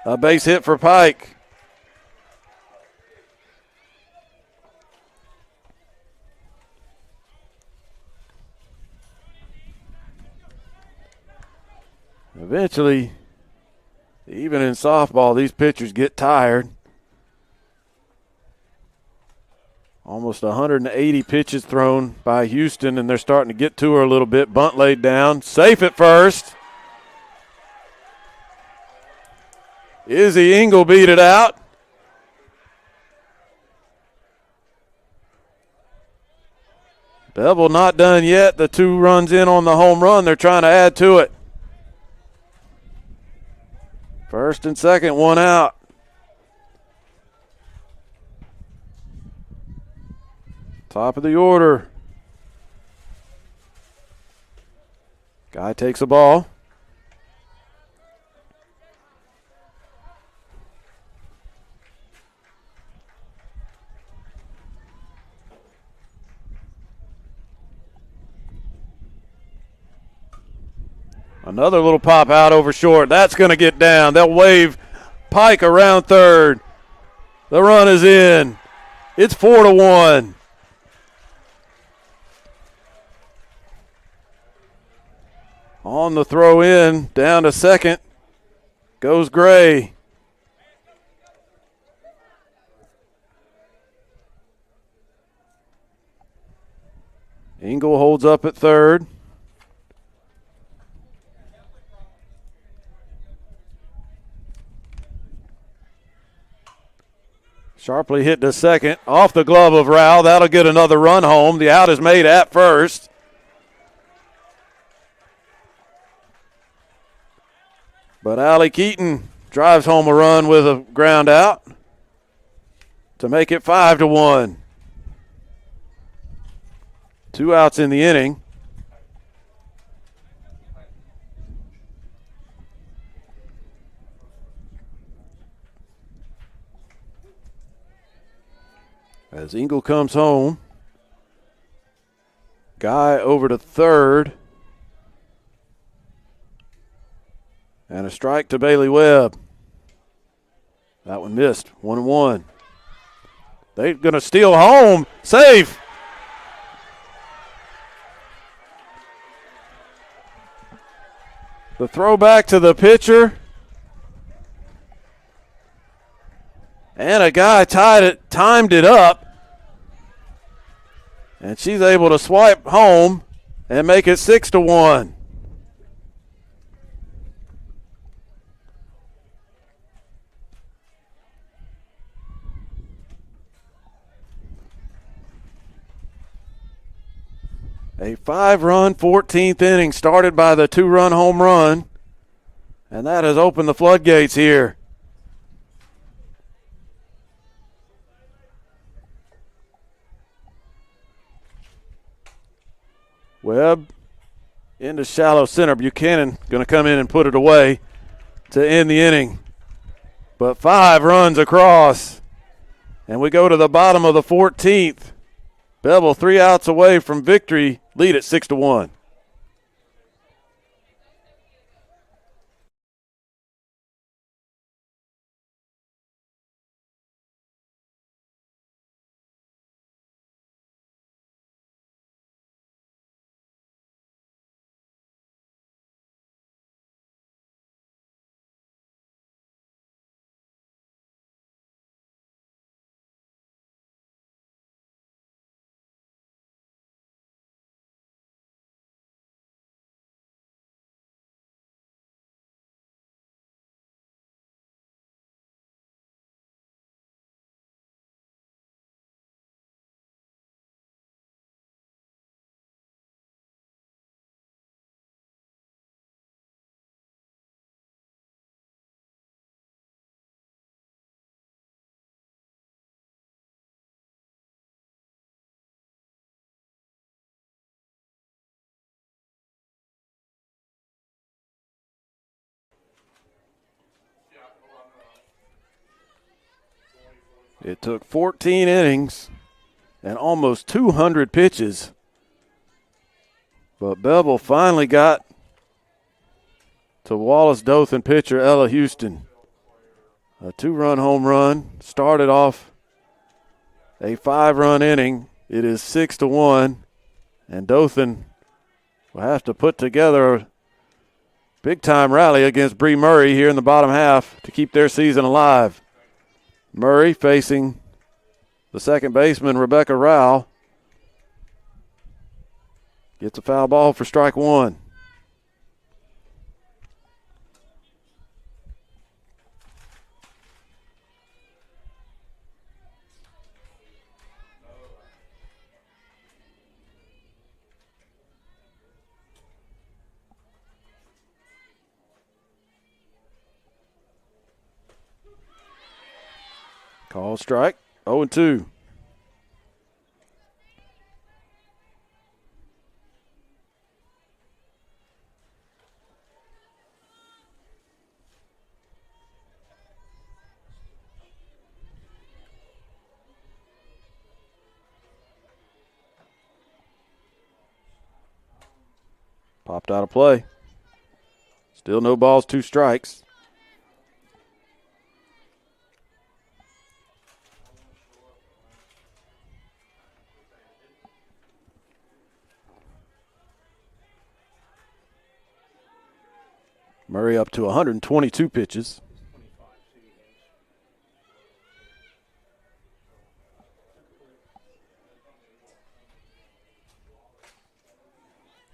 A base hit for Pike. Eventually, even in softball, these pitchers get tired. Almost 180 pitches thrown by Houston, and they're starting to get to her a little bit. Bunt laid down. Safe at first. Izzy Engel beat it out. Bevill not done yet. The 2 runs in on the home run. They're trying to add to it. First and second, 1 out. Top of the order. Guy takes a ball. Another little pop out over short. That's going to get down. They'll wave Pike around third. The run is in. It's 4-1. On the throw in, down to second, goes Gray. Engel holds up at third. Sharply hit to second, off the glove of Rao. That'll get another run home. The out is made at first. But Allie Keaton drives home a run with a ground out to make it 5-1. 2 outs in the inning. As Engel comes home, Guy over to third. And a strike to Bailey Webb. That one missed. 1-1. They're going to steal home. Safe. The throw back to the pitcher. And a guy timed it up. And she's able to swipe home and make it 6-1. A 5-run 14th inning started by the 2-run home run, and that has opened the floodgates here. Webb into shallow center. Buchanan going to come in and put it away to end the inning. But 5 runs across, and we go to the bottom of the 14th. Bevill 3 outs away from victory, lead at 6-1. It took 14 innings and almost 200 pitches. But Bevill finally got to Wallace Dothan pitcher Ella Houston. A 2-run home run started off a 5-run inning. It is 6-1, and Dothan will have to put together a big-time rally against Bree Murray here in the bottom half to keep their season alive. Murray facing the second baseman, Rebecca Rao. Gets a foul ball for strike 1. Call strike, 0-2. Popped out of play. Still no balls, 2 strikes. Murray up to 122 pitches.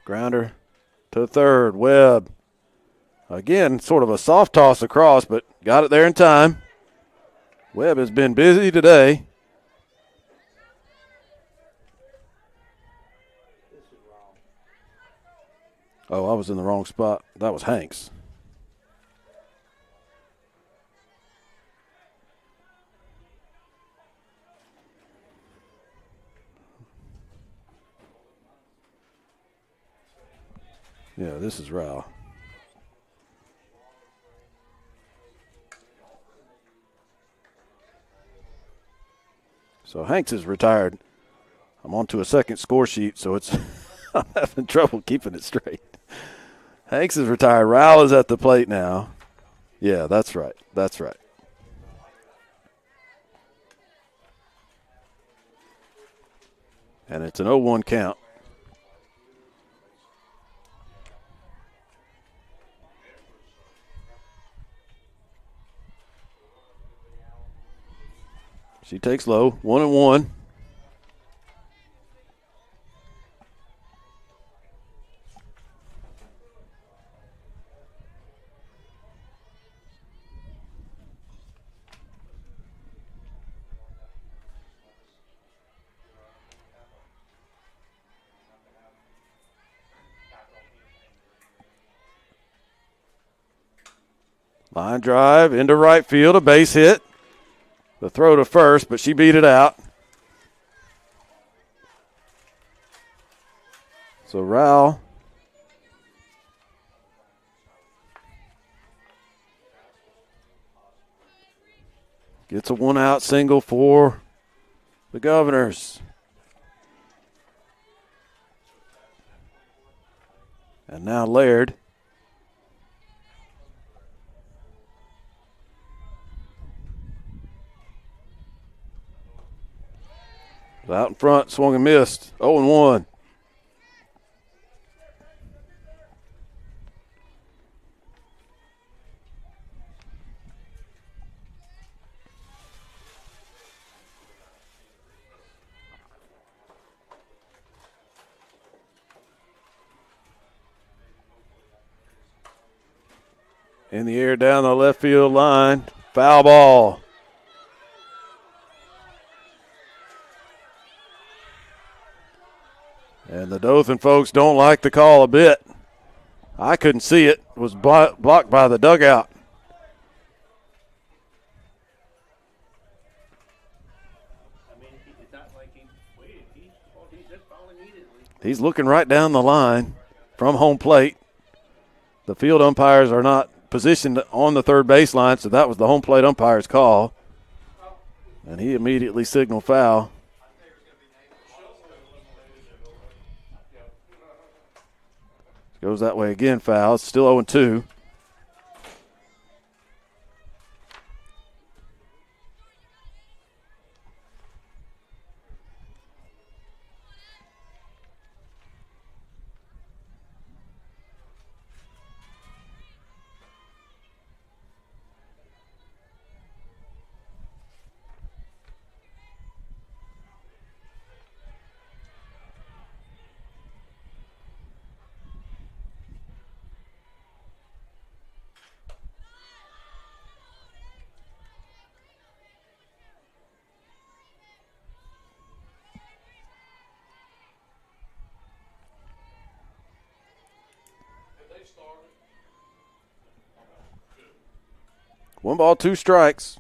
Grounder to third. Webb. Again, sort of a soft toss across, but got it there in time. Webb has been busy today. Oh, I was in the wrong spot. That was Hanks. Yeah, this is Rao. So Hanks is retired. I'm on to a second score sheet, so it's I'm having trouble keeping it straight. Hanks is retired. Rao is at the plate now. Yeah, that's right. That's right. And it's an 0-1 count. She takes low, 1-1. Line drive into right field, a base hit. The throw to first, but she beat it out. So Rao gets a 1-out single for the Governors. And now Laird. Out in front, swung and missed. 0-1. In the air down the left field line. Foul ball. And the Dothan folks don't like the call a bit. I couldn't see it. It was blocked by the dugout. He's looking right down the line from home plate. The field umpires are not positioned on the third baseline, so that was the home plate umpire's call. And he immediately signaled foul. Goes that way again, foul. It's still 0-2. One ball, 2 strikes.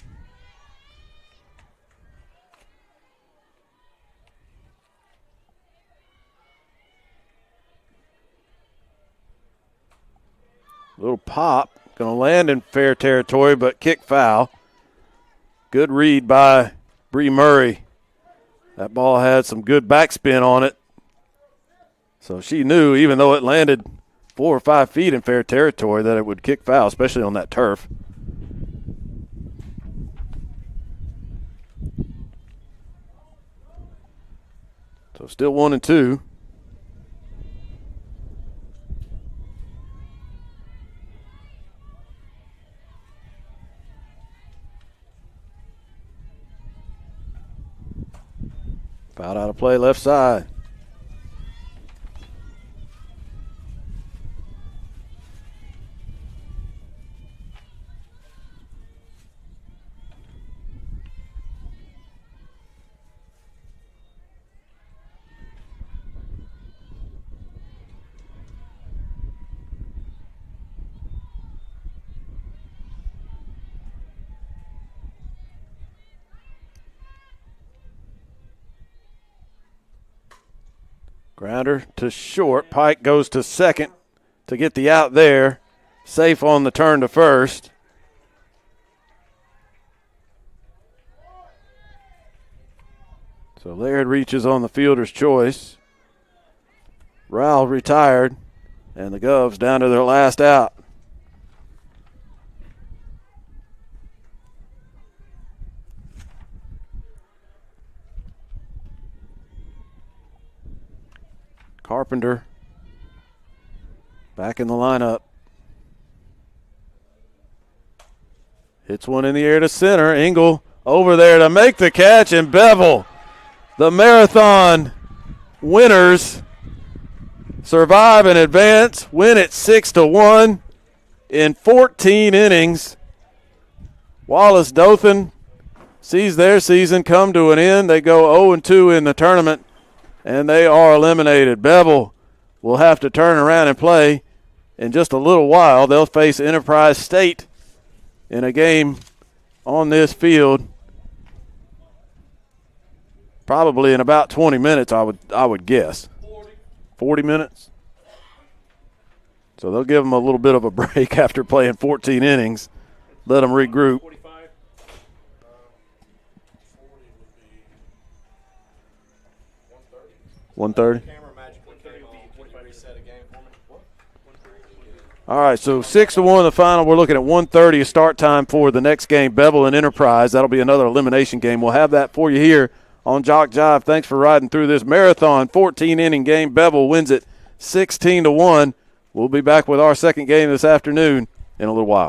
Little pop. Going to land in fair territory, but kick foul. Good read by Bree Murray. That ball had some good backspin on it. So she knew, even though it landed 4 or 5 feet in fair territory that it would kick foul, especially on that turf. So still 1-2. Fouled out of play left side. Grounder to short. Pike goes to second to get the out there. Safe on the turn to first. So Laird reaches on the fielder's choice. Rowell retired, and the Govs down to their last out. Carpenter back in the lineup. Hits one in the air to center. Engel over there to make the catch, and Bevill, the marathon winners, survive and advance, win it 6-1 in 14 innings. Wallace Dothan sees their season come to an end. They go 0-2 in the tournament, and they are eliminated. Bevill will have to turn around and play in just a little while. They'll face Enterprise State in a game on this field probably in about 20 minutes, I would guess. 40 minutes. So they'll give them a little bit of a break after playing 14 innings. Let them regroup. 1:30. All right, so 6-1 the final. We're looking at 1:30 start time for the next game, Bevill and Enterprise. That'll be another elimination game. We'll have that for you here on JockJive. Thanks for riding through this marathon 14-inning game. Bevill wins it 16-1. We'll be back with our second game this afternoon in a little while.